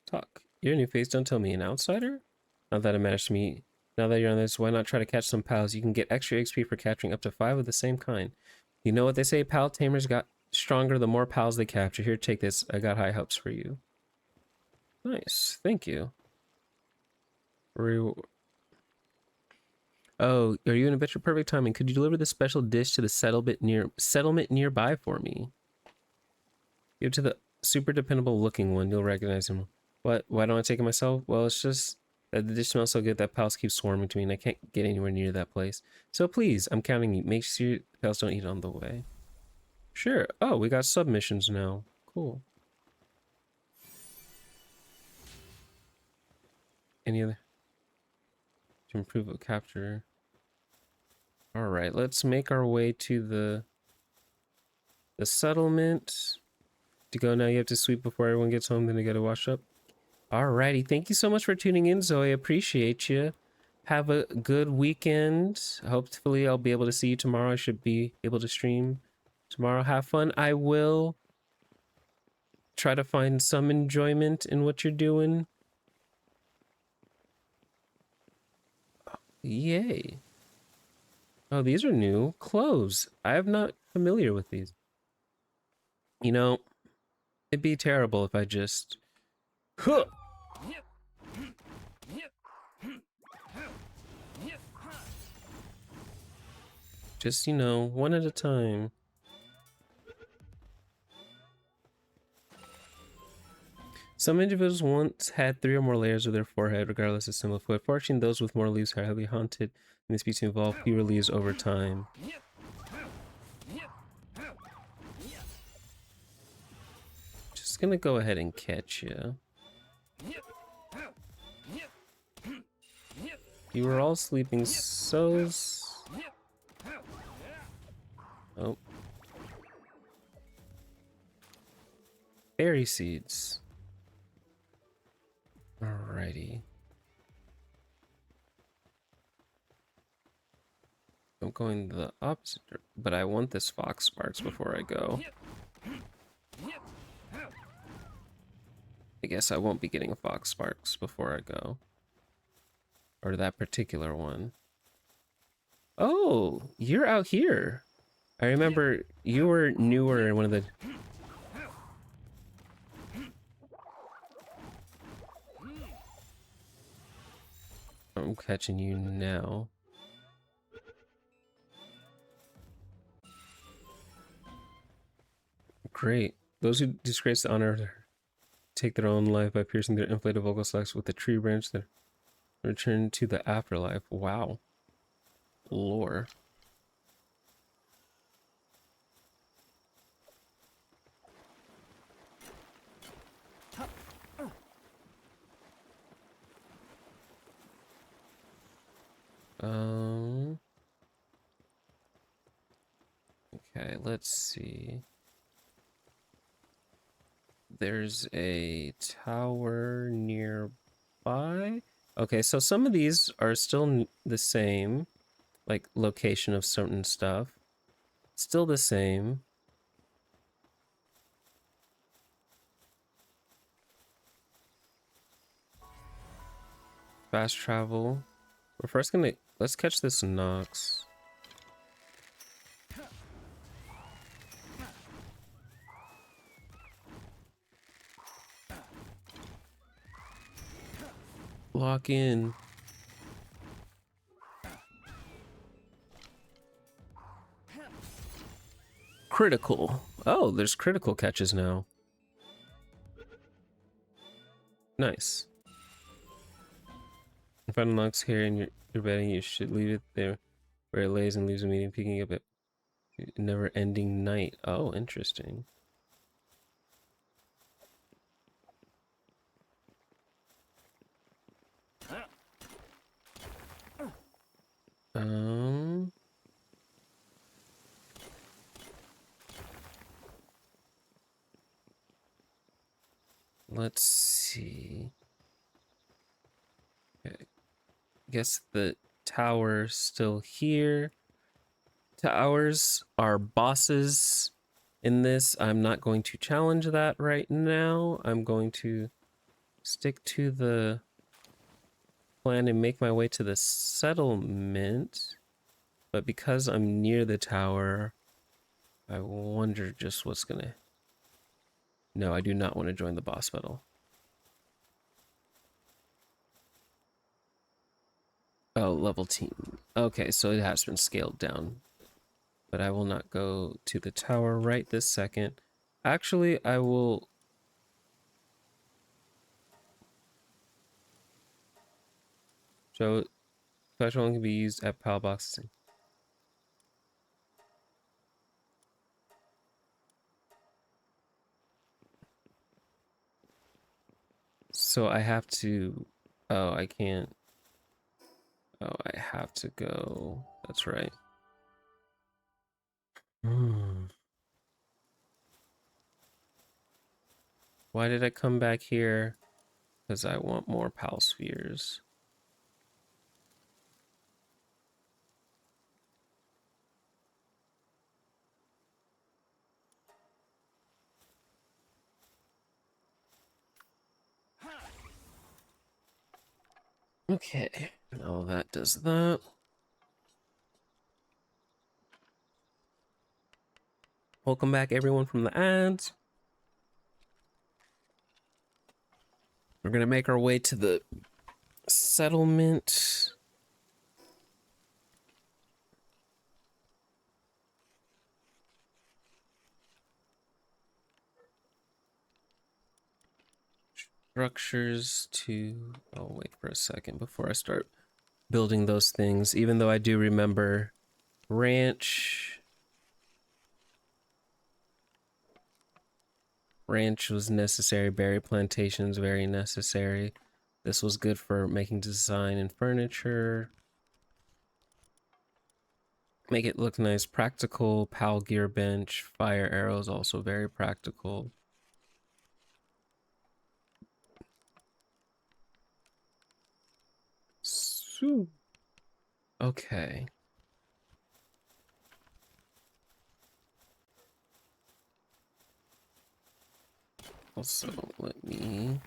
Speaker 1: Talk. Your new face, don't tell me, an outsider? Not that it matters to me. Now that you're on this, why not try to catch some pals? You can get extra XP for capturing up to 5 of the same kind. You know what they say, pal tamers got stronger the more pals they capture. Here, take this. I got high hopes for you. Nice. Thank you. Oh, are you in a bit of perfect timing? Could you deliver this special dish to the settlement nearby for me? Give it to the super dependable looking one. You'll recognize him. What? Why don't I take it myself? Well, it's just that the dish smells so good that pals keep swarming to me and I can't get anywhere near that place. So please, I'm counting you. Make sure pals don't eat on the way. Sure. Oh, we got submissions now. Cool. Any other? To improve a capture. Alright, let's make our way to the settlement. To go now, you have to sweep before everyone gets home, then you gotta wash up. Alrighty, thank you so much for tuning in, Zoe. Appreciate you. Have a good weekend. Hopefully, I'll be able to see you tomorrow. I should be able to stream tomorrow. Have fun. I will try to find some enjoyment in what you're doing. Yay. Oh, these are new. Clothes. I am not familiar with these. You know, it'd be terrible if I just... Huh! Just, you know, one at a time. Some individuals once had 3 or more layers of their forehead, regardless of similar foot. Fortunately, those with more leaves are heavily haunted, and this species evolve fewer leaves over time. Just gonna go ahead and catch you. You were all sleeping so... Oh. Berry seeds. Alrighty. I'm going the opposite, but I want this fox sparks before I go. I guess I won't be getting a fox sparks before I go. Or that particular one. Oh, you're out here. I remember you were newer in one of the... I'm catching you now. Great. Those who disgrace the honor take their own life by piercing their inflated vocal sacs with a tree branch that return to the afterlife. Wow. Lore. Okay, let's see. There's a tower nearby. Okay, so some of these are still the same, like location of certain stuff. Still the same. Fast travel. We're first gonna, let's catch this Nox. Lock in. Critical. Oh, there's critical catches now. Nice. If I Nox here and you're betting, you should leave it there where it lays and leaves a medium peeking up at never-ending night. Oh, interesting. Let's see. Okay. Guess the tower's still here. Towers are bosses in this. I'm not going to challenge that right now. I'm going to stick to the plan and make my way to the settlement. But because I'm near the tower, I wonder just what's gonna... No, I do not want to join the boss battle. Oh, level team. Okay, so it has been scaled down. But I will not go to the tower right this second. Actually, I will... So, special one can be used at pal boxing. So I have to... Oh, I can't... Oh, I have to go... That's right. Why did I come back here? Because I want more pal spheres. Okay, now that does that. Welcome back, everyone, from the ads. We're gonna make our way to the settlement. structures to... Oh, wait for a second before I start building those things, even though I do remember ranch was necessary, berry plantations very necessary. This was good for making design and furniture. Make it look nice. Practical pal gear bench, fire arrows also very practical. So, okay. Also, let me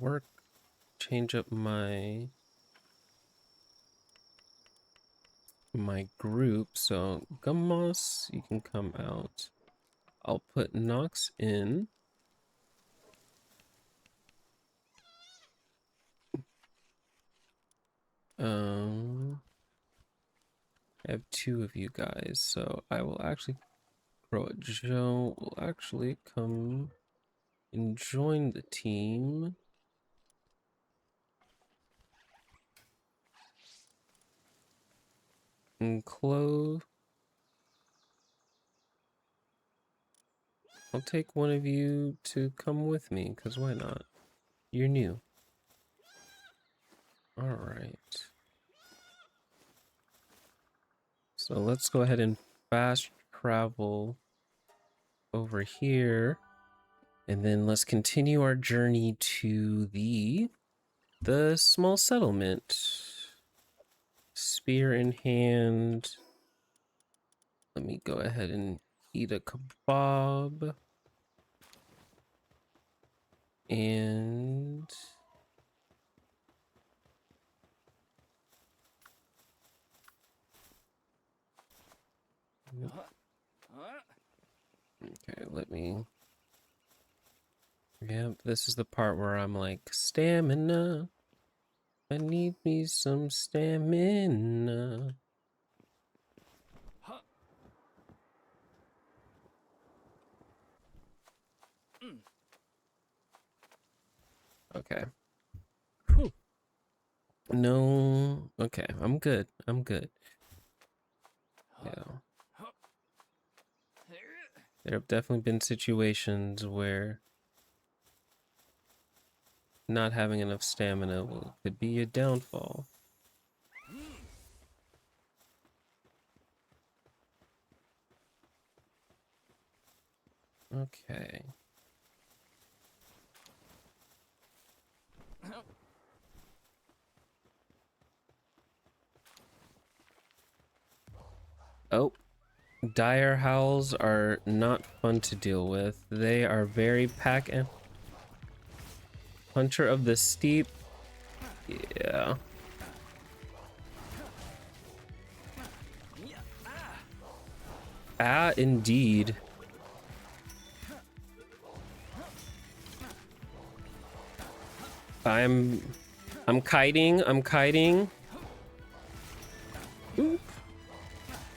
Speaker 1: work, change up my group. So Gummoss, you can come out. I'll put Nox in. I have 2 of you guys, so I will actually grow it. Joe will actually come and join the team. And Clove, I'll take one of you to come with me, because why not? You're new. Alright. So let's go ahead and fast travel over here. And then let's continue our journey to the small settlement. Spear in hand. Let me go ahead and eat a kebab. And okay, let me... Yep, this is the part where I'm like, stamina. I need me some stamina. Okay. Whew. No. Okay, I'm good. I'm good. Yeah. There have definitely been situations where not having enough stamina could be a downfall. Okay. Oh, dire howls are not fun to deal with. They are very pack and Hunter of the Steep. Yeah. Ah, indeed. I'm kiting. I'm kiting. Oop.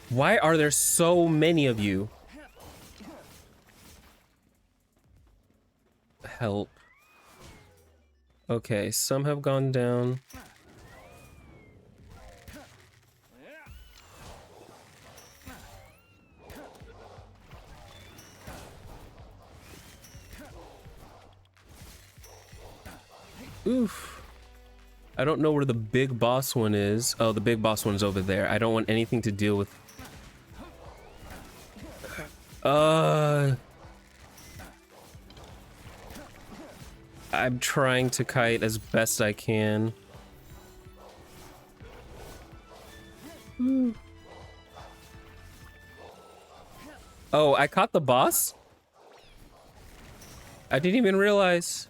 Speaker 1: Why are there so many of you? Help. Okay, some have gone down. Oof. I don't know where the big boss one is. Oh, the big boss one's over there. I don't want anything to deal with... I'm trying to kite as best I can. Oh, I caught the boss? I didn't even realize.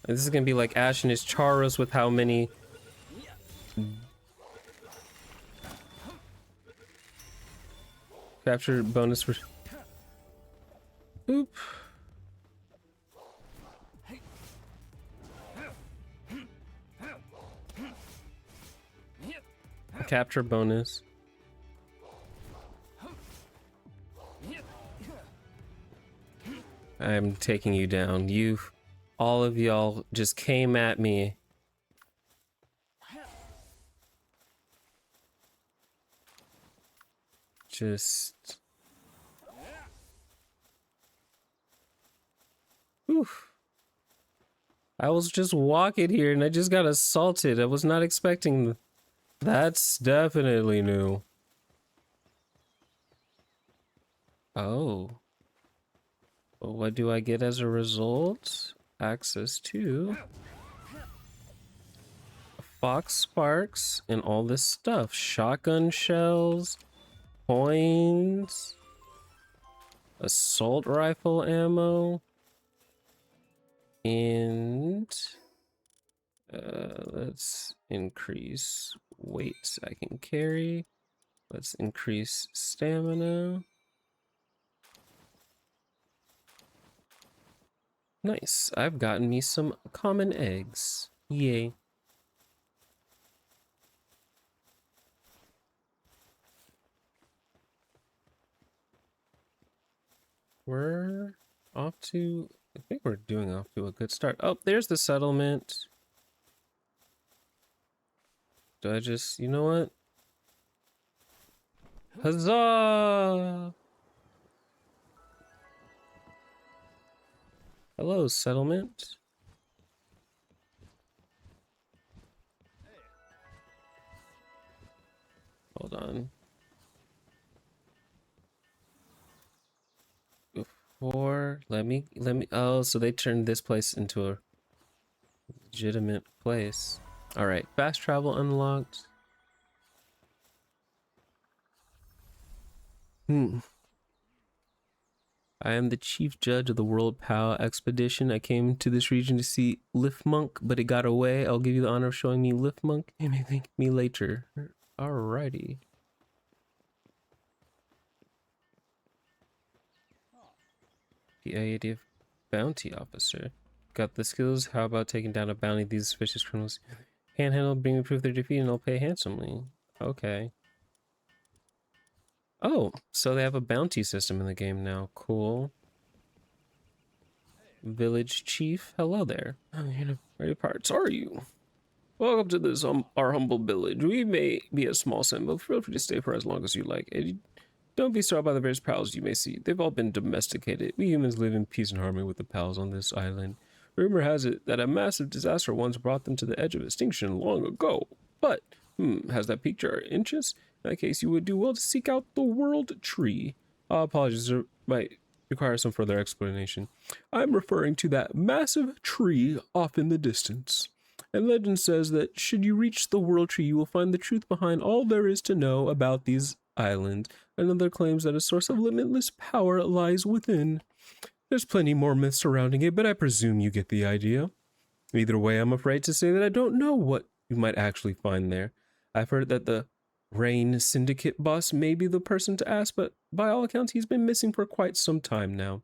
Speaker 1: This is gonna be like Ash and his Charos with how many... Capture bonus for... Oop. Capture bonus. I'm taking you down. All of y'all just came at me. Just... Oof. I was just walking here and I just got assaulted. I was not expecting... That's definitely new. Oh. Well, what do I get as a result? Access to... Fox Sparks and all this stuff. Shotgun shells, coins, assault rifle ammo, and let's increase weights I can carry. Let's increase stamina. Nice. I've gotten me some common eggs. Yay. We're off to, I think we're doing off to a good start. Oh, there's the settlement. Do I just, you know what? Huzzah! Hello, settlement. Hold on. Before, let me, oh, so they turned this place into a legitimate place. All right, fast travel unlocked. I am the chief judge of the World POW expedition. I came to this region to see Liftmonk, but it got away. I'll give you the honor of showing me Liftmonk. You may thank me later. Alrighty. The idea of bounty officer. Got the skills? How about taking down a bounty? These suspicious criminals can't handle, bring me proof they're defeated, and I'll pay handsomely. Okay. Oh, so they have a bounty system in the game now. Cool. Village chief, hello there. Where parts are you? Welcome to this our humble village. We may be a small sin, but feel free to stay for as long as you like. And don't be startled by the various pals you may see. They've all been domesticated. We humans live in peace and harmony with the pals on this island. Rumor has it that a massive disaster once brought them to the edge of extinction long ago. But, has that piqued your interest? In that case, you would do well to seek out the World Tree. Apologies, there might require some further explanation. I'm referring to that massive tree off in the distance. And legend says that should you reach the World Tree, you will find the truth behind all there is to know about these islands. Another claims that a source of limitless power lies within. There's plenty more myths surrounding it, but I presume you get the idea. Either way, I'm afraid to say that I don't know what you might actually find there. I've heard that the Rain Syndicate boss may be the person to ask, but by all accounts, he's been missing for quite some time now.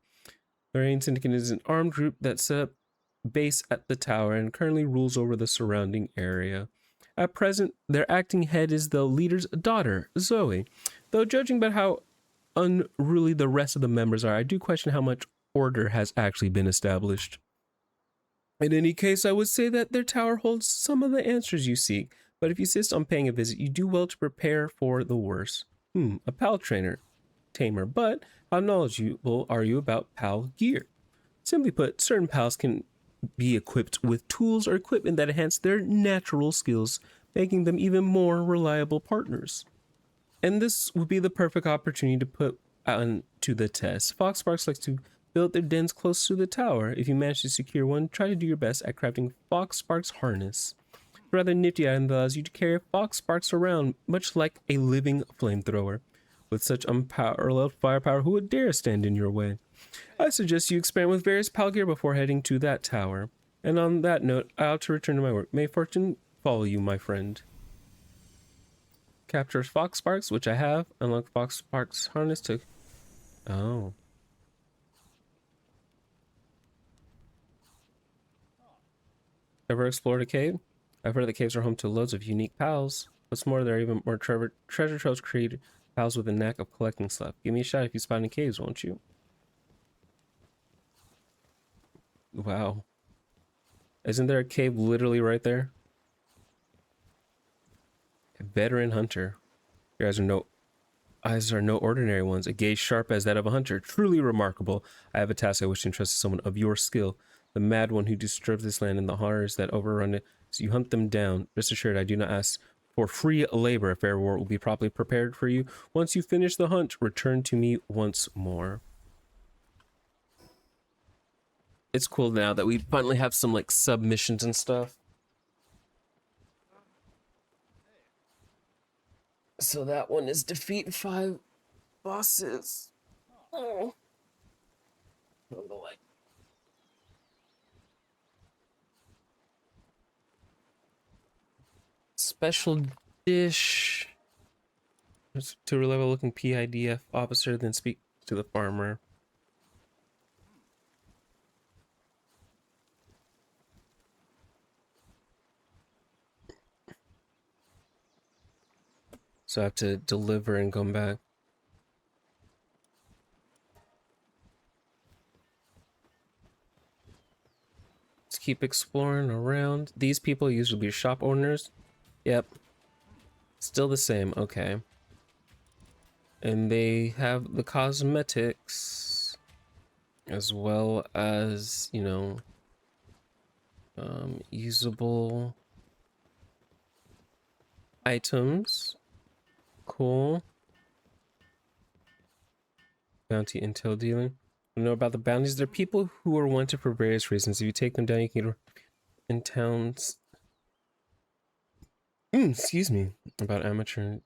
Speaker 1: The Rain Syndicate is an armed group that set up base at the tower and currently rules over the surrounding area. At present, their acting head is the leader's daughter, Zoe. Though judging by how unruly the rest of the members are, I do question how much order has actually been established. In any case, I would say that their tower holds some of the answers you seek, but if you insist on paying a visit, you do well to prepare for the worst. A PAL tamer, but how knowledgeable are you about PAL gear? Simply put, certain PALs can be equipped with tools or equipment that enhance their natural skills, making them even more reliable partners. And this would be the perfect opportunity to put to the test. Fox Sparks likes to build their dens close to the tower. If you manage to secure one, try to do your best at crafting Fox Sparks harness. Rather nifty item that allows you to carry Fox Sparks around, much like a living flamethrower. With such unparalleled firepower, who would dare stand in your way? I suggest you experiment with various PAL gear before heading to that tower. And on that note, I ought to return to my work. May fortune follow you, my friend. Capture Fox Sparks, which I have. Unlock Fox Sparks harness to... Oh. Ever explored a cave? I've heard the caves are home to loads of unique pals. What's more, there are even more treasure troves created pals with a knack of collecting stuff. Give me a shot if you spot any caves, won't you? Wow. Isn't there a cave literally right there? A veteran hunter. Your eyes are no ordinary ones. A gaze sharp as that of a hunter. Truly remarkable. I have a task I wish to entrust to someone of your skill. The mad one who disturbs this land and the horrors that overrun it. So you hunt them down. Rest assured, I do not ask for free labor. A fair reward will be properly prepared for you. Once you finish the hunt, return to me once more. It's cool now that we finally have some like submissions and stuff. So that one is defeat 5 bosses. Oh. Special dish. To a level looking PIDF officer, then speak to the farmer. So I have to deliver and come back. Let's keep exploring around. These people usually be shop owners. Yep. Still the same. Okay. And they have the cosmetics as well as, you know, usable items. Cool. Bounty intel dealing. You know about the bounties? They're people who are wanted for various reasons. If you take them down, you can get in towns. Excuse me. About amateur.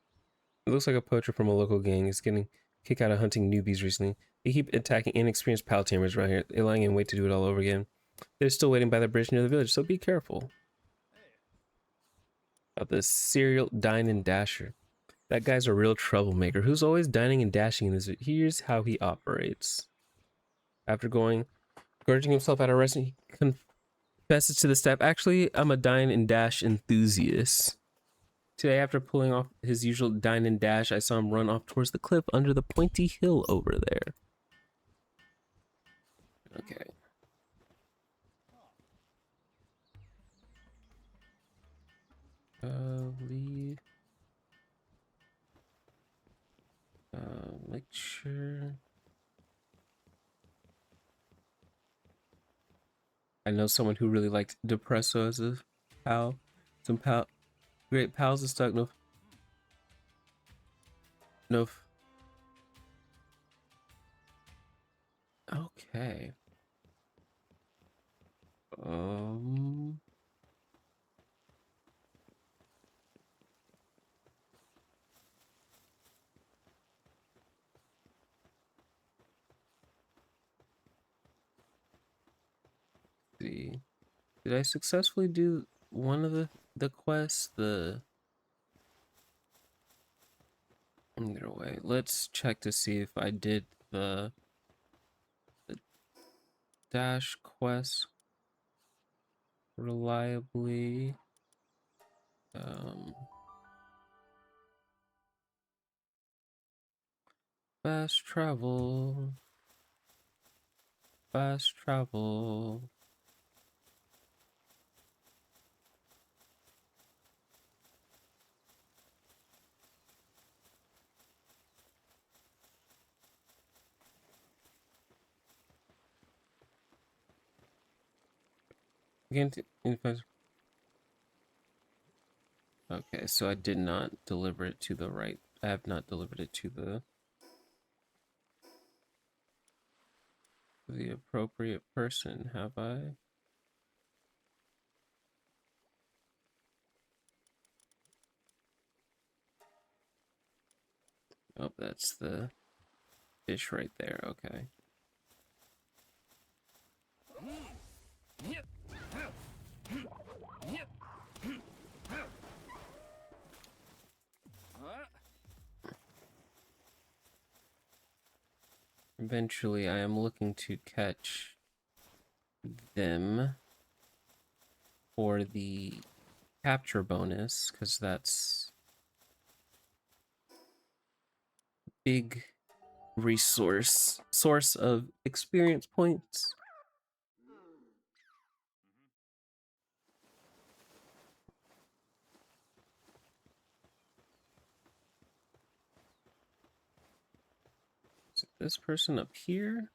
Speaker 1: It looks like a poacher from a local gang is getting kicked out of hunting newbies recently. They keep attacking inexperienced pal tamers around here. They're lying in wait to do it all over again. They're still waiting by the bridge near the village, so be careful. About the serial dine and dasher. That guy's a real troublemaker who's always dining and dashing in this. Here's how he operates. After gorging himself at a restaurant, he confesses to the staff, actually, I'm a dine and dash enthusiast. Today, after pulling off his usual dine and dash, I saw him run off towards the cliff under the pointy hill over there. Okay. Leave. Lecture. I know someone who really liked Depresso as a pal. Some great pals are stuck. No. Okay. Um. See. Did I successfully do one of the quests? Either way, let's check to see if I did the dash quest reliably. Fast travel. Fast travel. Again, okay, so I did not deliver it to the right. I have not delivered it to the appropriate person, have I? Oh, that's the fish right there. Okay. Eventually, I am looking to catch them for the capture bonus, because that's big source of experience points. this person up here.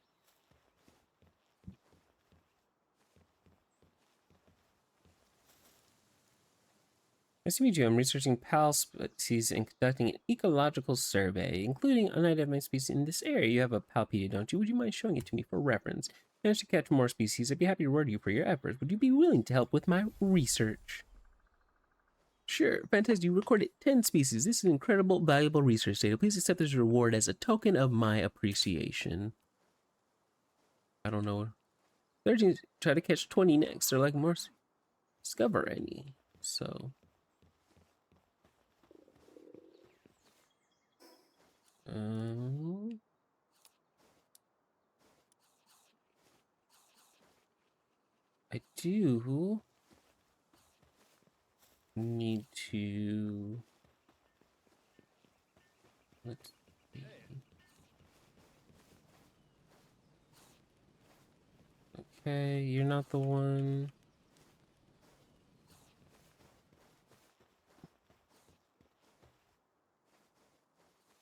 Speaker 1: Nice to meet you. I'm researching PAL species and conducting an ecological survey, including unidentified species in this area. You have a Palpedia, don't you? Would you mind showing it to me for reference? If I manage to catch more species, I'd be happy to reward you for your efforts. Would you be willing to help with my research? Sure, fantastic. You recorded 10 species. This is incredible, valuable research data. Please accept this reward as a token of my appreciation. I don't know. 13, try to catch 20 next. They're like more discover any. So, I do need to, let's see. Okay, you're not the one.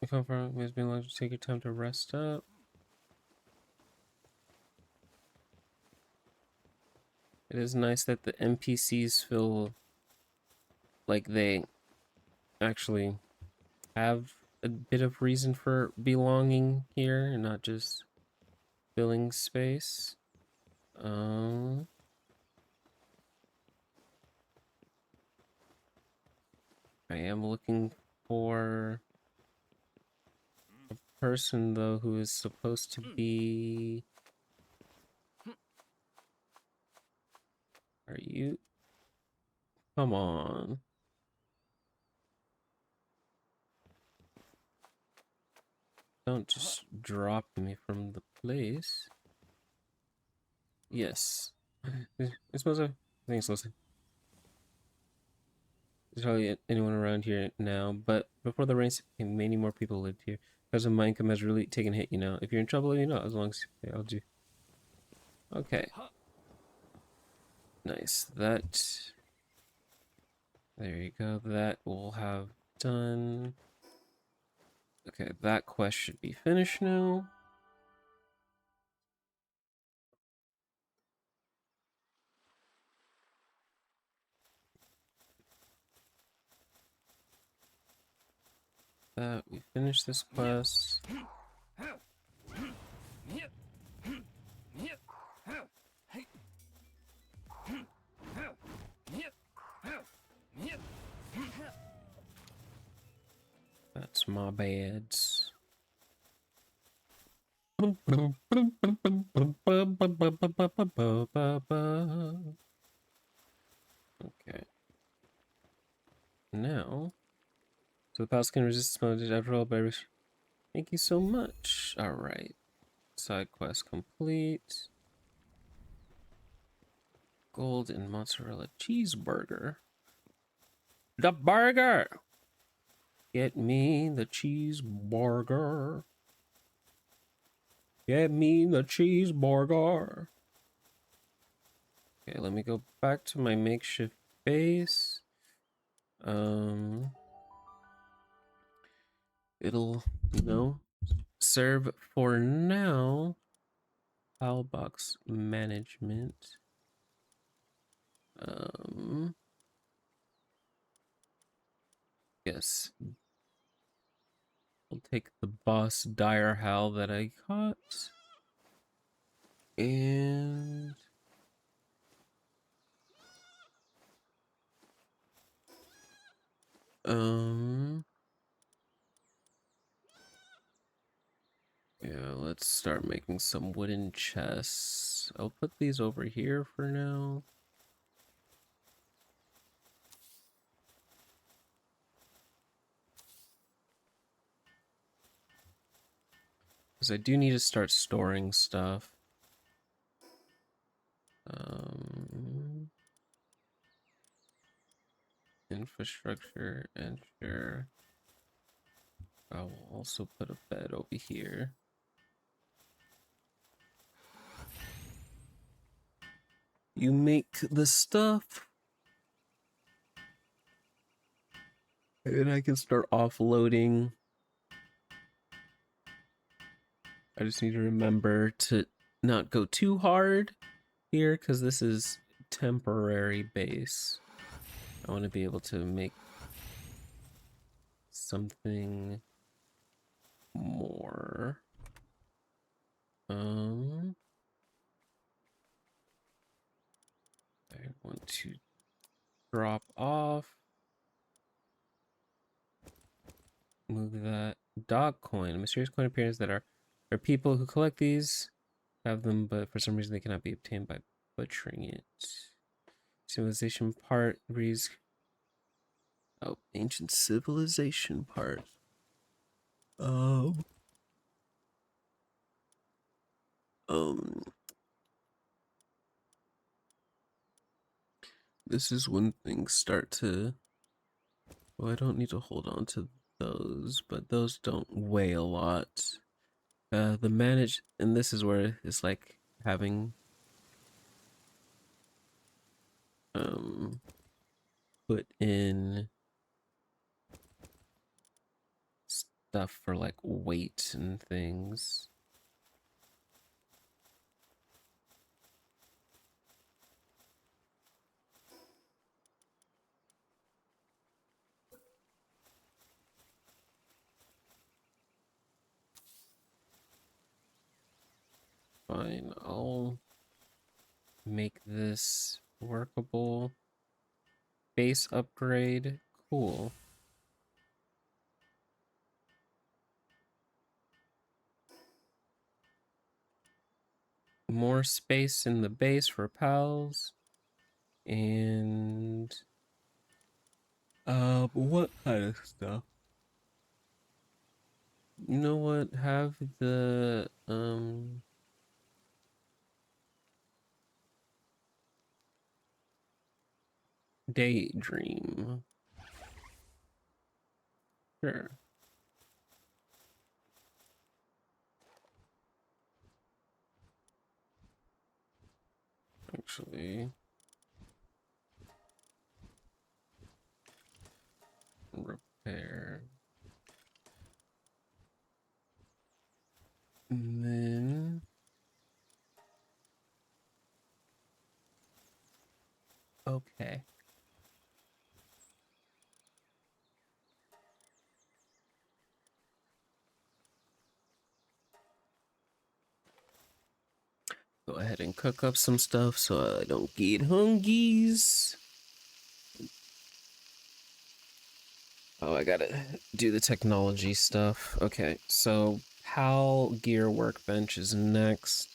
Speaker 1: You come from, it's been long to take your time to rest up. It is nice that the NPCs feel like they actually have a bit of reason for belonging here and not just filling space. I am looking for a person though who is supposed to be. Are you? Come on. Don't just drop me from the place. Yes. It's supposed to. I think it's supposed to. There's hardly anyone around here now, but before the rains came, many more people lived here. Because of my income has really taken a hit, you know. If you're in trouble, let me know. As long as I'll do. Okay. Nice. That. There you go. That we'll have done. Okay, that quest should be finished now. That we finished this quest. That's my bads. Okay. Now, so the pals can resist sponges after all by. Thank you so much. All right. Side quest complete. Gold and mozzarella cheeseburger. The burger! Get me the cheeseburger. Get me the cheeseburger. Okay, let me go back to my makeshift base. It'll, you know, serve for now. File box management. Yes. I'll take the boss dire howl that I caught. And yeah, let's start making some wooden chests. I'll put these over here for now. Because I do need to start storing stuff. Infrastructure, enter. I will also put a bed over here. You make the stuff. And I can start offloading I just need to remember to not go too hard here because this is temporary base. I want to be able to make something more. I want to drop off. Move that. Dog coin. A mysterious coin appears that are people who collect these have them, but for some reason they cannot be obtained by butchering it. Civilization part agrees. Oh, ancient civilization part. Oh. Um. This is when things start to. Well, I don't need to hold on to those, but those don't weigh a lot. The manage, and this is where it's like having um put in stuff for like weight and things. Fine, I'll make this workable. Base upgrade, cool. More space in the base for pals. And what kind of stuff? You know what? Have the daydream. Sure. Actually, repair. And then okay. Go ahead and cook up some stuff so I don't get hungies. Oh, I gotta do the technology stuff. Okay, so PAL gear workbench is next.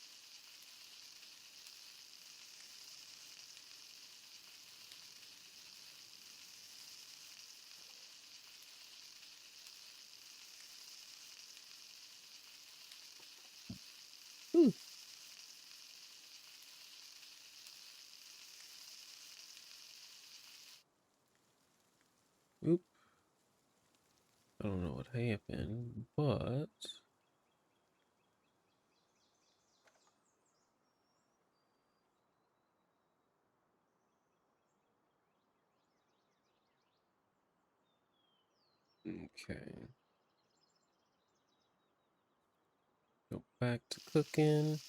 Speaker 1: Ooh. Oop. I don't know what happened, but okay. Go back to cooking.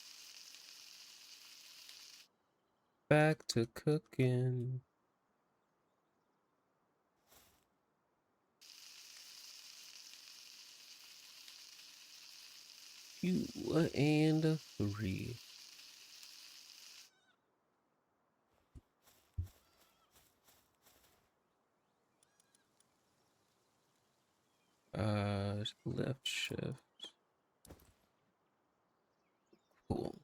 Speaker 1: Back to cooking. Two and three. Left shift. Cool.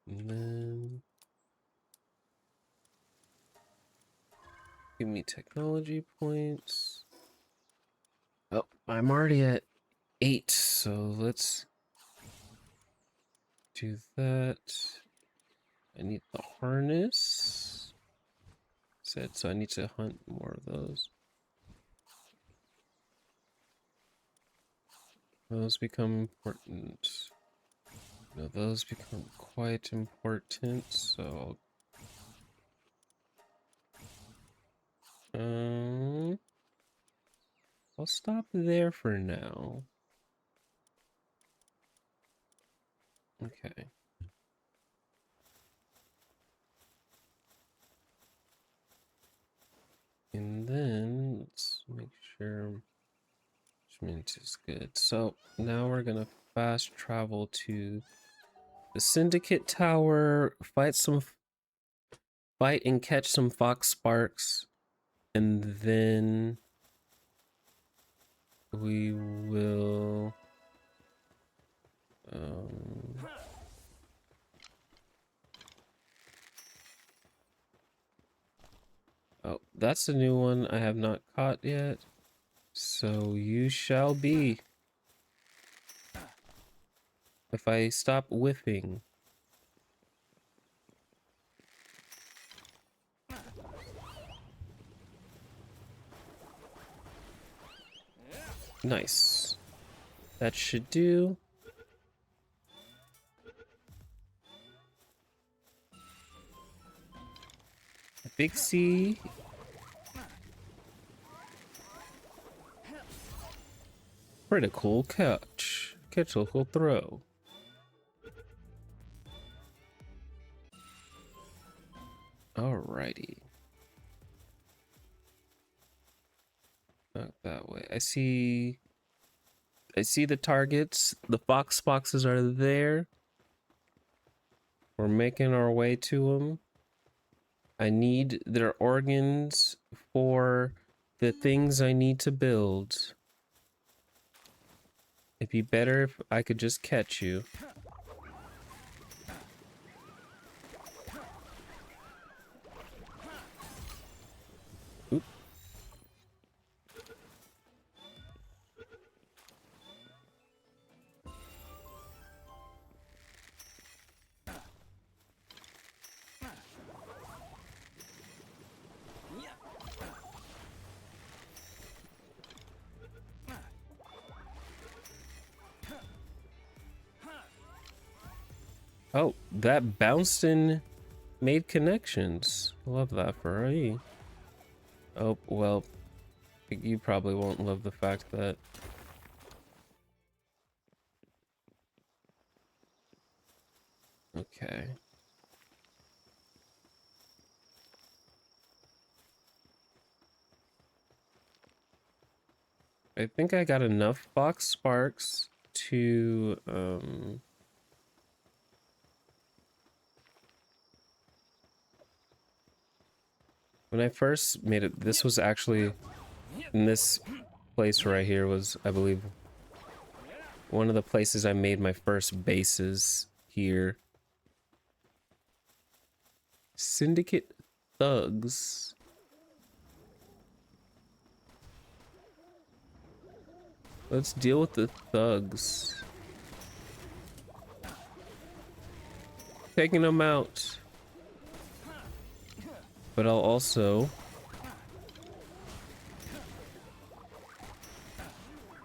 Speaker 1: And then give me technology points. Oh, I'm already at 8, so let's do that. I need the harness. Said so I need to hunt more of those. Those become important. No, those become quite important, so I'll stop there for now. Okay. And then let's make sure mint is good. So now we're gonna fast travel to the Syndicate Tower, fight and catch some Fox Sparks, and then we will oh, that's a new one I have not caught yet. So you shall be. If I stop whiffing. Nice. That should do. Big C. Critical catch. Critical throw. Alrighty. Not that way. I see the targets. The Fox boxes are there. We're making our way to them. I need their organs for the things I need to build. It'd be better if I could just catch you. Oop. Oh, that bounced and made connections. Love that for me. Oh, well, you probably won't love the fact that... Okay. I think I got enough Fox Sparks to, when I first made it, this was actually, in this place right here was, I believe, one of the places I made my first bases here. Syndicate thugs. Let's deal with the thugs. Taking them out. But I'll also...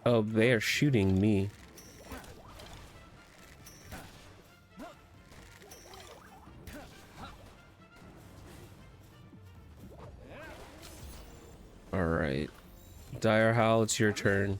Speaker 1: Oh, they are shooting me. Alright. Dire Howl, it's your turn.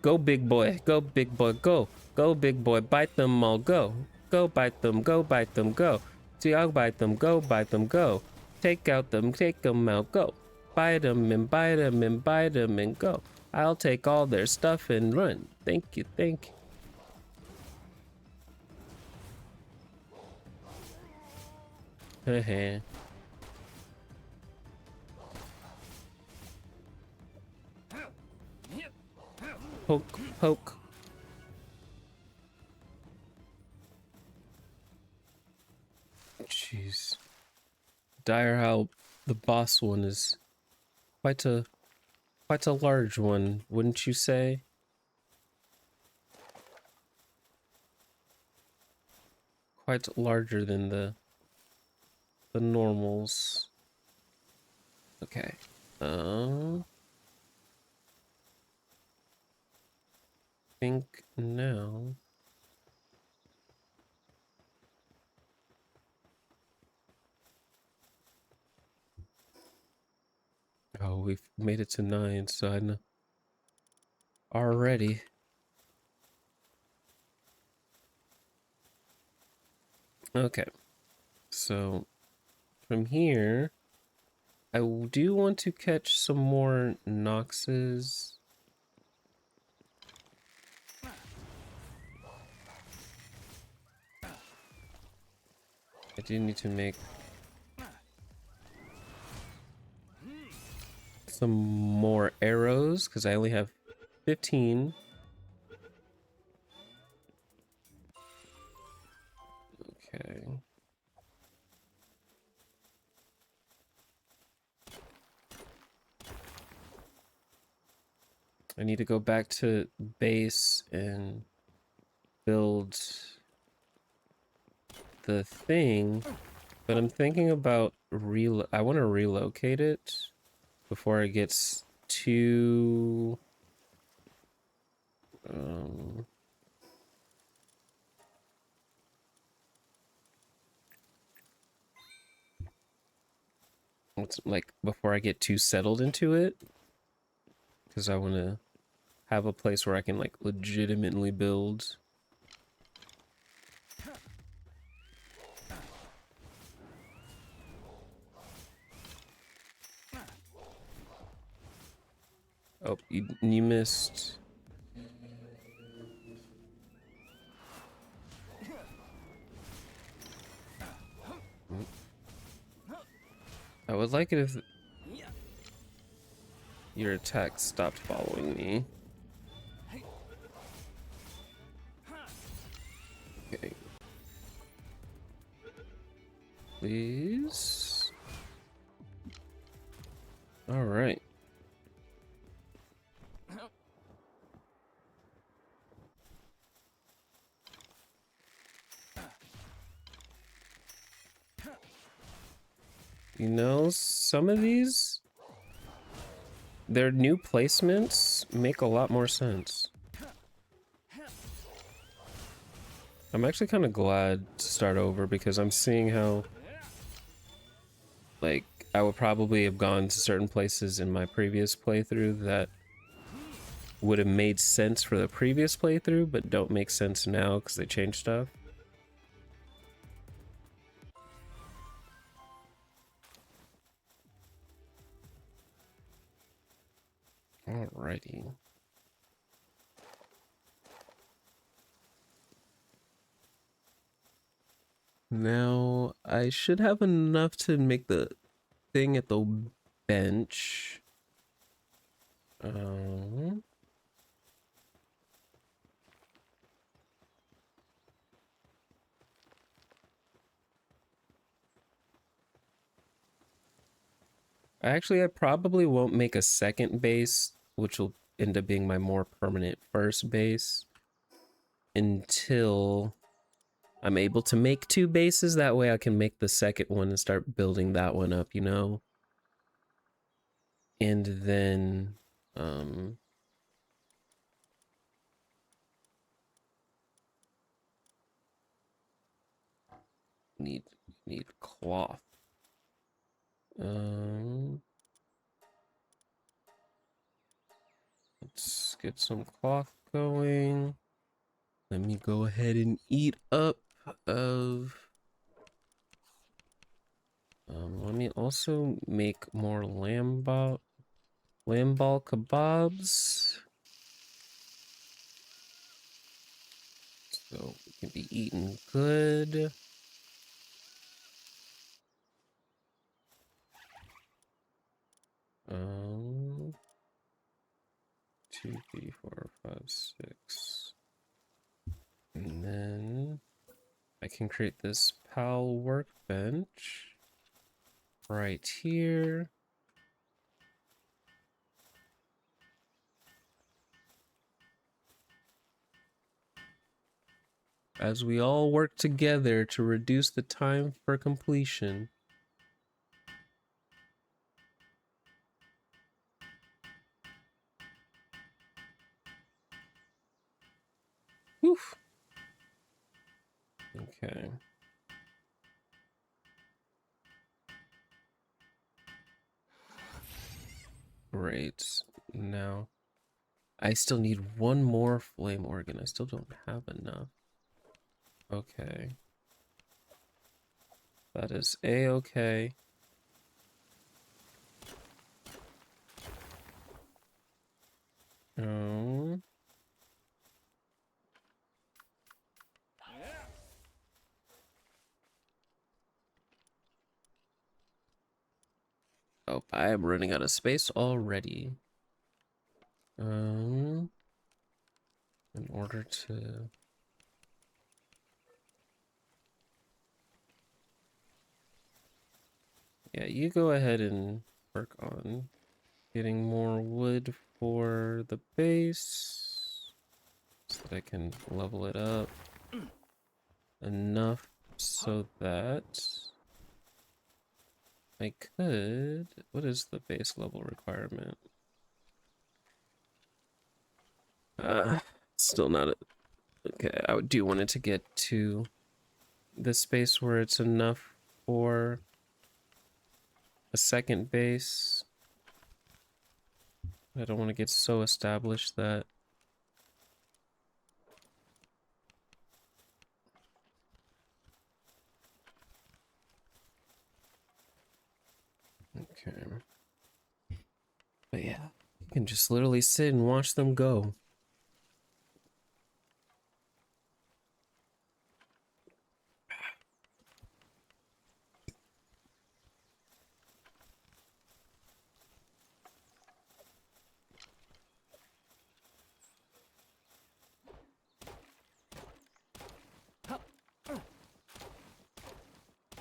Speaker 1: Go, big boy. Go, big boy. Go. Go, big boy. Bite them all. Go. Go, bite them. Go, bite them. Go. See, I'll bite them. Go, bite them. Go. Take them out. Go. Bite them and bite them and bite them and go. I'll take all their stuff and run. Thank you. Thank you. Heh. Poke, poke. Jeez. Dire Howl, the boss one is quite a large one, wouldn't you say? Quite larger than the normals. Okay. Think now. Oh, we've made it to 9, so I know already. Okay, so from here, I do want to catch some more Noxes. I do need to make some more arrows because I only have 15. Okay. I need to go back to base and build the thing, but I'm thinking about I want to relocate it before it gets too um it's like before I get too settled into it, because I want to have a place where I can like legitimately build. Oh, you missed. I would like it if your attack stopped following me. Okay. Please. All right. You know, some of these, their new placements make a lot more sense. I'm actually kind of glad to start over because I'm seeing how, like, I would probably have gone to certain places in my previous playthrough that would have made sense for the previous playthrough, but don't make sense now because they changed stuff. Alrighty. Now, I should have enough to make the thing at the bench. Um, I probably won't make a second base, which will end up being my more permanent first base, until I'm able to make two bases. That way I can make the second one and start building that one up, you know? And then, um, need, need cloth. Um, let's get some cloth going. Let me go ahead and eat up of... let me also make more lamb ball kebabs. So we can be eating good. Um, 2, 3, 4, 5, 6. And then I can create this PAL workbench right here. As we all work together to reduce the time for completion. Woof. Okay. Great. Now, I still need one more flame organ. I still don't have enough. Okay. That is a-okay. Oh. Oh, I am running out of space already. In order to... Yeah, you go ahead and work on getting more wood for the base so that I can level it up enough so that I could... What is the base level requirement? Still not... Okay, I do want it to get to the space where it's enough for a second base. I don't want to get so established that... Okay. But yeah, you can just literally sit and watch them go.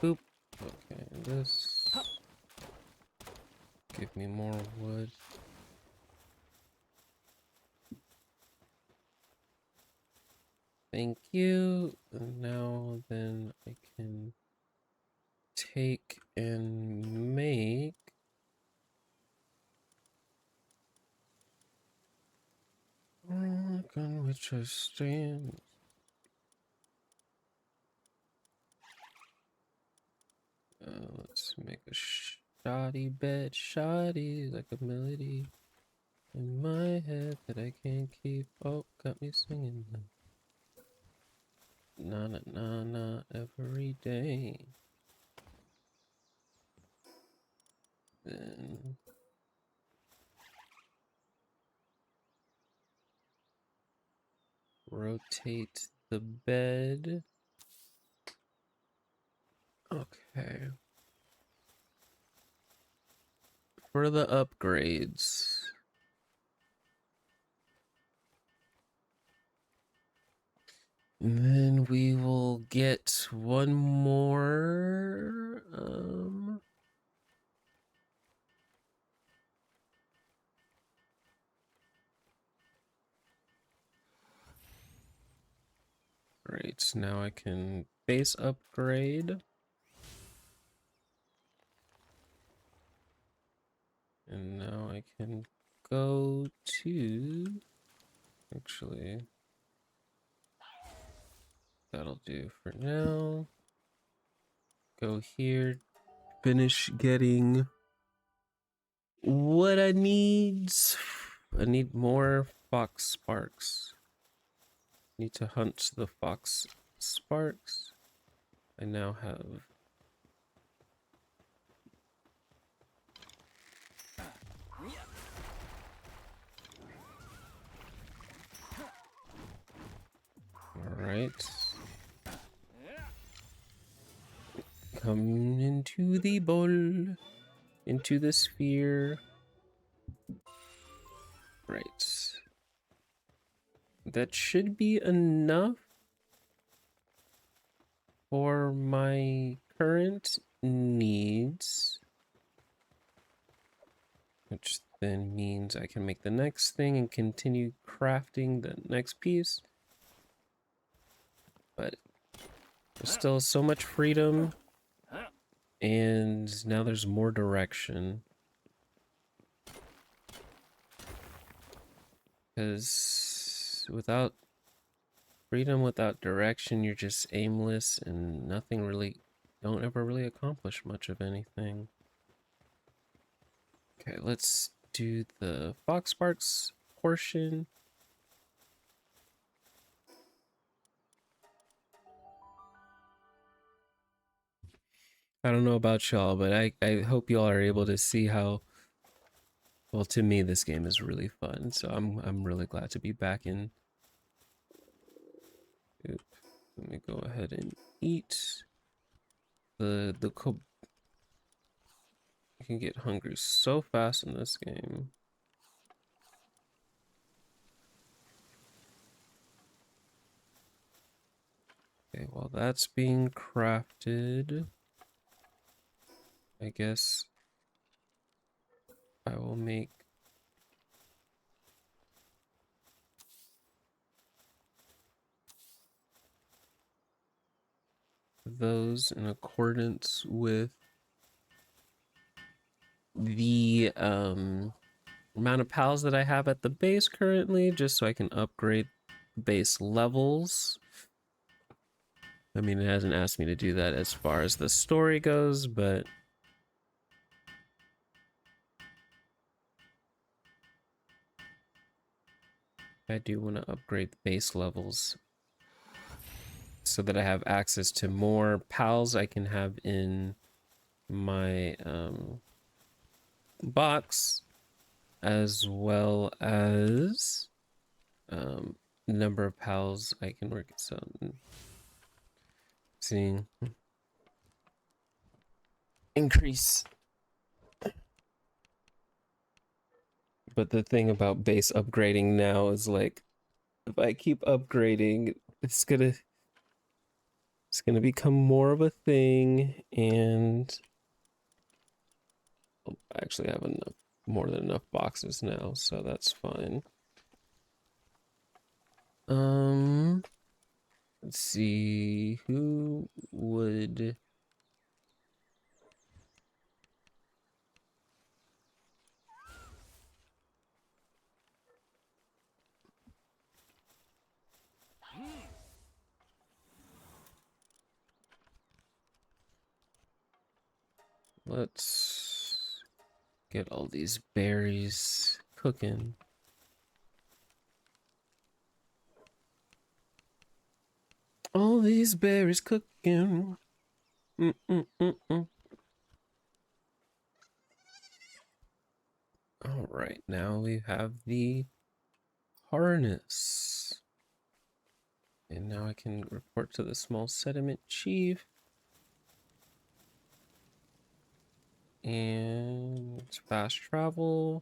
Speaker 1: Boop. Okay, this... Give me more wood. Thank you. And now then I can take and make... Rock on which I stand. Let's make a shoddy bed. Shoddy like a melody in my head that I can't keep. Oh, got me singing. Na na na na every day. Then rotate the bed. Okay. For the upgrades. And then we will get one more. Great. Now I can base upgrade. And now I can go to... Actually, that'll do for now. Go here. Finish getting what I need. I need more fox sparks. Need to hunt the fox sparks. I now have... Alright. Come into the bowl. Into the sphere. Right. That should be enough for my current needs. Which then means I can make the next thing and continue crafting the next piece. But there's still so much freedom. And now there's more direction. Because without freedom, without direction, you're just aimless and nothing really, don't ever really accomplish much of anything. Okay, let's do the Fox Sparks portion. I don't know about y'all, but I hope y'all are able to see how well, to me this game is really fun. So I'm really glad to be back in. Oop, let me go ahead and eat. The you can get hungry so fast in this game. Okay, while that's being crafted, I guess I will make those in accordance with the amount of pals that I have at the base currently, just so I can upgrade base levels. I mean, it hasn't asked me to do that as far as the story goes, but I do want to upgrade the base levels so that I have access to more pals I can have in my box, as well as number of pals I can work. So, seeing increase. But the thing about base upgrading now is like, if I keep upgrading, it's gonna become more of a thing, and I actually have enough, more than enough boxes now, so that's fine. Let's see, who would... Let's get all these berries cooking. All these berries cooking. Mm-mm-mm-mm. All right, now we have the harness. And now I can report to the small sediment chief. And fast travel.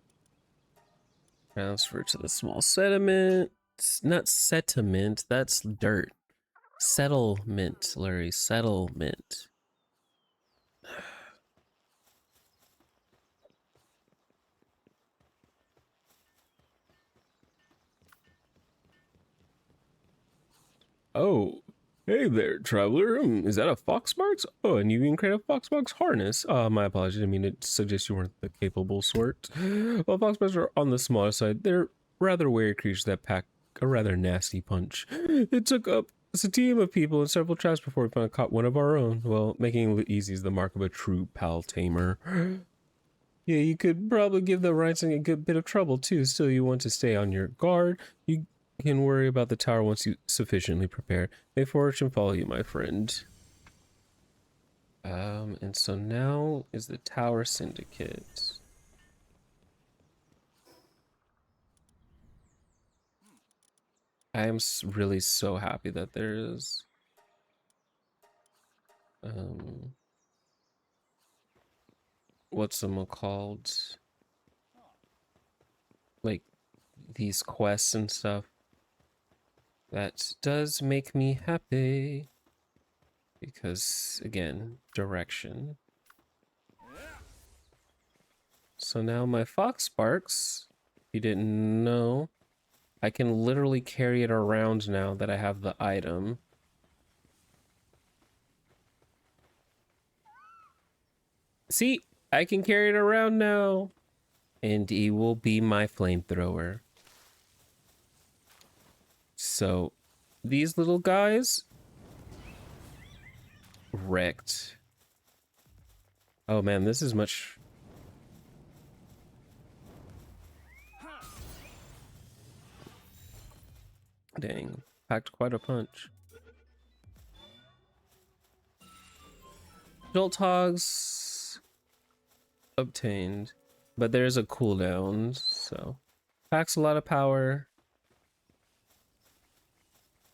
Speaker 1: Transfer to the small sediment. It's not sediment, that's dirt. Settlement, Larry, settlement. Oh, hey there, traveler. Is that a Foxmarks? Oh, and you can create a Foxmarks harness. My apologies. I mean, it suggests you weren't the capable sort. Well, Foxmarks are on the smaller side. They're rather wary creatures that pack a rather nasty punch. It took up a team of people and several traps before we finally caught one of our own. Well, making it easy is the mark of a true pal tamer. Yeah, you could probably give the Rhinestone a good bit of trouble too. Still, you want to stay on your guard. You can worry about the tower once you sufficiently prepare. May fortune follow you, my friend. And so now is the Tower Syndicate. I am really so happy that there is. What's them called? Like these quests and stuff. That does make me happy. Because, again, direction. So now my Fox Sparks, if you didn't know, I can literally carry it around now that I have the item. See, I can carry it around now. And he will be my flamethrower. So, these little guys... wrecked. Oh man, this is much... Dang, packed quite a punch. Jolt hogs obtained, but there's a cooldown, so packs a lot of power.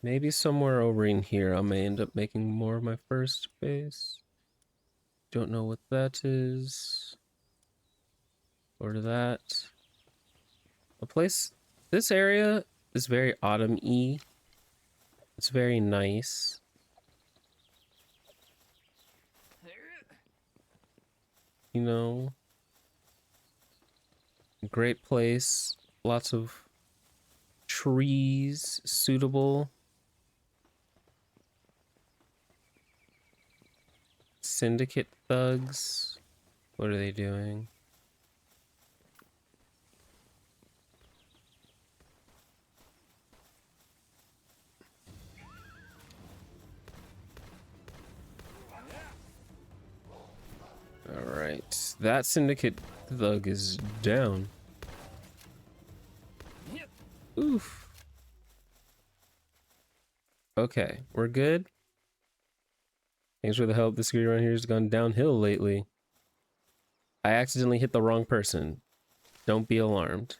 Speaker 1: Maybe somewhere over in here I may end up making more of my first base. Don't know what that is. Or that. A place, this area is very autumn-y. It's very nice. You know, great place. Lots of trees, suitable. Syndicate thugs. What are they doing? Alright, that syndicate thug is down. Oof. Okay, we're good. Thanks for the help. The security around here has gone downhill lately. I accidentally hit the wrong person. Don't be alarmed.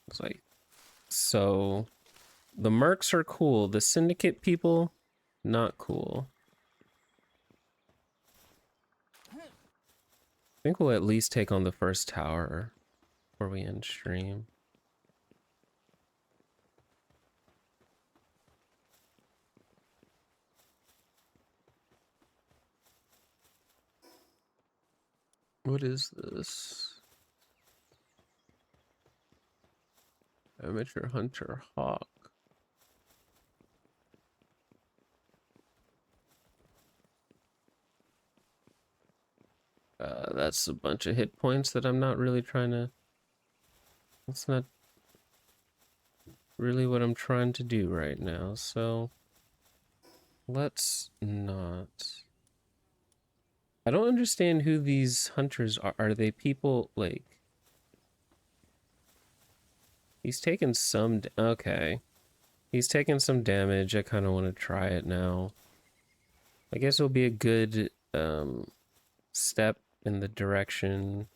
Speaker 1: It's like, so the mercs are cool. The syndicate people, not cool. I think we'll at least take on the first tower before we end stream. What is this? Amateur Hunter Hawk. That's a bunch of hit points that I'm not really trying to... That's not really what I'm trying to do right now, so... Let's not... I don't understand who these hunters are. Are they people, like... He's taken some... Okay. He's taken some damage. I kind of want to try it now. I guess it'll be a good step in the direction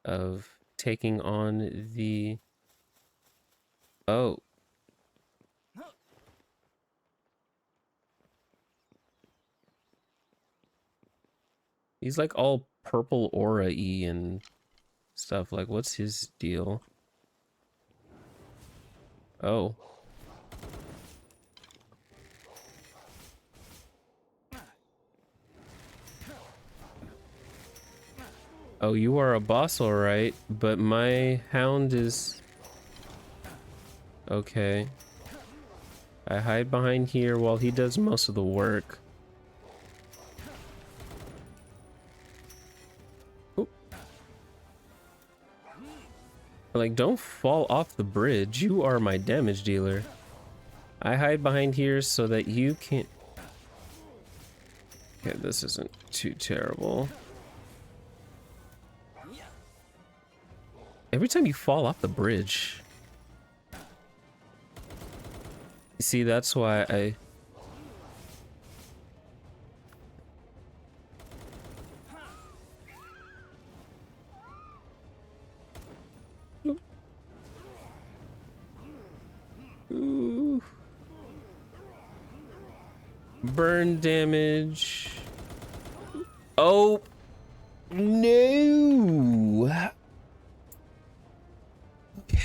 Speaker 1: of taking on the... Oh. He's like all purple aura-y and stuff. Like, what's his deal? Oh. Oh, you are a boss, alright, but my hound is... Okay. I hide behind here while he does most of the work. Oop. Like, don't fall off the bridge. You are my damage dealer. I hide behind here so that you can't... Okay, this isn't too terrible. Every time you fall off the bridge... See, that's why I... Ooh. Burn damage. Oh no. Okay.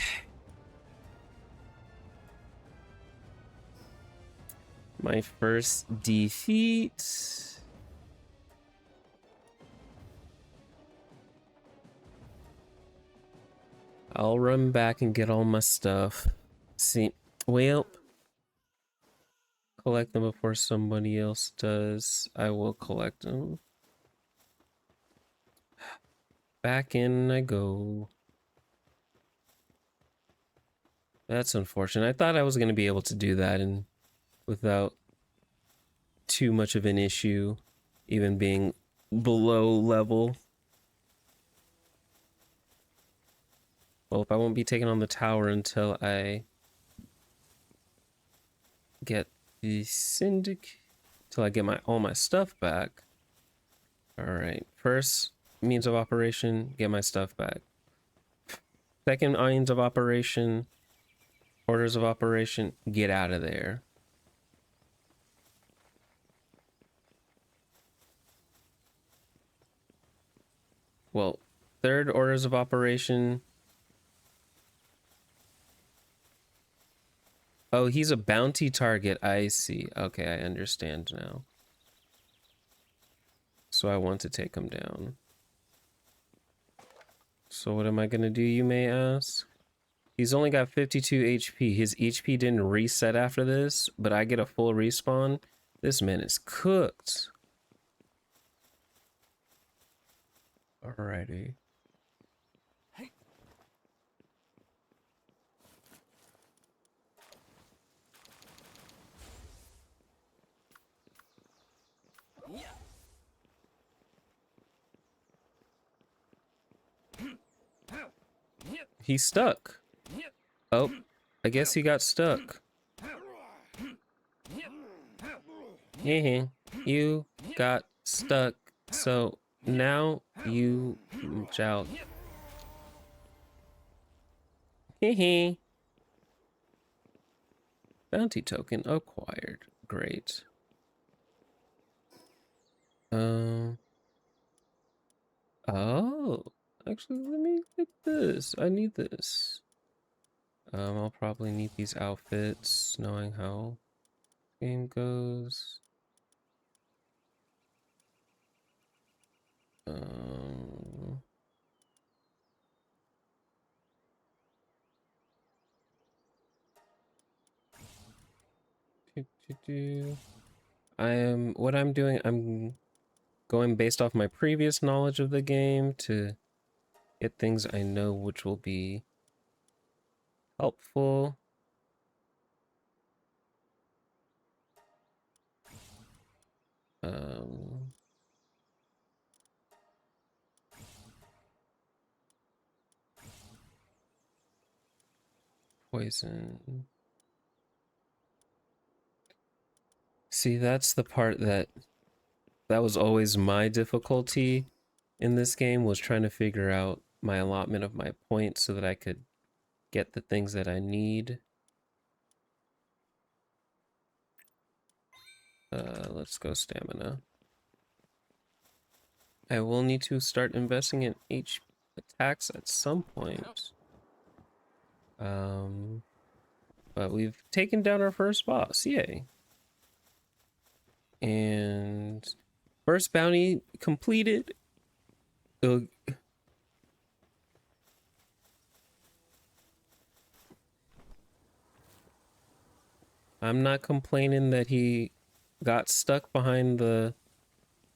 Speaker 1: My first defeat. I'll run back and get all my stuff. See, well, collect them before somebody else does. I will collect them. Back in I go. That's unfortunate. I thought I was going to be able to do that and without too much of an issue, even being below level. Well, if I won't be taking on the tower until I get the syndicate, till I get all my stuff back. All right, first means of operation, get my stuff back. Second means of operation, orders of operation, get out of there. Well, third orders of operation. Oh, he's a bounty target. I see. Okay, I understand now. So I want to take him down. So what am I gonna do, you may ask? He's only got 52 HP. His HP didn't reset after this, but I get a full respawn. This man is cooked. Alrighty. He's stuck. Oh, I guess he got stuck. Heh, you got stuck. So now you shall. Heh. Bounty token acquired. Great. Oh, actually, let me get this. I need this. I'll probably need these outfits, knowing how game goes. Um, what I'm doing, I'm going based off my previous knowledge of the game to get things I know which will be helpful. Poison. See, that's the part that was always my difficulty in this game, was trying to figure out my allotment of my points so that I could get the things that I need. Let's go stamina. I will need to start investing in H attacks at some point. But we've taken down our first boss, yay. And first bounty completed. Ugh. I'm not complaining that he got stuck behind the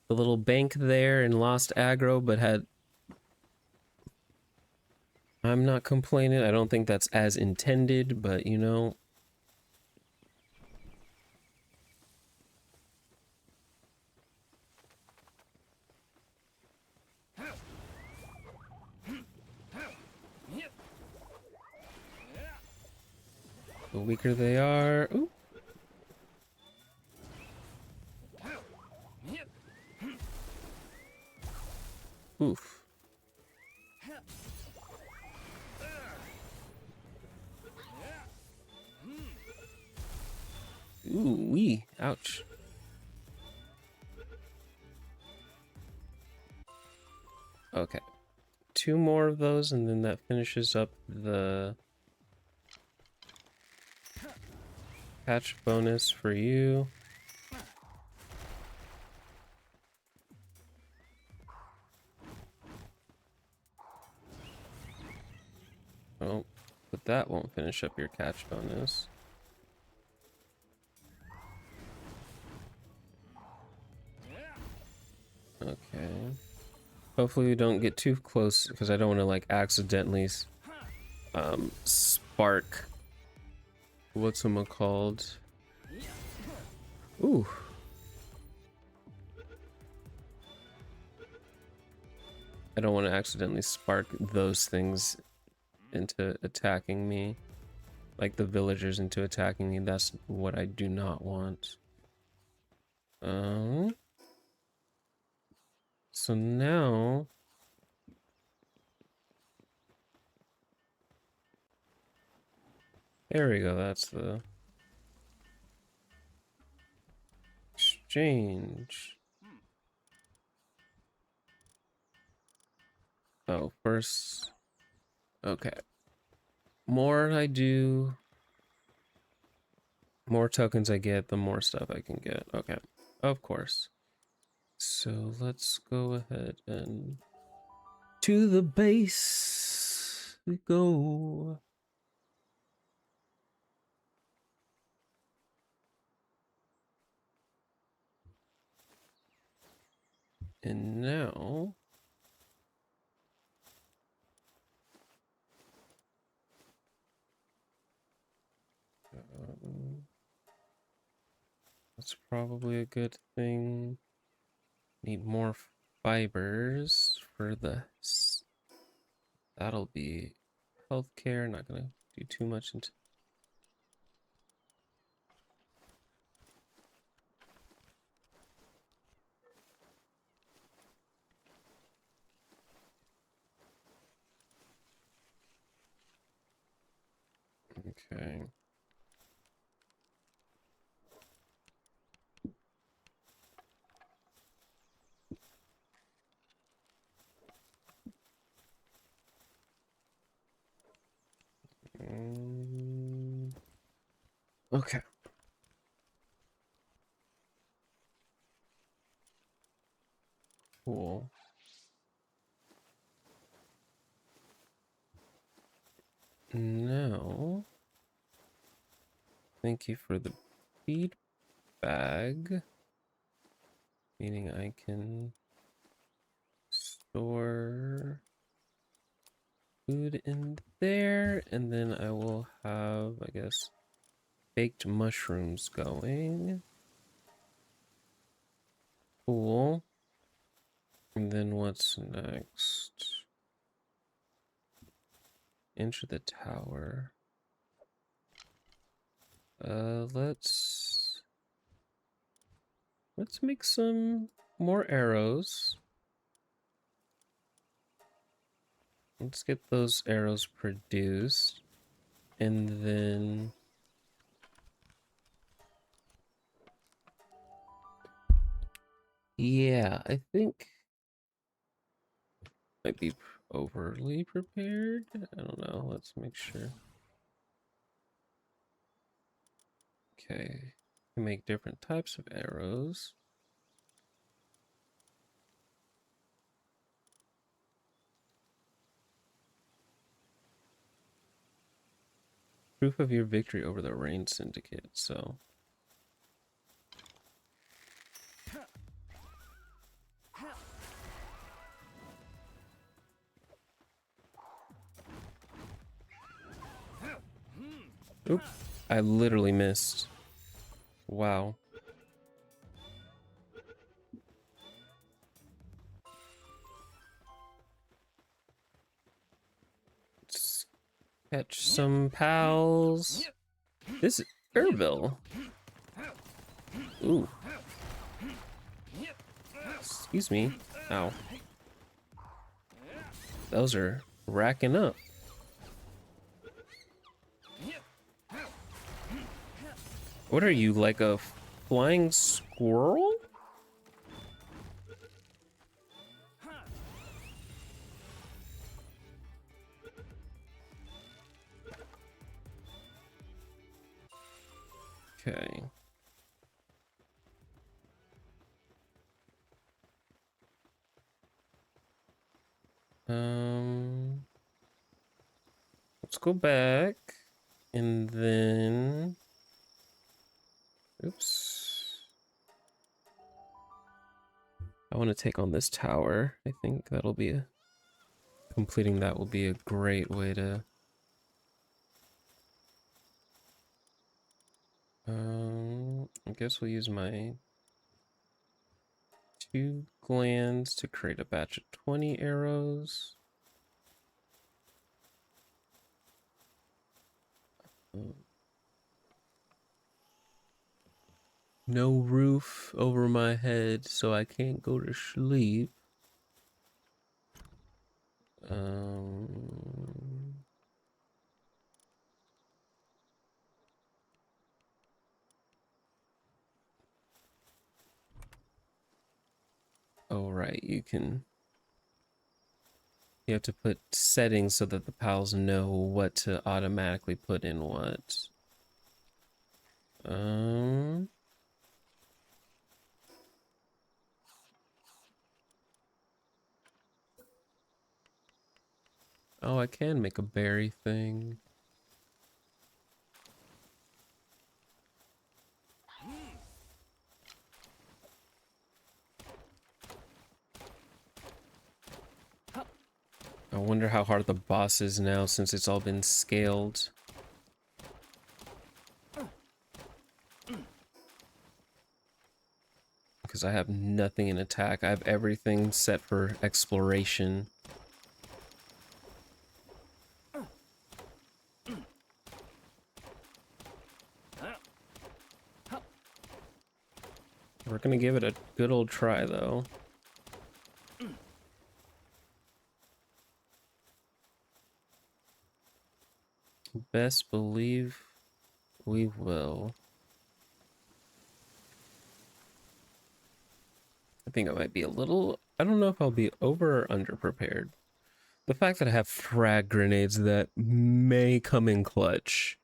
Speaker 1: little bank there and lost aggro, but had... I'm not complaining. I don't think that's as intended, but you know... The weaker they are... Ooh. Oof. Ooh, wee. Ouch. Okay. 2 more of those, and then that finishes up the catch bonus for you. Oh, but that won't finish up your catch bonus. Okay. Hopefully we don't get too close, because I don't want to like accidentally spark what's him called. Ooh. I don't want to accidentally spark those things into attacking me. Like the villagers into attacking me. That's what I do not want. So now there we go. That's the exchange. Oh, first. Okay. More I do, more tokens I get, the more stuff I can get. Okay. Of course. So let's go ahead and to the base we go. And now that's probably a good thing. Need more fibers for the that'll be healthcare. Not gonna do too much into. Okay. Okay. Cool. Now, thank you for the feed bag, meaning I can store food in there, and then I will have, I guess, baked mushrooms going. Cool. And then what's next? Enter the tower. Let's make some more arrows. Let's get those arrows produced. And then yeah, I think might be overly prepared. I don't know. Let's make sure. Okay. You make different types of arrows. Proof of your victory over the Rain Syndicate. So oop, I literally missed. Wow. Let's catch some pals. This is Erbil. Ooh. Excuse me. Ow. Those are racking up. What are you, like a flying squirrel? Okay. Let's go back. And then oops. I want to take on this tower. I think that'll be a completing that will be a great way to I guess we'll use my 2 glands to create a batch of 20 arrows. No roof over my head, so I can't go to sleep. Um, oh, right, you have to put settings so that the pals know what to automatically put in what. Um, oh, I can make a berry thing. I wonder how hard the boss is now since it's all been scaled. Because I have nothing in attack. I have everything set for exploration. We're gonna give it a good old try, though. Best believe we will. I think I might be a little... I don't know if I'll be over or under prepared. The fact that I have frag grenades that may come in clutch.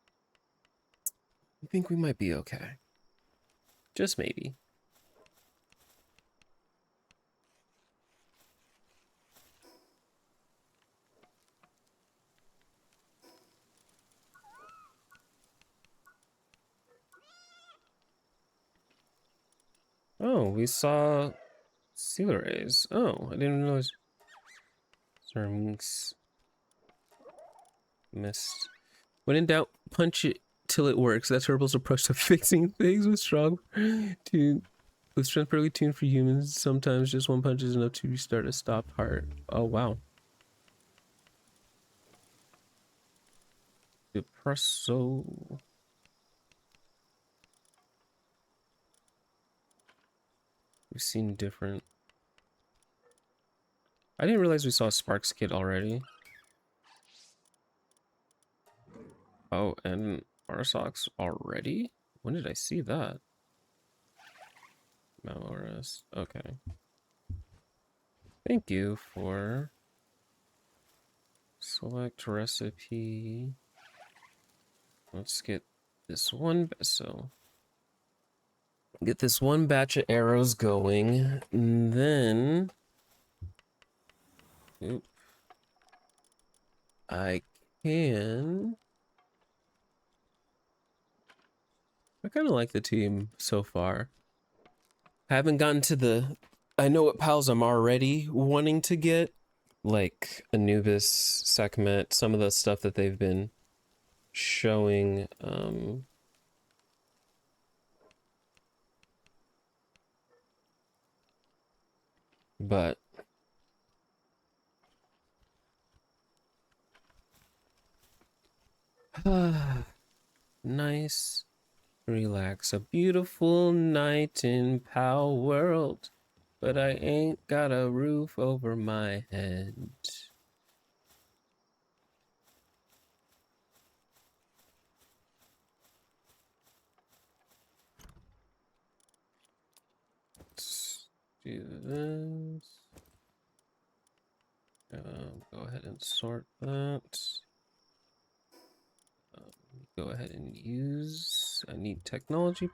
Speaker 1: I think we might be okay. Just maybe. Oh, we saw sea rays. Oh, I didn't realize. Sorry, missed. When in doubt, punch it till it works. That's Herbal's approach to fixing things with strong tune. With strength perfectly tuned for humans, sometimes just one punch is enough to restart a stopped heart. Oh, wow. Depresso. We've seen different. I didn't realize we saw a Sparks kit already. Oh, and Arsocks already? When did I see that? Malores. Okay. Thank you for select recipe. Let's get this one. So get this one batch of arrows going, and then oop, I can. I kind of like the team so far. Haven't gotten to the. I know what pals I'm already wanting to get, like Anubis, Sekhmet, some of the stuff that they've been showing. But nice, relax. A beautiful night in Palworld, but I ain't got a roof over my head. Let's do this. Go ahead and sort that. Go ahead and use. I need technology.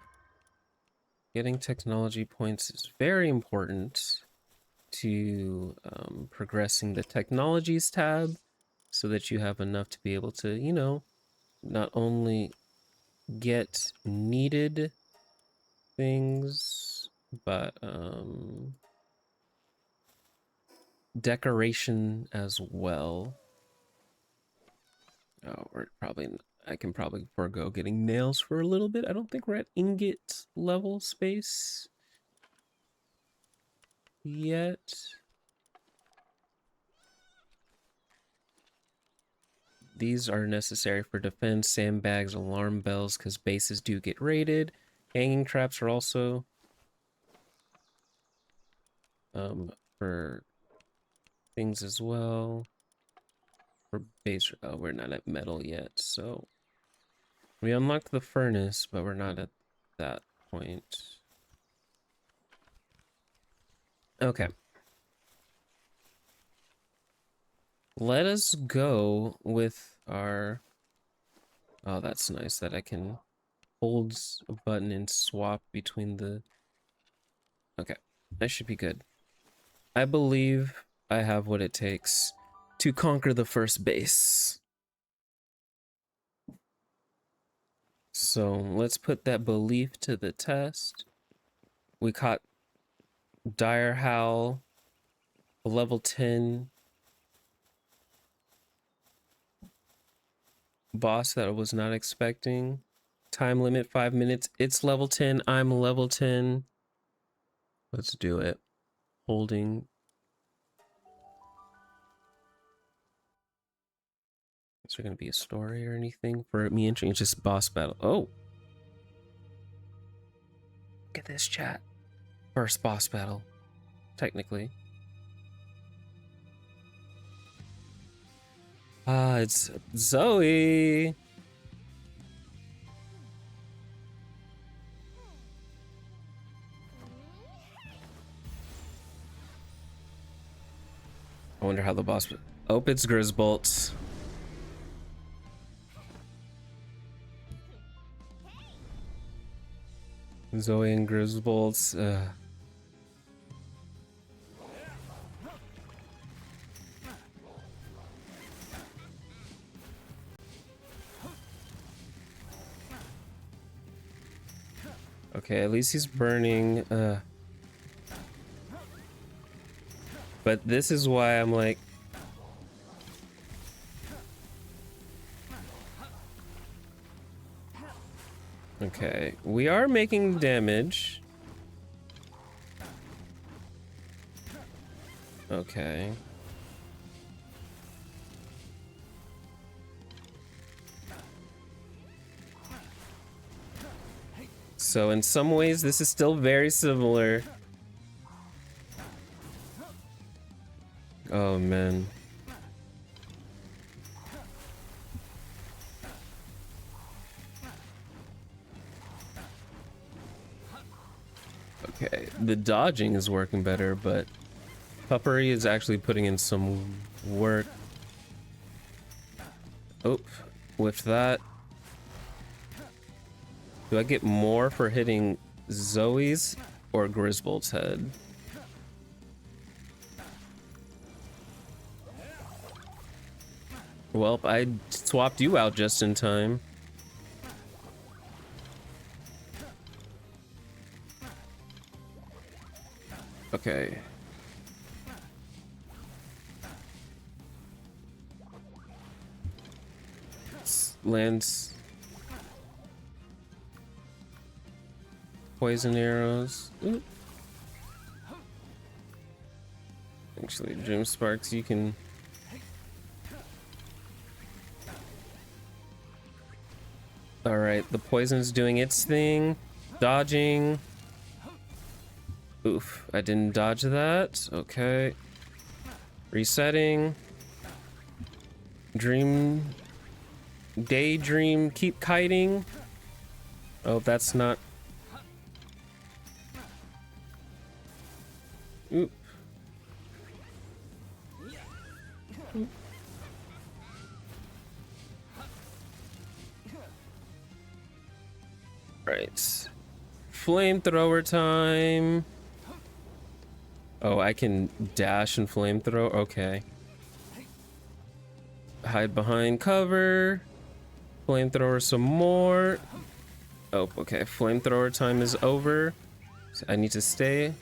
Speaker 1: Getting technology points is very important to progressing the technologies tab so that you have enough to be able to, you know, not only get needed things, but decoration as well. Oh, we're probably, I can probably forego getting nails for a little bit. I don't think we're at ingot level space yet. these are necessary for defense, sandbags, alarm bells, because bases do get raided. Hanging traps are also for things as well. For base, oh, we're not at metal yet, so we unlocked the furnace, but we're not at that point. Okay. Let us go with our... Oh, that's nice that I can hold a button and swap between the... Okay, that should be good. I believe I have what it takes to conquer the first base. So let's put that belief to the test. We caught Dire Howl, a level 10 boss that I was not expecting. Time limit 5 minutes. It's level 10. I'm level 10. Let's do it. Holding. Is there going to be a story or anything for me entering? It's just boss battle. Oh. Look at this, chat. First boss battle. Technically. Ah, it's Zoe. I wonder how the boss... Oh, it's Grisbolt. Zoe and Grisbolts. Okay, at least he's burning. But this is why I'm like... Okay, we are making damage. Okay. So in some ways, this is still very similar. Oh, man. Okay, the dodging is working better, but Puppery is actually putting in some work. Oh, with that. Do I get more for hitting Zoe's or Griswold's head? Well, I swapped you out just in time. Okay. Lands poison arrows. Ooh. Actually, Dream Sparks, you can... Alright, the poison's doing its thing. Dodging. Oof, I didn't dodge that. Okay. Resetting. Dream... Daydream, keep kiting. Oh, that's not... Oop. Oop. Right. Flamethrower time. Oh, I can dash and flamethrow? Okay. Hide behind cover. Flamethrower some more. Oh, okay. Flamethrower time is over. So I need to stay.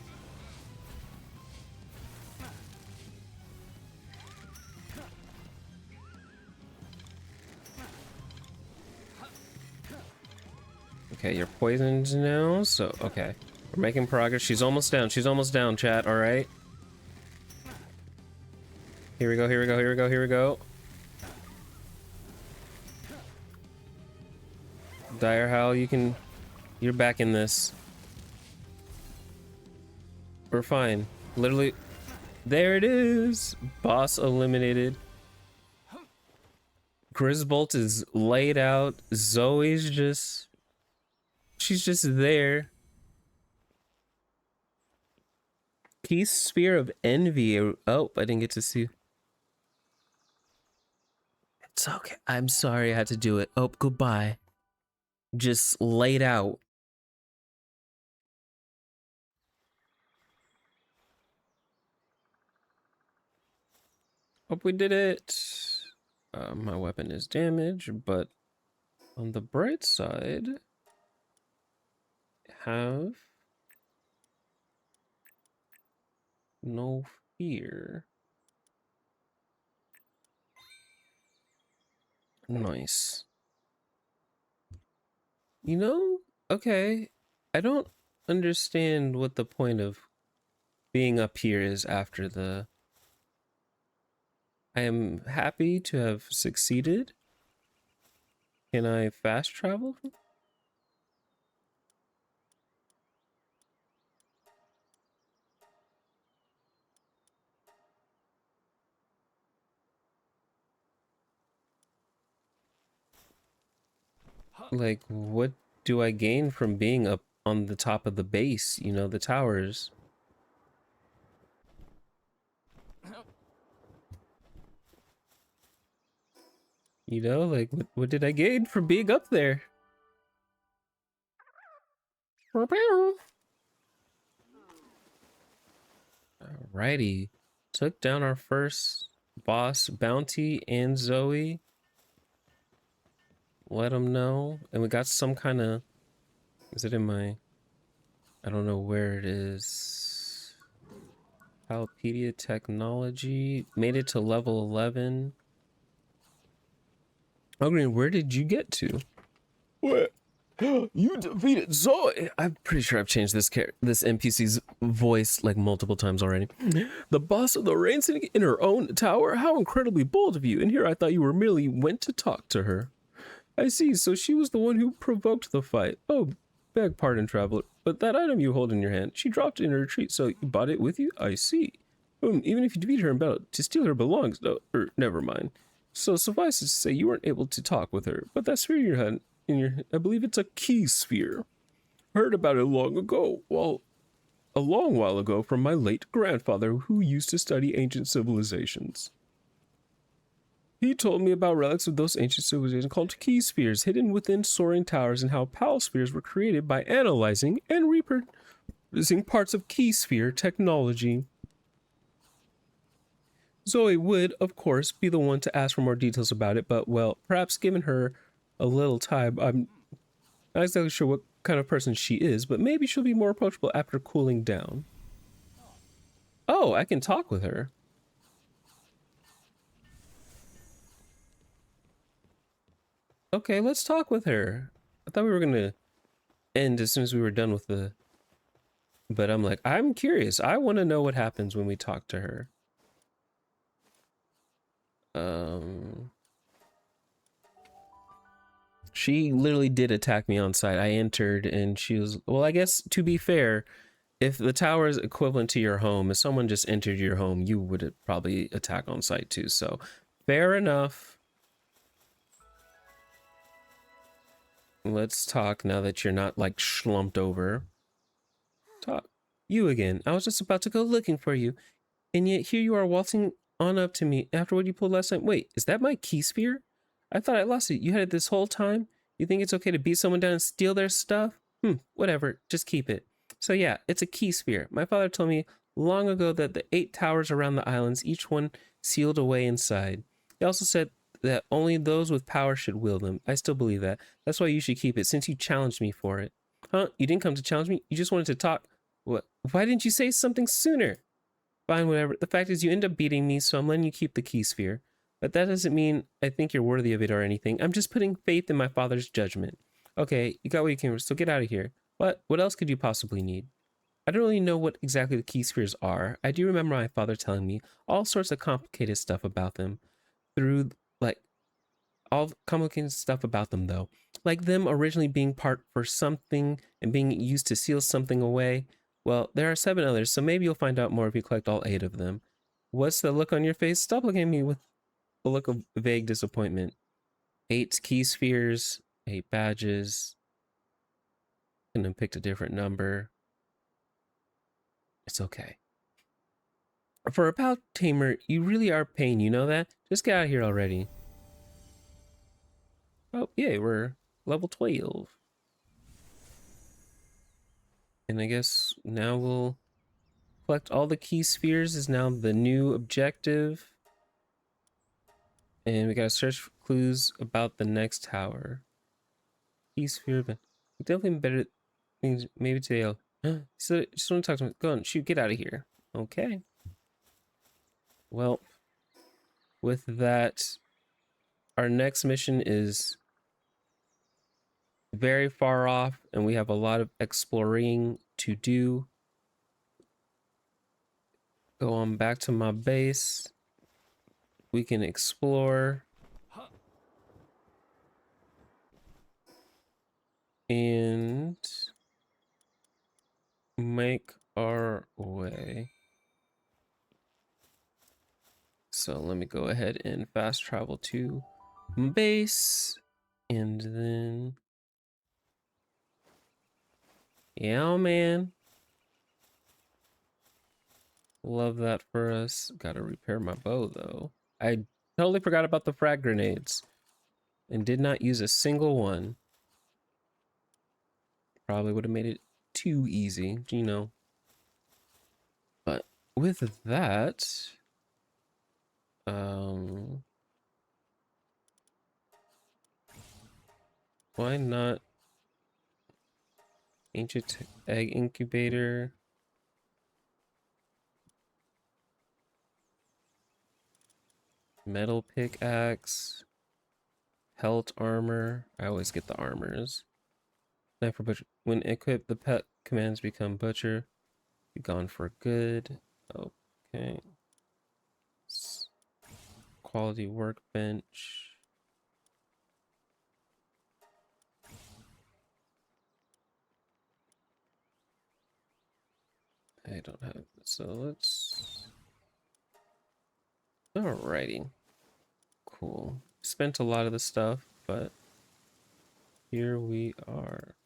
Speaker 1: Okay, you're poisoned now, so okay. We're making progress. She's almost down. She's almost down, chat, alright? Here we go, here we go, here we go, here we go. Dire Howl, you're back in this. We're fine. Literally, there it is. Boss eliminated. Grisbolt is laid out. She's just there. Key Sphere of Envy. Oh, I didn't get to see. It's okay. I'm sorry I had to do it. Oh, goodbye. Just laid out. Hope we did it. My weapon is damaged, but on the bright side, have no fear. Nice. You know, okay, I don't understand what the point of being up here is after the... I am happy to have succeeded. Can I fast travel? Like, what do I gain from being up on the top of the base, you know, the towers? You know, like, what did I gain from being up there? Alrighty. Took down our first boss, Bounty and Zoe. Let them know. And we got some kind of... Is it in my... I don't know where it is. Palpedia Technology. Made it to level 11. Oh, Green, where did you get to? What? You defeated Zoe. I'm pretty sure I've changed this NPC's voice like multiple times already. The boss of the Rain Syndicate in her own tower? How incredibly bold of you. And here I thought you were merely went to talk to her. I see, so she was the one who provoked the fight. Oh, beg pardon, traveler, but that item you hold in your hand, she dropped it in her retreat, so you bought it with you? I see. Even if you defeat her in battle, to steal her belongs, no, never mind. So suffice it to say, you weren't able to talk with her, but that sphere in your I believe it's a key sphere. Heard about it long ago, a long while ago from my late grandfather who used to study ancient civilizations. He told me about relics of those ancient civilizations called key spheres hidden within soaring towers and how pal spheres were created by analyzing and reproducing parts of key sphere technology. Zoe would, of course, be the one to ask for more details about it, but, well, perhaps given her a little time, I'm not exactly sure what kind of person she is, but maybe she'll be more approachable after cooling down. Oh, I can talk with her. Okay, let's talk with her. I thought we were gonna end as soon as we were done with the... But I'm like, I'm curious. I want to know what happens when we talk to her. She literally did attack me on site. I entered and she was... Well, I guess, to be fair, if the tower is equivalent to your home, if someone just entered your home, you would probably attack on site too. So, fair enough. Let's talk now that you're not, like, slumped over. Talk. You again. I was just about to go looking for you. And yet here you are waltzing on up to me after what you pulled last time. Wait, is that my key sphere? I thought I lost it. You had it this whole time? You think it's okay to beat someone down and steal their stuff? Whatever. Just keep it. So yeah, it's a key sphere. My father told me long ago that the 8 towers around the islands, each one sealed away inside. He also said that only those with power should wield them. I still believe that. That's why you should keep it, since you challenged me for it. Huh? You didn't come to challenge me? You just wanted to talk? What? Why didn't you say something sooner? Fine, whatever. The fact is you end up beating me, so I'm letting you keep the key sphere. But that doesn't mean I think you're worthy of it or anything. I'm just putting faith in my father's judgment. Okay, you got what you came for, so get out of here. What else could you possibly need? I don't really know what exactly the key spheres are. I do remember my father telling me all sorts of complicated stuff about them. All complicated stuff about them, though. like them originally being part for something and being used to seal something away. Well, there are 7 others, so maybe you'll find out more if you collect all 8 of them. What's the look on your face? Stop looking at me with a look of vague disappointment. 8 key spheres, 8 badges. And then picked a different number. It's okay. For a pal tamer, you really are pain, you know that? Just get out of here already. Oh, yeah, we're level 12. And I guess now we'll collect all the key spheres is now the new objective. And we gotta search for clues about the next tower. Key sphere, but definitely better things. Maybe today I'll. So just want to talk to me. Go on, shoot, get out of here. Okay. Well, with that, our next mission is very far off, and we have a lot of exploring to do. Go on back to my base. We can explore. And make our way. So let me go ahead and fast travel to base. And then... yeah, man. Love that for us. Gotta repair my bow, though. I totally forgot about the frag grenades. And did not use a single one. Probably would have made it too easy, you know. But with that... why not ancient egg incubator? Metal pickaxe. Pelt armor. I always get the armors. Knife for butcher. When equipped, the pet commands become butcher. Be gone for good. Okay. Quality workbench. I don't have it, so let's... alrighty. Cool. Spent a lot of the stuff, but here we are.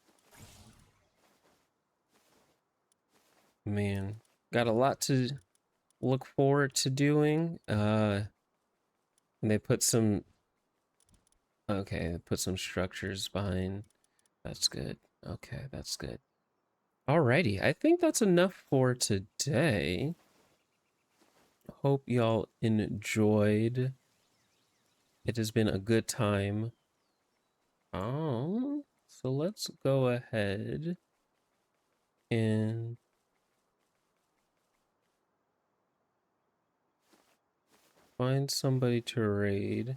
Speaker 1: Man, got a lot to look forward to doing. And they put some... okay, they put some structures behind. That's good. Okay, that's good. Alrighty, I think that's enough for today. Hope y'all enjoyed. It has been a good time. So let's go ahead and find somebody to raid.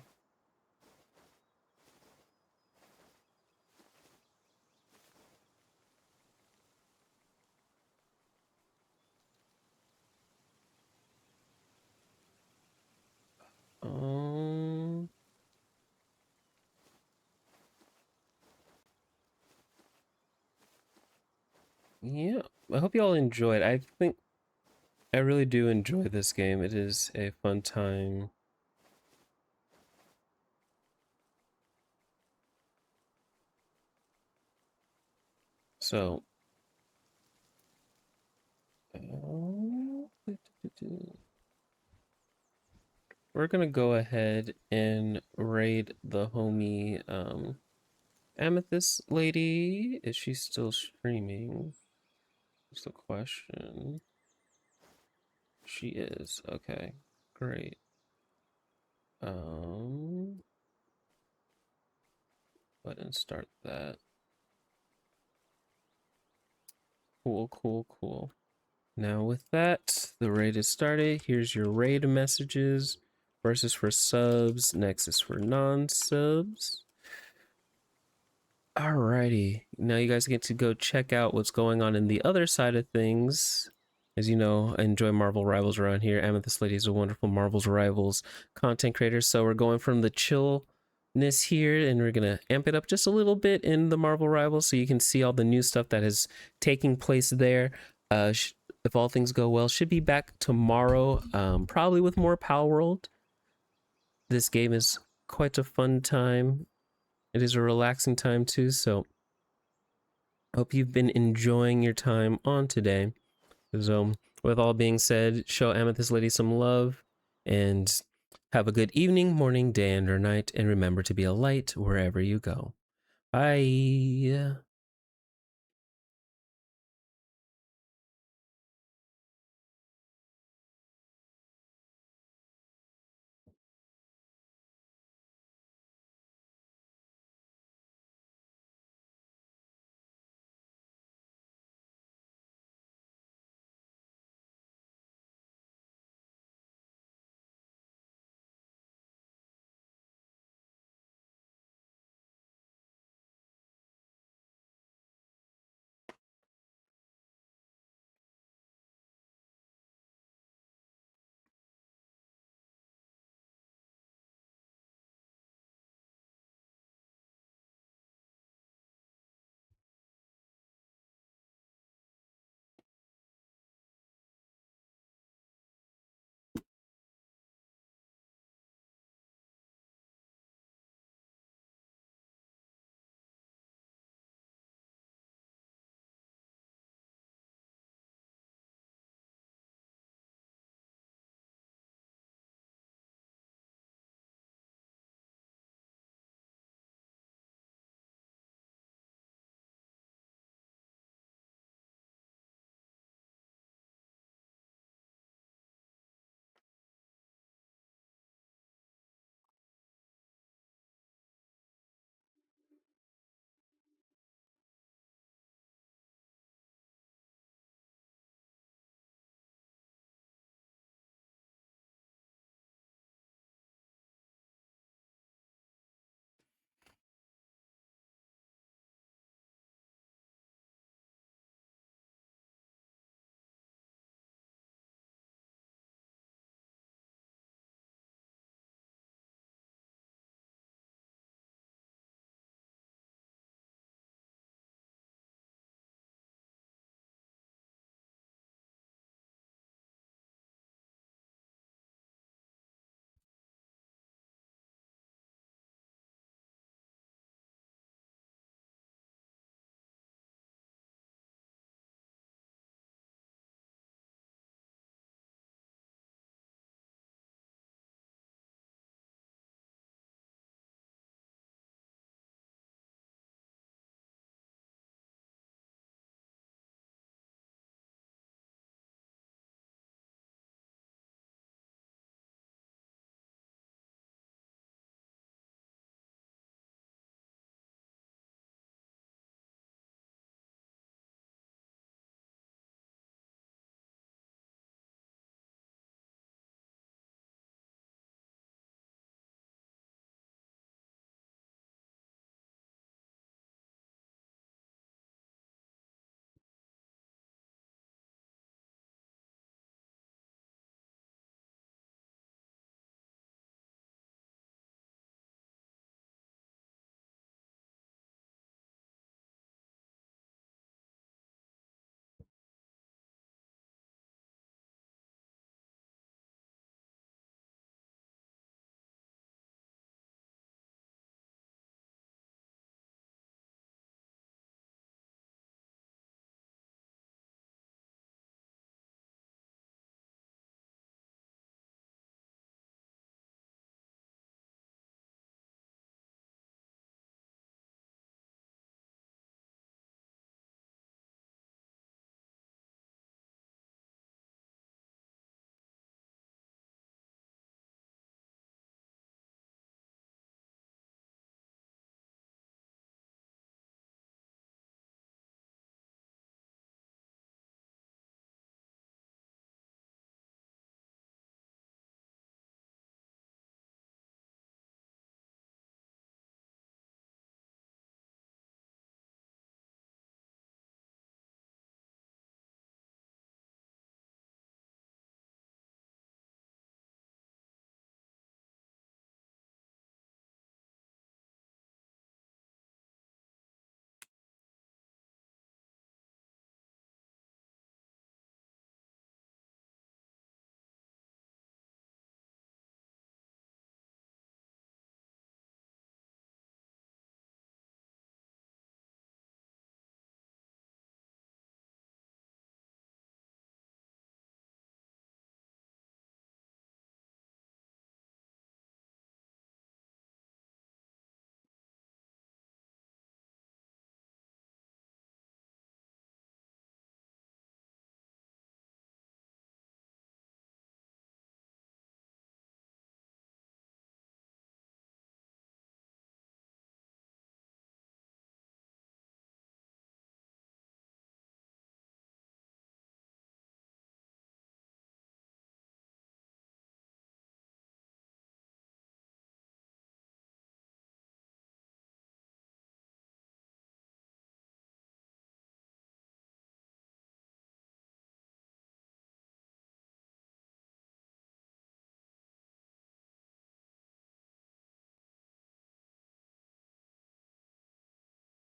Speaker 1: Yeah, I hope y'all enjoyed. I think I really do enjoy this game. It is a fun time. So, we're gonna go ahead and raid the homie Amethyst lady. Is she still streaming? That's the question. She is. Okay, great. Go ahead and start that. Cool, cool, cool. Now with that, the raid is started. Here's your raid messages. First is for subs, next is for non-subs. Alrighty, now you guys get to go check out what's going on in the other side of things. As you know, I enjoy Marvel Rivals around here. Amethyst Lady is a wonderful Marvel's Rivals content creator. So we're going from the chill here, and we're gonna amp it up just a little bit in the Marvel Rivals so you can see all the new stuff that is taking place there. If all things go well, should be back tomorrow, probably with more Palworld. This game is quite a fun time. It is a relaxing time too, so hope you've been enjoying your time on today. So, with all being said, show Amethyst Lady some love and have a good evening, morning, day, and or night. And remember to be a light wherever you go. Bye.